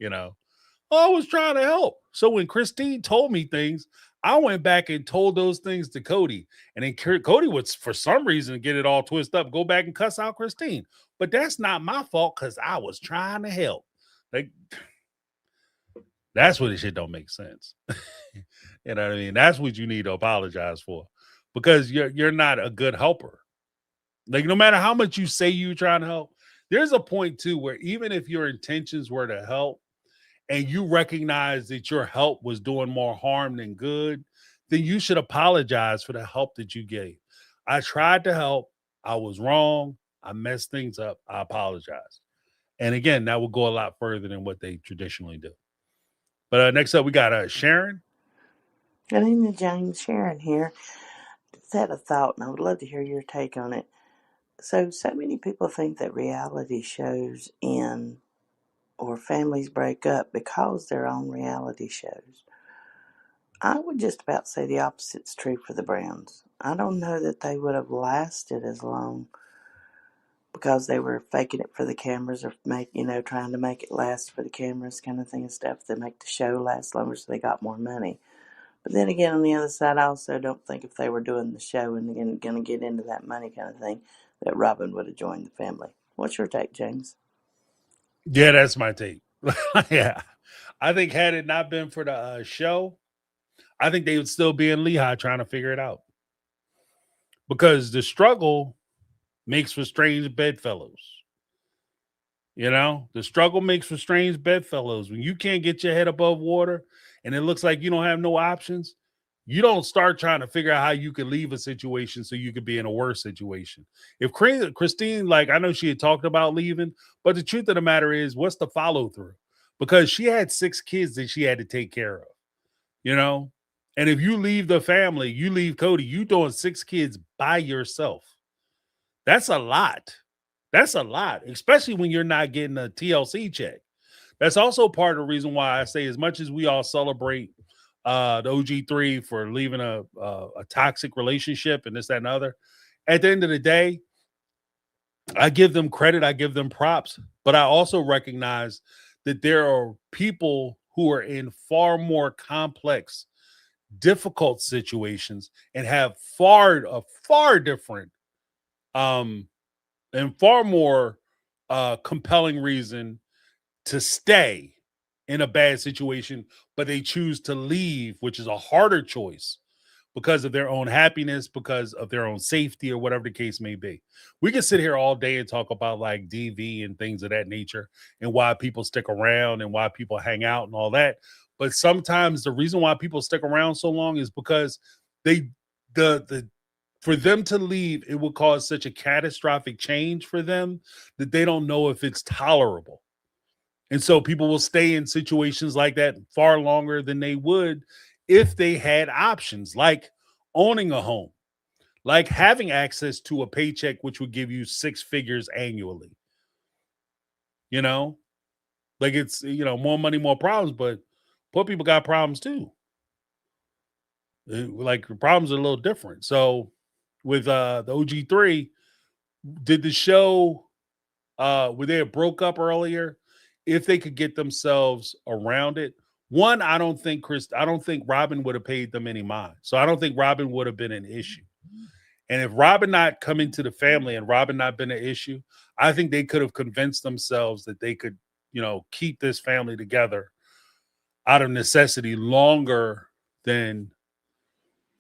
I was trying to help. So when Christine told me things, I went back and told those things to Cody. And then Cody would, for some reason, get it all twisted up, go back and cuss out Christine. But that's not my fault because I was trying to help. Like, that's where this shit don't make sense. You know what I mean? That's what you need to apologize for. Because you're not a good helper. Like, no matter how much you say you're trying to help, there's a point, too, where even if your intentions were to help, and you recognize that your help was doing more harm than good, then you should apologize for the help that you gave. I tried to help. I was wrong. I messed things up. I apologize. And again, that will go a lot further than what they traditionally do. But next up, we got Sharon. Good evening, James. Sharon here. Just had a thought, and I would love to hear your take on it. So many people think that reality shows end or families break up because they're on reality shows. I would just about say the opposite's true for the Browns. I don't know that they would have lasted as long because they were faking it for the cameras or trying to make it last for the cameras kind of thing and stuff to make the show last longer so they got more money. But then again, on the other side, I also don't think if they were doing the show and going to get into that money kind of thing, that Robin would have joined the family. What's your take, James? Yeah, that's my take. Yeah. I think had it not been for the show, I think they would still be in Lehigh trying to figure it out. Because the struggle makes for strange bedfellows. You know, the struggle makes for strange bedfellows. When you can't get your head above water and it looks like you don't have no options, you don't start trying to figure out how you can leave a situation so you could be in a worse situation. If Christine, like, I know she had talked about leaving, but the truth of the matter is, what's the follow through? Because she had 6 kids that she had to take care of, you know? And if you leave the family, you leave Cody, you doing 6 kids by yourself. That's a lot. That's a lot, especially when you're not getting a TLC check. That's also part of the reason why I say, as much as we all celebrate the OG3 for leaving a toxic relationship and this, that, and other, at the end of the day, I give them credit, I give them props, but I also recognize that there are people who are in far more complex, difficult situations and have a far different and far more compelling reason to stay in a bad situation, but they choose to leave, which is a harder choice because of their own happiness, because of their own safety, or whatever the case may be. We can sit here all day and talk about like DV and things of that nature and why people stick around and why people hang out and all that. But sometimes the reason why people stick around so long is because they the for them to leave, it will cause such a catastrophic change for them that they don't know if it's tolerable. And so people will stay in situations like that far longer than they would if they had options like owning a home, like having access to a paycheck, which would give you 6 figures annually. You know, like it's, more money, more problems, but poor people got problems too. Like the problems are a little different. So with the OG3, did the show where they had broke up earlier, if they could get themselves around it. One, I don't think Robin would have paid them any mind. So I don't think Robin would have been an issue. And if Robin not come into the family and Robin not been an issue, I think they could have convinced themselves that they could, keep this family together out of necessity longer than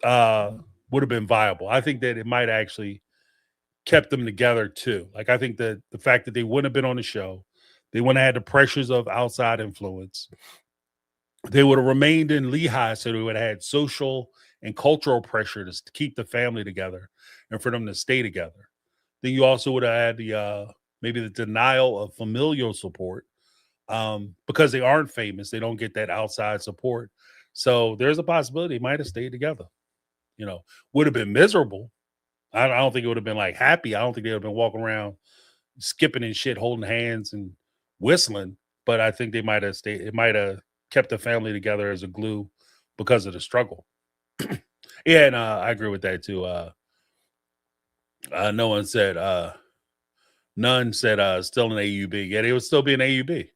would have been viable. I think that it might actually kept them together too. Like, I think that the fact that they wouldn't have been on the show, they wouldn't have had the pressures of outside influence. They would have remained in Lehigh, so they would have had social and cultural pressure to keep the family together and for them to stay together. Then you also would have had the maybe the denial of familial support because they aren't famous. They don't get that outside support. So there's a possibility they might have stayed together. Would have been miserable. I don't think it would have been like happy. I don't think they would have been walking around skipping and shit, holding hands and whistling. But I think they might have stayed. It might have kept the family together as a glue because of the struggle. Yeah, and I agree with that too. No one said. None said still an AUB. Yeah, they would still be an AUB.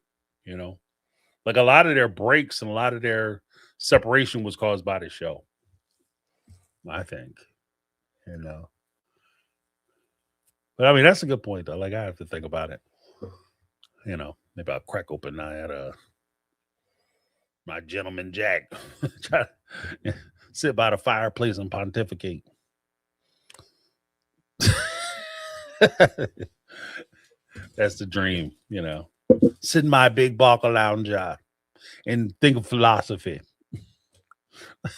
Like a lot of their breaks and a lot of their separation was caused by the show. I think. But I mean, that's a good point though. Like, I have to think about it. Maybe I'll crack open my gentleman Jack. Try to sit by the fireplace and pontificate. That's the dream, Sit in my big Barker lounge and think of philosophy.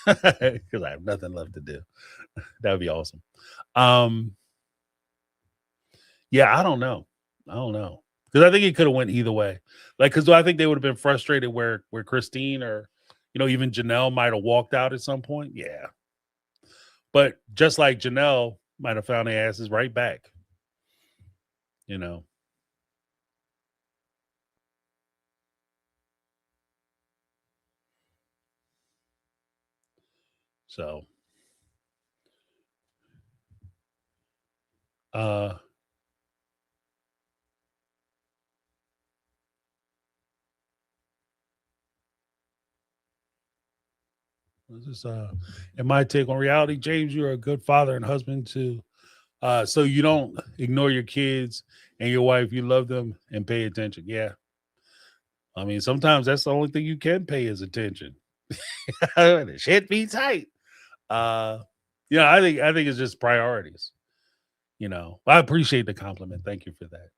Because I have nothing left to do. That would be awesome. Yeah, I don't know. Because I think it could have went either way. Like, because I think they would have been frustrated where Christine or Even Janelle might have walked out at some point. Yeah. But just like Janelle might have found their asses right back. So uh this is in my take on reality, James, you're a good father and husband to so you don't ignore your kids and your wife, you love them and pay attention. Yeah. I mean, sometimes that's the only thing you can pay is attention. The shit be tight. I think it's just priorities. I appreciate the compliment. Thank you for that.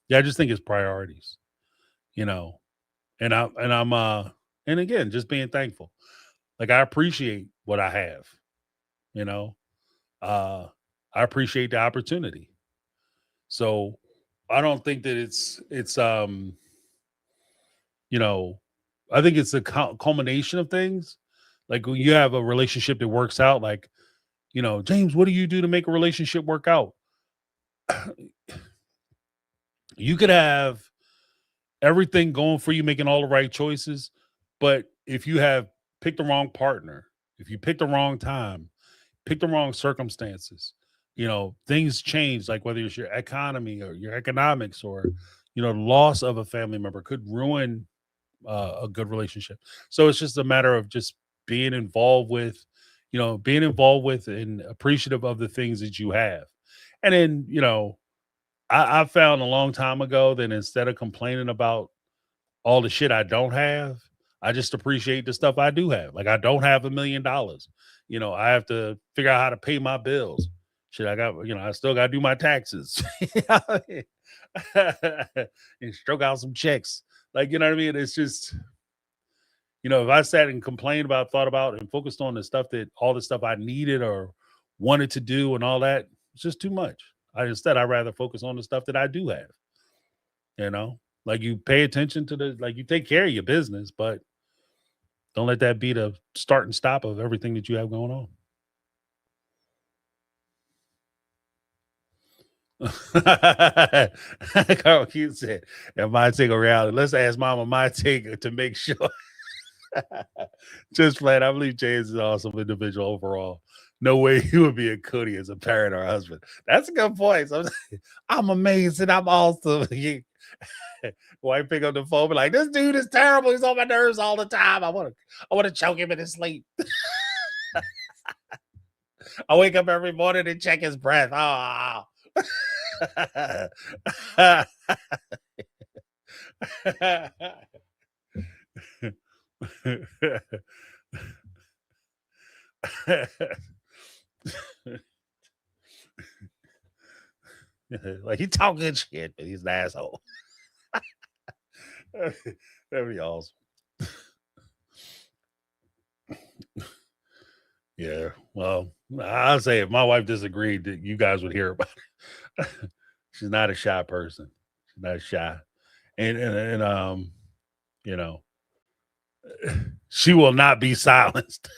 Yeah, I just think it's priorities. You know, and again, just being thankful. Like I appreciate what I have. You know, uh, I appreciate the opportunity. So I don't think that it's you know, I think it's a culmination of things. Like when you have a relationship that works out, like James, what do you do to make a relationship work out? You could have everything going for you, making all the right choices, but if you have picked the wrong partner, if you pick the wrong time, pick the wrong circumstances, things change. Like whether it's your economy or your economics or loss of a family member could ruin a good relationship. So it's just a matter of just being involved with, being involved with and appreciative of the things that you have. And then, I found a long time ago that instead of complaining about all the shit I don't have, I just appreciate the stuff I do have. Like I don't have $1 million. I have to figure out how to pay my bills. Shit, I still got to do my taxes. And stroke out some checks. Like, you know what I mean? It's just, if I sat and complained about, thought about, and focused on all the stuff I needed or wanted to do and all that, it's just too much. I'd rather focus on the stuff that I do have. Like you pay attention to you take care of your business, but don't let that be the start and stop of everything that you have going on. Carl Q said, and my take on reality. Let's ask Mama my take to make sure. Just flat, I believe James is an awesome individual overall. No way he would be a cootie as a parent or husband. That's a good point. So I'm amazing. I'm awesome. Wife pick up the phone, be like, "This dude is terrible. He's on my nerves all the time. I want to choke him in his sleep." I wake up every morning and check his breath. Oh. Like he talk good shit, but he's an asshole. That'd be awesome. Yeah. Well, I'll say if my wife disagreed, that you guys would hear about it. She's not a shy person. She's not shy. And she will not be silenced.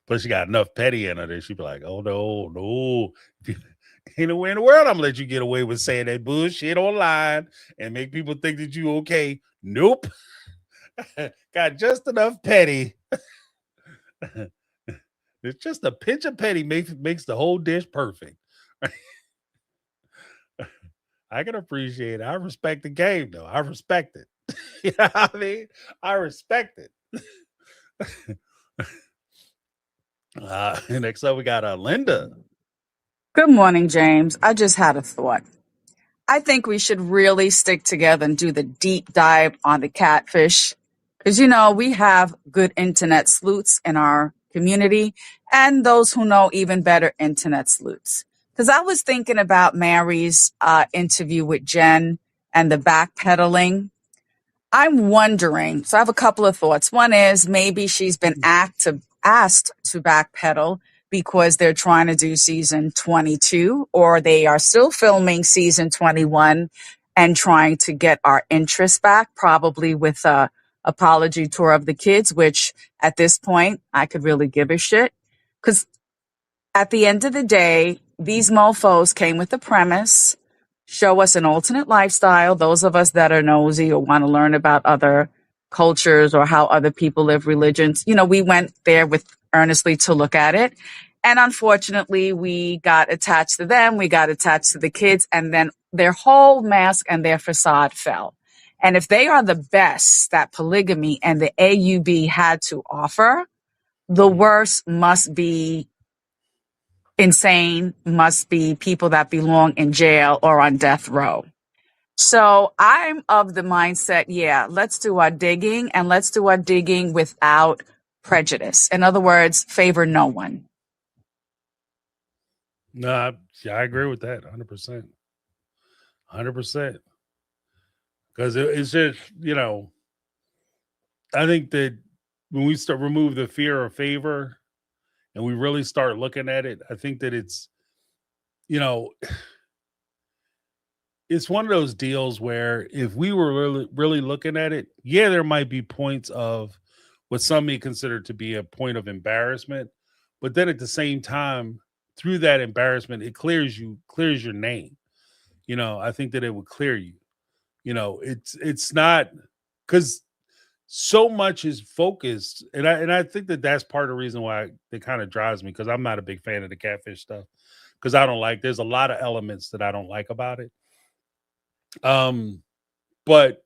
But she got enough petty in her that she'd be like, "Oh no. Ain't no way in the world I'm gonna let you get away with saying that bullshit online and make people think that you okay." Nope. Got just enough petty. It's just a pinch of petty makes the whole dish perfect. I can appreciate it. I respect the game though. I respect it. You know what I mean? I respect it. Next up we got Linda. Good morning, James. I just had a thought. I think we should really stick together and do the deep dive on the catfish. Because, we have good internet sleuths in our community and those who know even better internet sleuths. Because I was thinking about Mary's interview with Jen and the backpedaling. I'm wondering, so I have a couple of thoughts. One is maybe she's been asked to backpedal because they're trying to do season 22 or they are still filming season 21 and trying to get our interest back, probably with a apology tour of the kids, which at this point I could really give a shit. Because at the end of the day, these mofos came with the premise, show us an alternate lifestyle. Those of us that are nosy or want to learn about other cultures or how other people live religions, we went there with earnestly to look at it. And unfortunately, we got attached to them. We got attached to the kids, and then their whole mask and their facade fell. And if they are the best that polygamy and the AUB had to offer, the worst must be insane, must be people that belong in jail or on death row. So I'm of the mindset, yeah, let's do our digging, and let's do our digging without prejudice. In other words, favor no one. No, I agree with that 100%. 100%. Because it's just, I think that when we start remove the fear of favor and we really start looking at it, I think that it's, it's one of those deals where if we were really, really looking at it, yeah, there might be points of what some may consider to be a point of embarrassment. But then at the same time, through that embarrassment, it clears your name. I think that it would clear you. It's not because so much is focused, and I think that that's part of the reason why it kind of drives me, because I'm not a big fan of the catfish stuff, because I don't like. There's a lot of elements that I don't like about it. But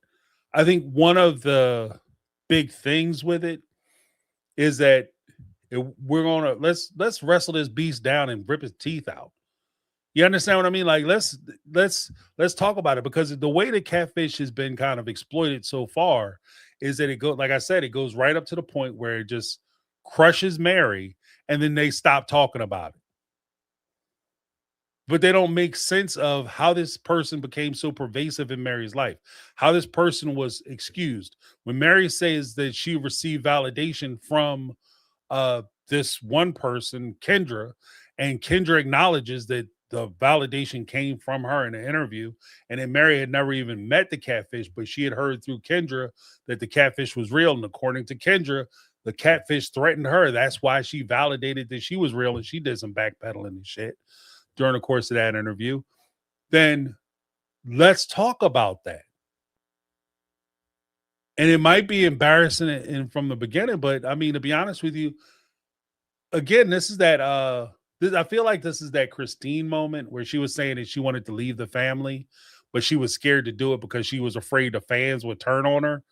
I think one of the big things with it is that we're gonna let's wrestle this beast down and rip his teeth out. You understand what I mean? Like let's talk about it, because the way that catfish has been kind of exploited so far is that like I said, it goes right up to the point where it just crushes Mary, and then they stop talking about it. But they don't make sense of how this person became so pervasive in Mary's life, how this person was excused. When Mary says that she received validation from this one person, Kendra, and Kendra acknowledges that the validation came from her in an interview, and that Mary had never even met the catfish, but she had heard through Kendra that the catfish was real. And according to Kendra, the catfish threatened her. That's why she validated that she was real, and she did some backpedaling and shit during the course of that interview. Then let's talk about that. And it might be embarrassing from the beginning, but I mean, to be honest with you, again, this is that I feel like this is that Christine moment where she was saying that she wanted to leave the family, but she was scared to do it because she was afraid the fans would turn on her.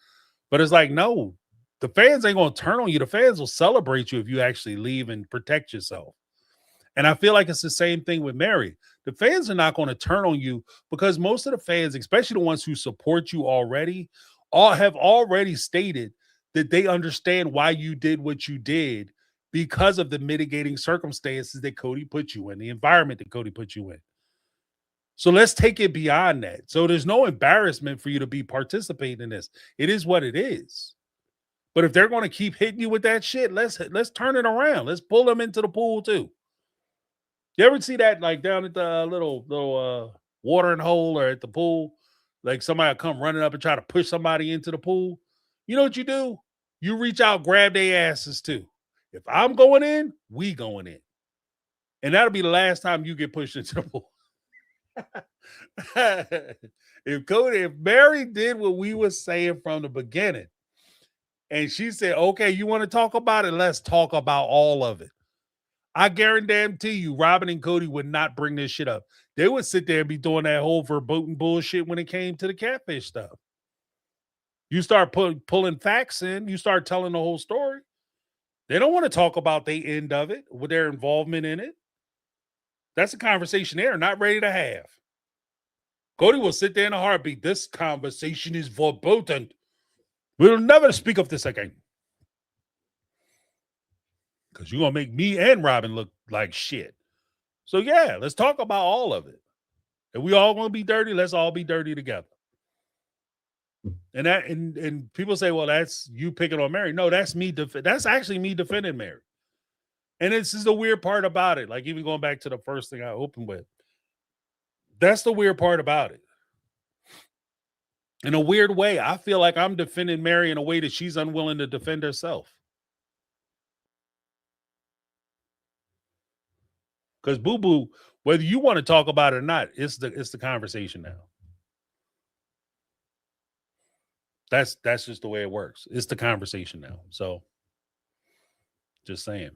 But it's like, no, the fans ain't going to turn on you. The fans will celebrate you if you actually leave and protect yourself. And I feel like it's the same thing with Mary. The fans are not going to turn on you, because most of the fans, especially the ones who support you already, have already stated that they understand why you did what you did because of the mitigating circumstances that Cody put you in, the environment that Cody put you in. So let's take it beyond that. So there's no embarrassment for you to be participating in this. It is what it is. But if they're going to keep hitting you with that shit, let's turn it around. Let's pull them into the pool too. You ever see that, like down at the little watering hole or at the pool? Like somebody come running up and try to push somebody into the pool. You know what you do? You reach out, grab their asses too. If I'm going in, we going in. And that'll be the last time you get pushed into the pool. if Mary did what we were saying from the beginning, and she said, okay, you want to talk about it? Let's talk about all of it. I guarantee you, Robin and Cody would not bring this shit up. They would sit there and be doing that whole verboten bullshit when it came to the catfish stuff. You start pulling facts in, you start telling the whole story. They don't want to talk about the end of it, with their involvement in it. That's a conversation they're not ready to have. Cody will sit there in a heartbeat. This conversation is verboten. We'll never speak of this again. Because you're going to make me and Robin look like shit. So, yeah, let's talk about all of it. If we all want to be dirty, let's all be dirty together. And people say, well, that's you picking on Mary. No, that's me. That's actually me defending Mary. And this is the weird part about it. Like, even going back to the first thing I opened with. That's the weird part about it. In a weird way, I feel like I'm defending Mary in a way that she's unwilling to defend herself. Because Boo Boo, whether you want to talk about it or not, it's the conversation now. That's just the way it works. It's the conversation now. So just saying.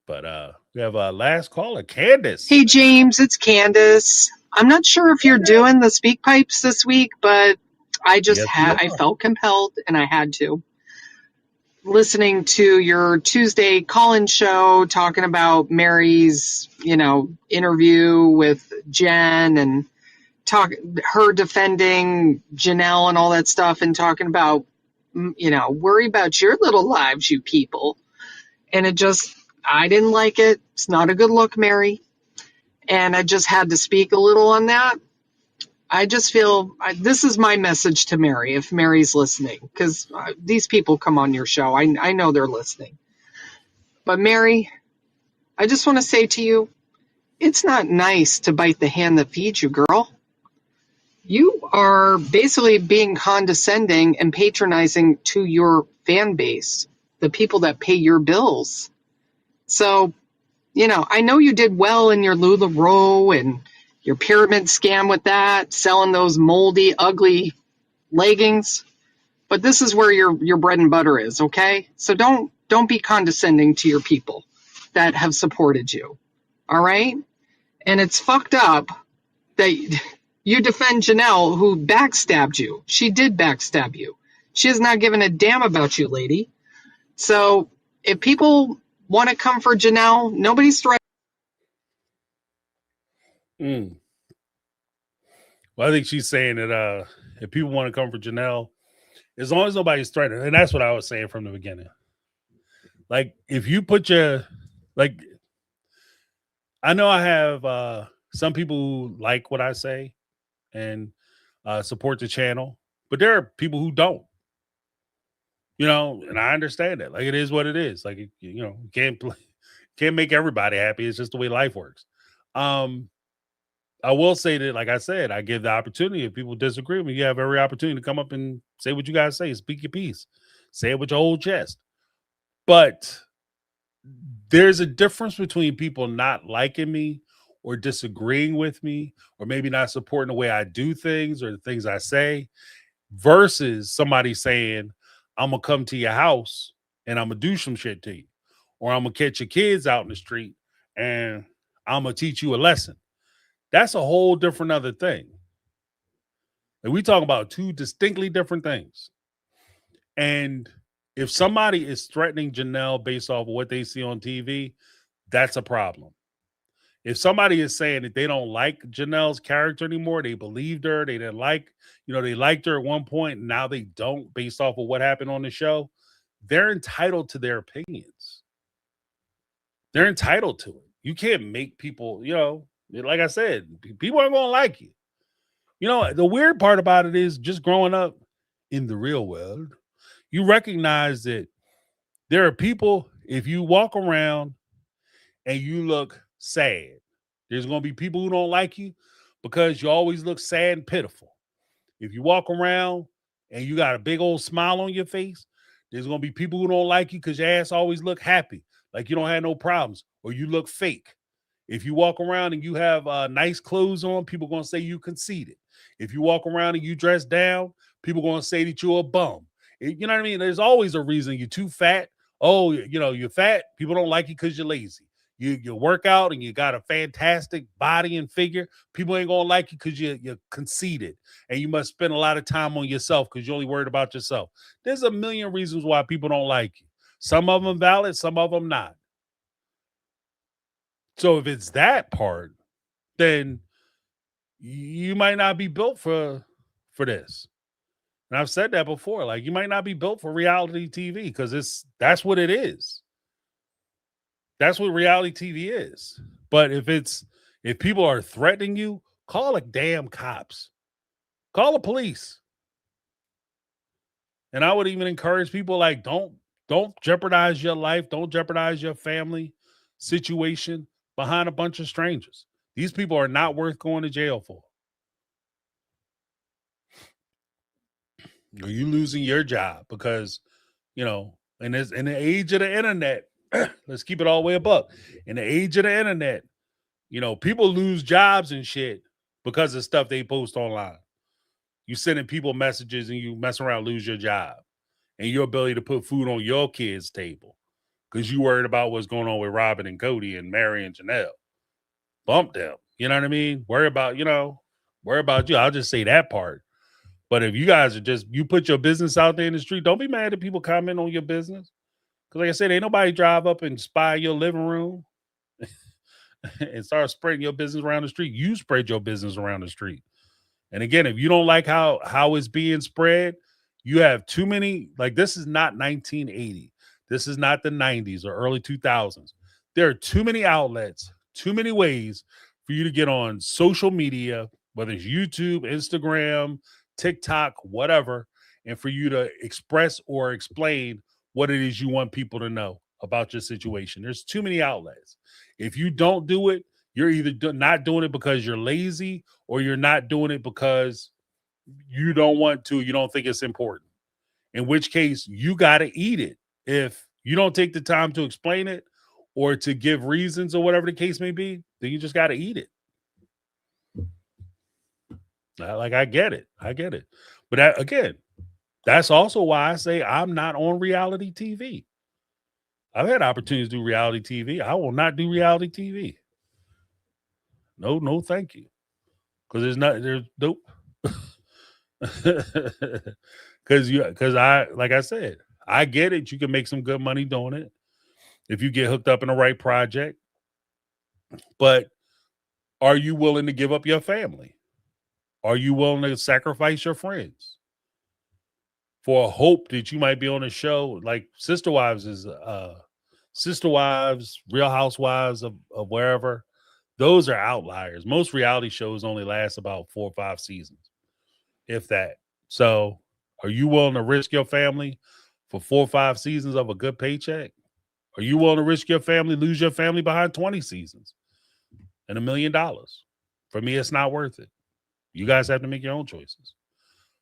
But we have a last caller, Candace. Hey, James, it's Candace. I'm not sure if you're doing the speak pipes this week, but Yes, we I are. felt compelled and I had to. Listening to your Tuesday call-in show talking about Mary's, interview with Jen and her defending Janelle and all that stuff and talking about, worry about your little lives, you people. And I didn't like it. It's not a good look, Mary. And I just had to speak a little on that. I just feel this is my message to Mary, if Mary's listening, because these people come on your show. I know they're listening. But Mary, I just want to say to you, it's not nice to bite the hand that feeds you, girl. You are basically being condescending and patronizing to your fan base, the people that pay your bills. So, I know you did well in your LuLaRoe and your pyramid scam with that, selling those moldy, ugly leggings. But this is where your bread and butter is, okay? So don't be condescending to your people that have supported you. All right? And it's fucked up that you defend Janelle, who backstabbed you. She did backstab you. She has not given a damn about you, lady. So if people want to come for Janelle, nobody's threatening. Well, I think she's saying that if people want to come for Janelle, as long as nobody's threatening, and that's what I was saying from the beginning. Like, if you put I know I have some people who like what I say and support the channel, but there are people who don't. And I understand that. Like, it is what it is. Like, you can't make everybody happy. It's just the way life works. I will say that, like I said, I give the opportunity. If people disagree with me, you have every opportunity to come up and say what you guys say. Speak your piece. Say it with your whole chest. But there's a difference between people not liking me or disagreeing with me or maybe not supporting the way I do things or the things I say versus somebody saying, I'm going to come to your house and I'm going to do some shit to you. Or I'm going to catch your kids out in the street and I'm going to teach you a lesson. That's a whole different other thing. And we talk about two distinctly different things. And if somebody is threatening Janelle based off of what they see on TV, that's a problem. If somebody is saying that they don't like Janelle's character anymore, they believed her, they didn't like, they liked her at one point, and now they don't based off of what happened on the show, they're entitled to their opinions. They're entitled to it. You can't make people, like I said, people aren't going to like you. The weird part about it is just growing up in the real world, you recognize that there are people, if you walk around and you look sad, there's going to be people who don't like you because you always look sad and pitiful. If you walk around and you got a big old smile on your face, there's going to be people who don't like you because your ass always look happy, like you don't have no problems, or you look fake. If you walk around and you have nice clothes on, people are going to say you conceited. If you walk around and you dress down, people are going to say that you're a bum. You know what I mean? There's always a reason. You're too fat. Oh, you're fat. People don't like you because you're lazy. You work out and you got a fantastic body and figure. People ain't going to like you because you're conceited. And you must spend a lot of time on yourself because you're only worried about yourself. There's a million reasons why people don't like you. Some of them valid, some of them not. So if it's that part, then you might not be built for this. And I've said that before. Like, you might not be built for reality TV because that's what it is. That's what reality TV is. But if people are threatening you, call the damn cops. Call the police. And I would even encourage people, like, don't jeopardize your life. Don't jeopardize your family situation behind a bunch of strangers. These people are not worth going to jail for. Are you losing your job because, in the age of the internet, let's keep it all the way above. In the age of the internet, people lose jobs and shit because of stuff they post online. You sending people messages and you mess around, lose your job and your ability to put food on your kids' table because you worried about what's going on with Robin and Cody and Mary and Janelle. Bump them. You know what I mean? Worry about you. I'll just say that part. But if you guys are you put your business out there in the street, don't be mad at people comment on your business. Because like I said, ain't nobody drive up and spy your living room and start spreading your business around the street. You spread your business around the street. And again, if you don't like how it's being spread, you have too many. Like, this is not 1980. This is not the 90s or early 2000s. There are too many outlets, too many ways for you to get on social media, whether it's YouTube, Instagram, TikTok, whatever, and for you to express or explain what it is you want people to know about your situation. There's too many outlets. If you don't do it, you're either not doing it because you're lazy or you're not doing it because you don't want to, you don't think it's important. In which case, you got to eat it. If you don't take the time to explain it or to give reasons or whatever the case may be, then you just got to eat it. Like, I get it. But again, that's also why I say I'm not on reality TV. I've had opportunities to do reality TV. I will not do reality TV. No, thank you. Because there's nope. Because like I said, I get it. You can make some good money doing it if you get hooked up in the right project. But are you willing to give up your family? Are you willing to sacrifice your friends for a hope that you might be on a show like Sister Wives, Real Housewives of wherever? Those are outliers. Most reality shows only last about 4 or 5 seasons, if that. So are you willing to risk your family for 4 or 5 seasons of a good paycheck? Are you willing to risk your family, lose your family behind 20 seasons and $1 million? For me, it's not worth it. You guys have to make your own choices.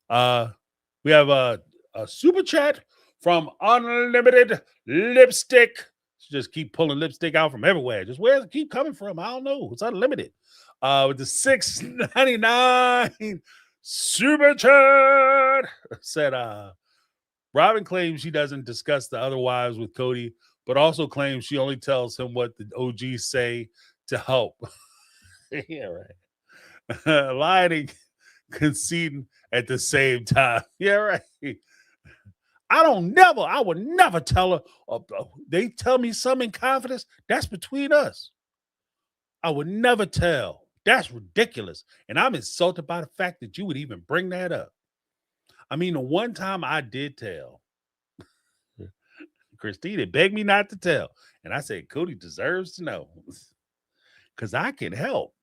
We have a super chat from Unlimited Lipstick. Just keep pulling lipstick out from everywhere. Just where does it keep coming from? I don't know. It's unlimited. With the $6.99 super chat said, Robin claims she doesn't discuss the other wives with Cody, but also claims she only tells him what the OGs say to help. Yeah, right. Lying, conceding at the same time. Yeah, right. I would never tell her. They tell me something in confidence. That's between us. I would never tell. That's ridiculous. And I'm insulted by the fact that you would even bring that up. I mean, the one time I did tell, Christina begged me not to tell. And I said, Cody deserves to know. Because I can help,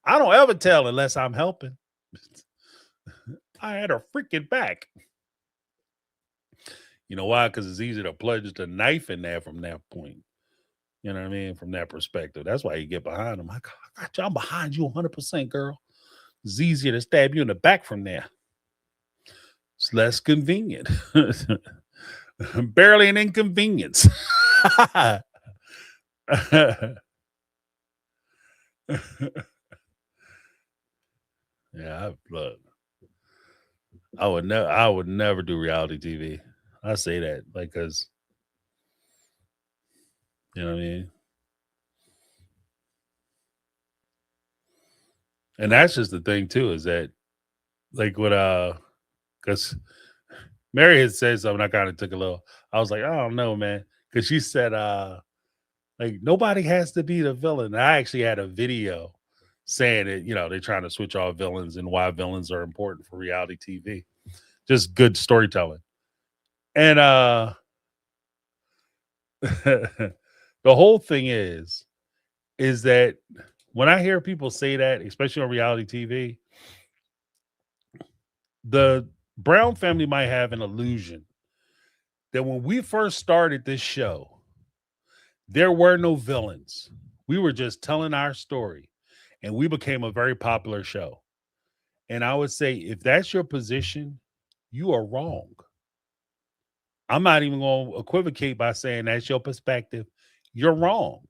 I don't ever tell unless I'm helping. I had her freaking back. You know why? Because it's easy to plunge the knife in there from that point. You know what I mean? From that perspective. That's why you get behind them. I got you. I'm behind you 100%, girl. It's easier to stab you in the back from there. It's less convenient. Barely an inconvenience. Yeah, look. I would never do reality TV. I say that because you know what I mean? And that's just the thing too, is that like what because Mary had said something, I kind of took a little, I was like, I don't know, man. Because she said like nobody has to be the villain. And I actually had a video saying it, they're trying to switch off villains and why villains are important for reality TV. Just good storytelling. And the whole thing is that when I hear people say that, especially on reality TV, the Brown family might have an illusion that when we first started this show, There were no villains. We were just telling our story, and we became a very popular show. And I would say, if that's your position, you are wrong. I'm not even going to equivocate by saying that's your perspective. You're wrong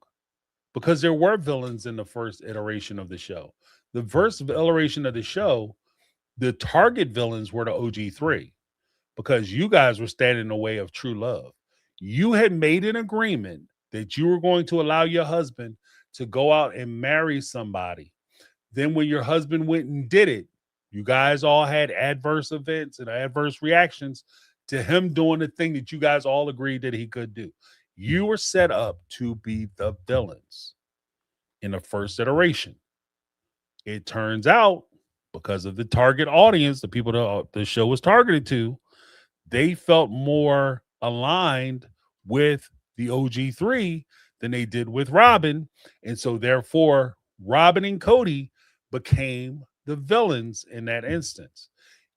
because there were villains in the first iteration of the show. The first iteration of the show, the target villains were the OG3 because you guys were standing in the way of true love. You had made an agreement that you were going to allow your husband to go out and marry somebody. Then, when your husband went and did it, you guys all had adverse events and adverse reactions to him doing the thing that you guys all agreed that he could do. You were set up to be the villains in the first iteration. It turns out, because of the target audience, the people that the show was targeted to, they felt more aligned with the OG3 than they did with Robin. And so, therefore, Robin and Cody became the villains in that instance.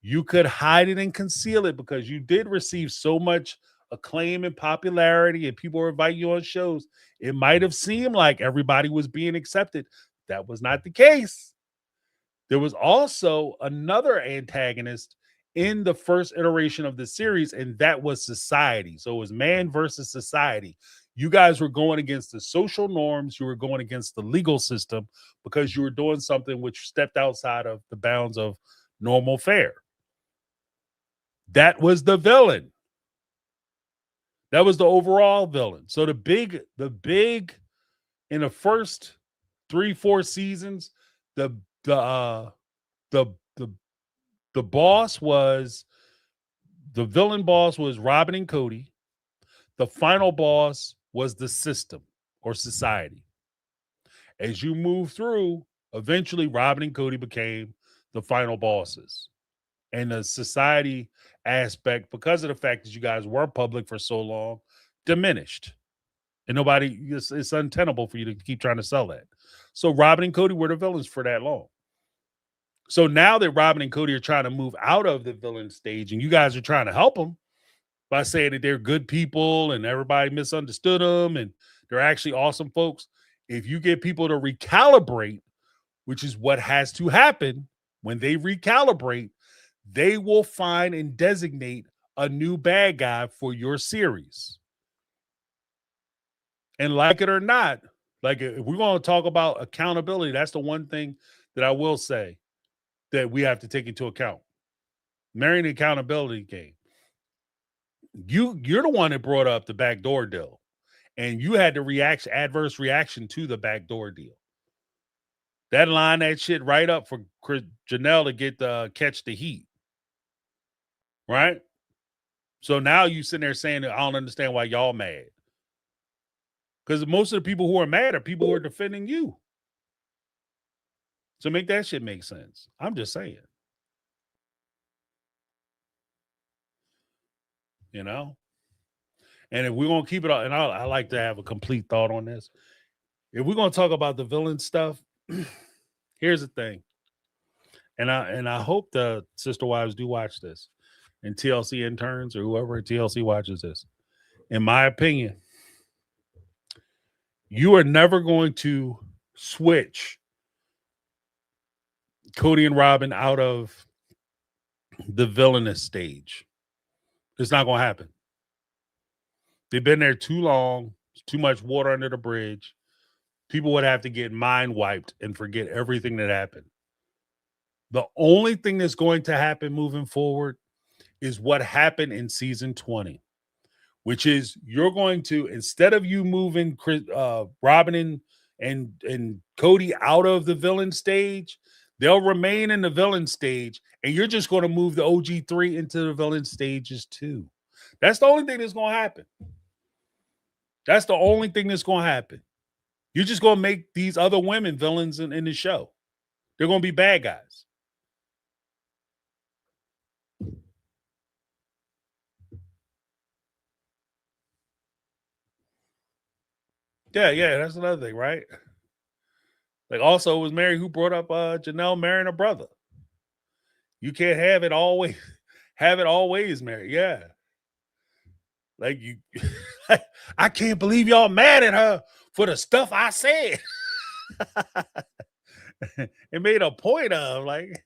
You could hide it and conceal it because you did receive so much acclaim and popularity, and people were inviting you on shows. It might have seemed like everybody was being accepted. That was not the case. There was also another antagonist in the first iteration of the series, and that was society. So it was man versus society. You guys were going against the social norms. You were going against the legal system because you were doing something which stepped outside of the bounds of normal fare. That was the villain. That was the overall villain. So the big in the first 3-4 seasons, the the the the boss was the villain boss was Robin and Cody. The final boss was the system or society. As you move through, eventually Robin and Cody became the final bosses. And the society aspect, because of the fact that you guys were public for so long, diminished. And it's untenable for you to keep trying to sell that. So Robin and Cody were the villains for that long. So now that Robin and Cody are trying to move out of the villain stage, and you guys are trying to help them by saying that they're good people and everybody misunderstood them and they're actually awesome folks. If you get people to recalibrate, which is what has to happen when they recalibrate, they will find and designate a new bad guy for your series. And like it or not, like if we're going to talk about accountability, that's the one thing that I will say that we have to take into account. Marrying the accountability game. You're the one that brought up the backdoor deal, and you had the adverse reaction to the backdoor deal. That line that shit right up for Janelle to get catch the heat, right? So now you sitting there saying that I don't understand why y'all mad, because most of the people who are mad are people who are defending you. So make that shit make sense. I'm just saying, you know. And if we're gonna keep it, and I like to have a complete thought on this. If we're gonna talk about the villain stuff, here's the thing. And I hope the sister wives do watch this, and TLC interns or whoever at TLC watches this. In my opinion, you are never going to switch Cody and Robin out of the villainous stage. It's not going to happen. They've been there too long. It's too much water under the bridge. People would have to get mind wiped and forget everything that happened. The only thing that's going to happen moving forward is what happened in season 20, which is you're going to, instead of you moving Robin and Cody out of the villain stage, they'll remain in the villain stage, and you're just going to move the OG3 into the villain stages too. That's the only thing that's going to happen. That's the only thing that's going to happen. You're just going to make these other women villains in the show. They're going to be bad guys. Yeah, that's another thing, right? Like, also, it was Mary who brought up Janelle marrying her brother. You can't have it always, Mary. Yeah. Like, you, I can't believe y'all mad at her for the stuff I said. It made a point of like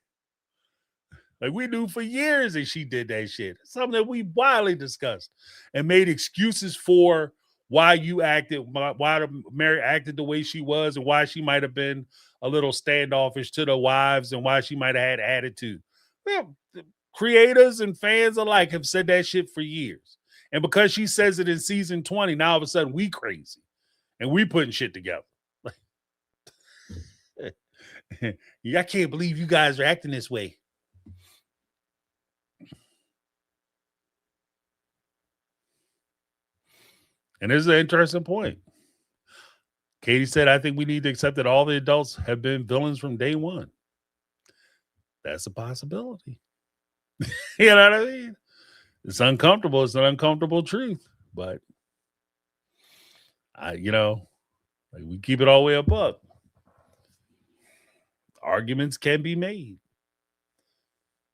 we knew for years that she did that shit. Something that we widely discussed and made excuses for why you acted, why Mary acted the way she was, and why she might have been a little standoffish to the wives, and why she might have had attitude. Well, creators and fans alike have said that shit for years. And because she says it in season 20, now all of a sudden we crazy and we putting shit together. I can't believe you guys are acting this way. And this is an interesting point. Katie said, I think we need to accept that all the adults have been villains from day one. That's a possibility. You know what I mean? It's uncomfortable. It's an uncomfortable truth. But, we keep it all the way up. Arguments can be made.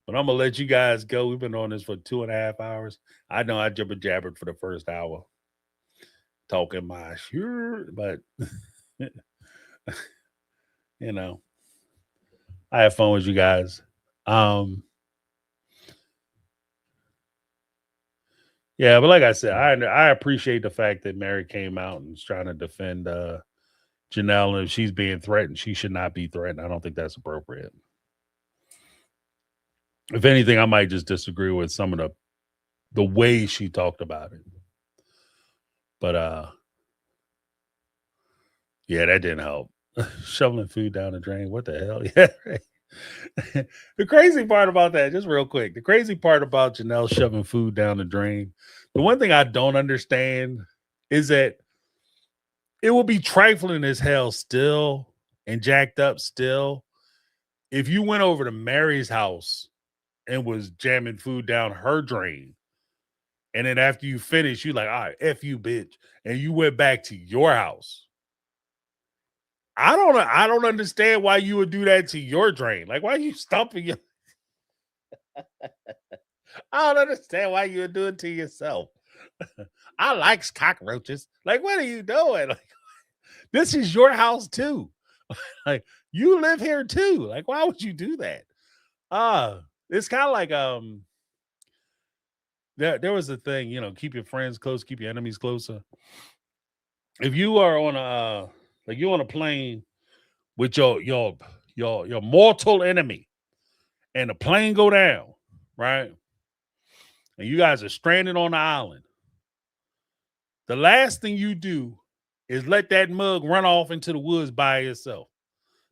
But I'm going to let you guys go. We've been on this for 2.5 hours. I know I jabbered for the first hour. Talking my sure, but I have fun with you guys. Yeah, but like I said, I appreciate the fact that Mary came out and is trying to defend Janelle, and if she's being threatened, she should not be threatened. I don't think that's appropriate. If anything, I might just disagree with some of the way she talked about it. But yeah, that didn't help. Shoveling food down the drain. What the hell? Yeah. Right. The crazy part about that, just real quick, the crazy part about Janelle shoving food down the drain, the one thing I don't understand is that it will be trifling as hell still and jacked up still if you went over to Mary's house and was jamming food down her drain. And then after you finish, you like, all right, F you, bitch. And you went back to your house. I don't understand why you would do that to your drain. Like, why are you stomping your... I don't understand why you would do it to yourself. I like cockroaches. Like, what are you doing? Like, this is your house too. Like, you live here too. Like, why would you do that? It's kind of like there was a thing, keep your friends close, keep your enemies closer. If you are on a plane with your mortal enemy, and the plane go down, right? And you guys are stranded on the island. The last thing you do is let that mug run off into the woods by itself.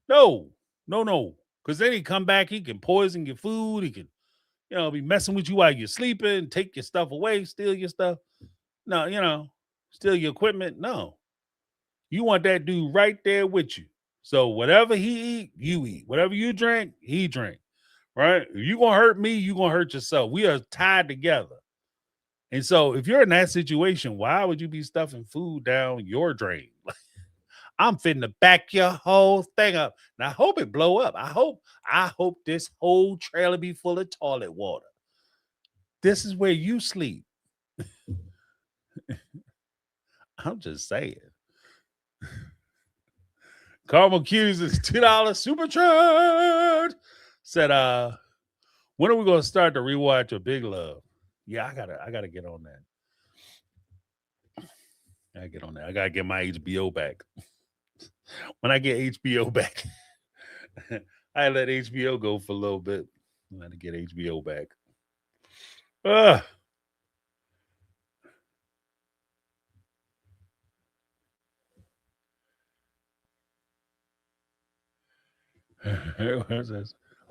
No. Because then he come back, he can poison your food, he can, be messing with you while you're sleeping, take your stuff away, steal your stuff. No, steal your equipment. No. You want that dude right there with you. So whatever he eat, you eat. Whatever you drink, he drink. Right? If you gonna hurt me, you gonna hurt yourself. We are tied together. And so if you're in that situation, why would you be stuffing food down your drain? I'm finna back your whole thing up. And I hope it blow up. I hope this whole trailer be full of toilet water. This is where you sleep. I'm just saying. Carmel Hughes is $2 super chat. Said, when are we gonna start the rewatch of Big Love? Yeah, I gotta get on that. I gotta get my HBO back. When I get HBO back, I let HBO go for a little bit. I had to get HBO back.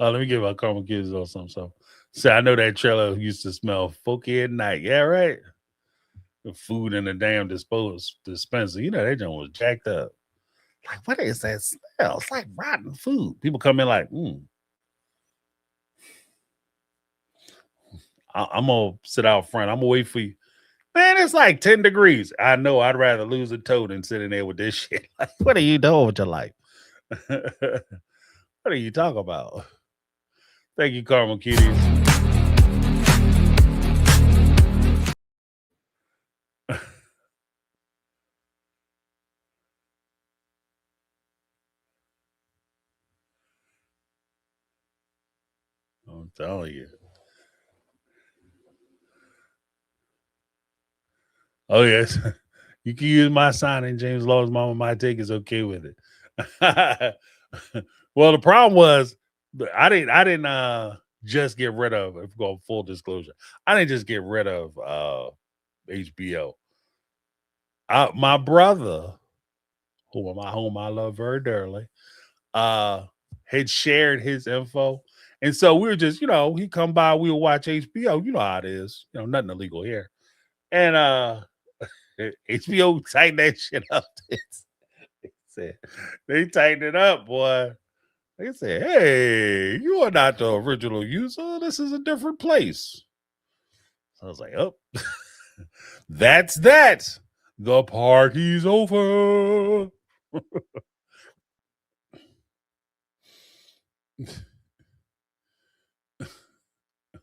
Let me give our Carmel Kids or something. So I know that trailer used to smell funky at night. Yeah, right. The food in the damn dispenser. That joint was jacked up. Like, what is that smell? It's like rotten food. People come in like, I'm gonna sit out front. I'm gonna wait for you. Man, it's like 10 degrees. I know I'd rather lose a toe than sit in there with this shit. Like, what are you doing with your life? What are you talking about? Thank you, Carmel Cuties. telling you. Oh yes, you can use my sign, and James Law's mama might take is okay with it. Well, the problem was I didn't just get rid of, if we go full disclosure, I didn't just get rid of HBO. My brother, whom I love very dearly, had shared his info. And so we were just, he come by, we would watch HBO. You know how it is. Nothing illegal here. And HBO tightened that shit up. They tightened it up, boy. They said, hey, you are not the original user. This is a different place. So I was like, oh, that's that. The party's over.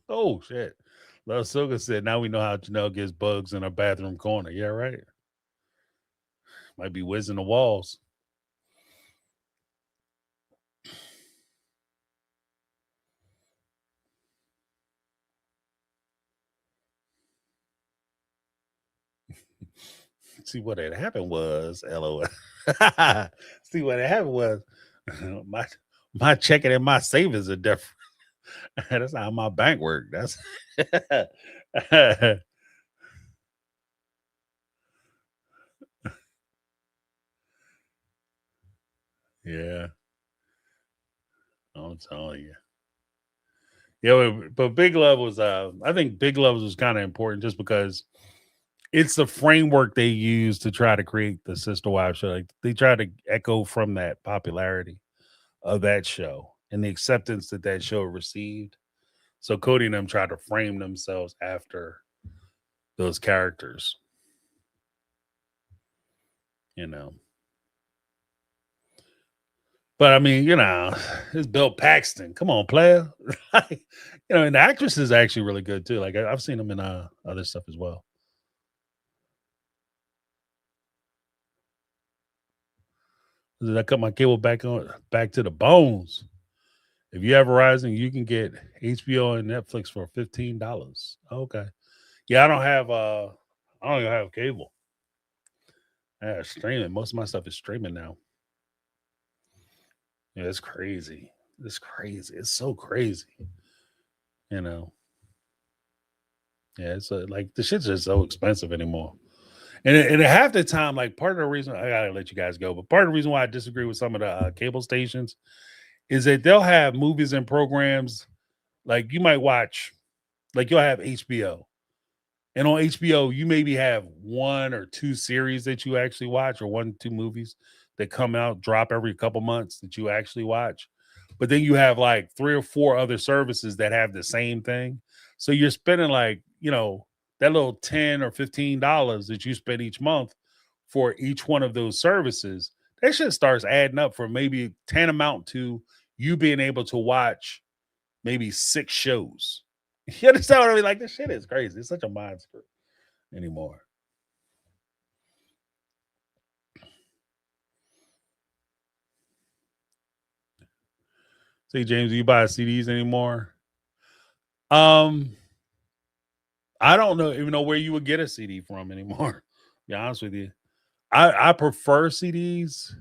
Oh, shit. Love Soga said, now we know how Janelle gets bugs in her bathroom corner. Yeah, right. Might be whizzing the walls. See what had happened was, LOL. See what had happened was, my checking and my savings are different. That's how my bank work. That's yeah. I'm telling you. Yeah, but Big Love was I think Big Love was kind of important just because it's the framework they use to try to create the Sister Wives show. Like they try to echo from that popularity of that show and the acceptance that show received. So Cody and them tried to frame themselves after those characters. But I mean, it's Bill Paxton. Come on, player. And the actress is actually really good too. Like I've seen them in other stuff as well. I cut my cable back to the bones. If you have Verizon, you can get HBO and Netflix for $15. Okay. Yeah, I don't even have cable. I have streaming. Most of my stuff is streaming now. Yeah, it's crazy. It's crazy. It's so crazy. Yeah, it's like the shit's just so expensive anymore. And half the time, like part of the reason I gotta let you guys go, but part of the reason why I disagree with some of the cable stations is that they'll have movies and programs like you might watch, like you'll have HBO, and on HBO you maybe have one or two series that you actually watch, or 1-2 movies that come out, drop every couple months that you actually watch. But then you have like 3 or 4 other services that have the same thing. So you're spending like, that little $10 or $15 that you spend each month for each one of those services. That shit starts adding up for maybe 10 amount to you being able to watch maybe 6 shows. You understand what I mean? Like this shit is crazy. It's such a mind screw anymore. See, James, do you buy CDs anymore? I don't even know where you would get a CD from anymore. To be honest with you, I prefer CDs.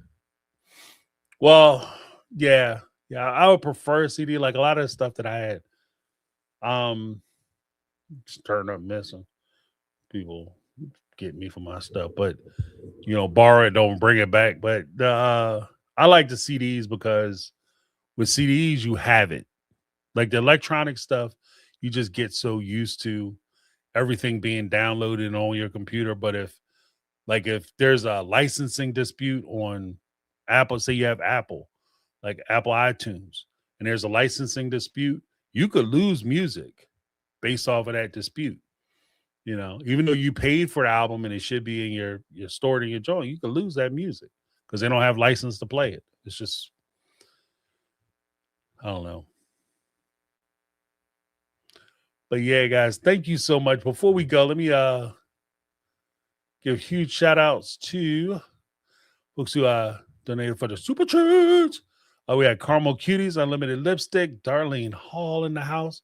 Well, yeah, I would prefer CD. Like a lot of the stuff that I had, just turned up missing. People get me for my stuff, but borrow it, don't bring it back. But I like the CDs because with CDs you have it. Like the electronic stuff, you just get so used to everything being downloaded on your computer. But if there's a licensing dispute on Apple, say you have Apple, like Apple iTunes, and there's a licensing dispute, you could lose music based off of that dispute. Even though you paid for the album and it should be in your stored in your joint, you could lose that music because they don't have license to play it. It's just, I don't know. But yeah, guys, thank you so much. Before we go, let me give huge shout outs to folks who donated for the super chats. We had Caramel Cuties, Unlimited Lipstick, Darlene Hall in the house,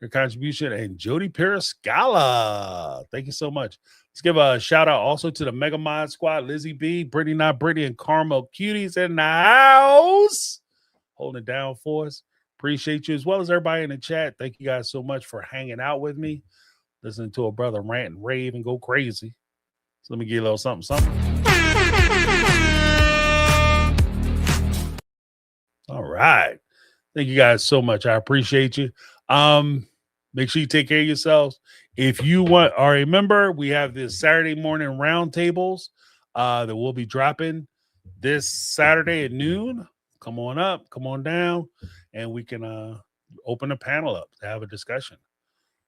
your contribution, and Jody Periscala. Thank you so much. Let's give a shout out also to the Mega Mod Squad, Lizzie B, Brittany Not Brittany, and Caramel Cuties in the house. Holding it down for us. Appreciate you, as well as everybody in the chat. Thank you guys so much for hanging out with me, listening to a brother rant and rave and go crazy. So let me give you a little something, something. All right. Thank you guys so much. I appreciate you. Make sure you take care of yourselves. If you want, or remember, we have this Saturday morning roundtables that we'll be dropping this Saturday at noon. Come on up, come on down, and we can open a panel up to have a discussion.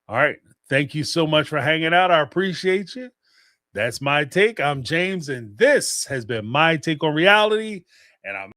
All right. Thank you so much for hanging out. I appreciate you. That's my take. I'm James, and this has been my take on reality. And I'm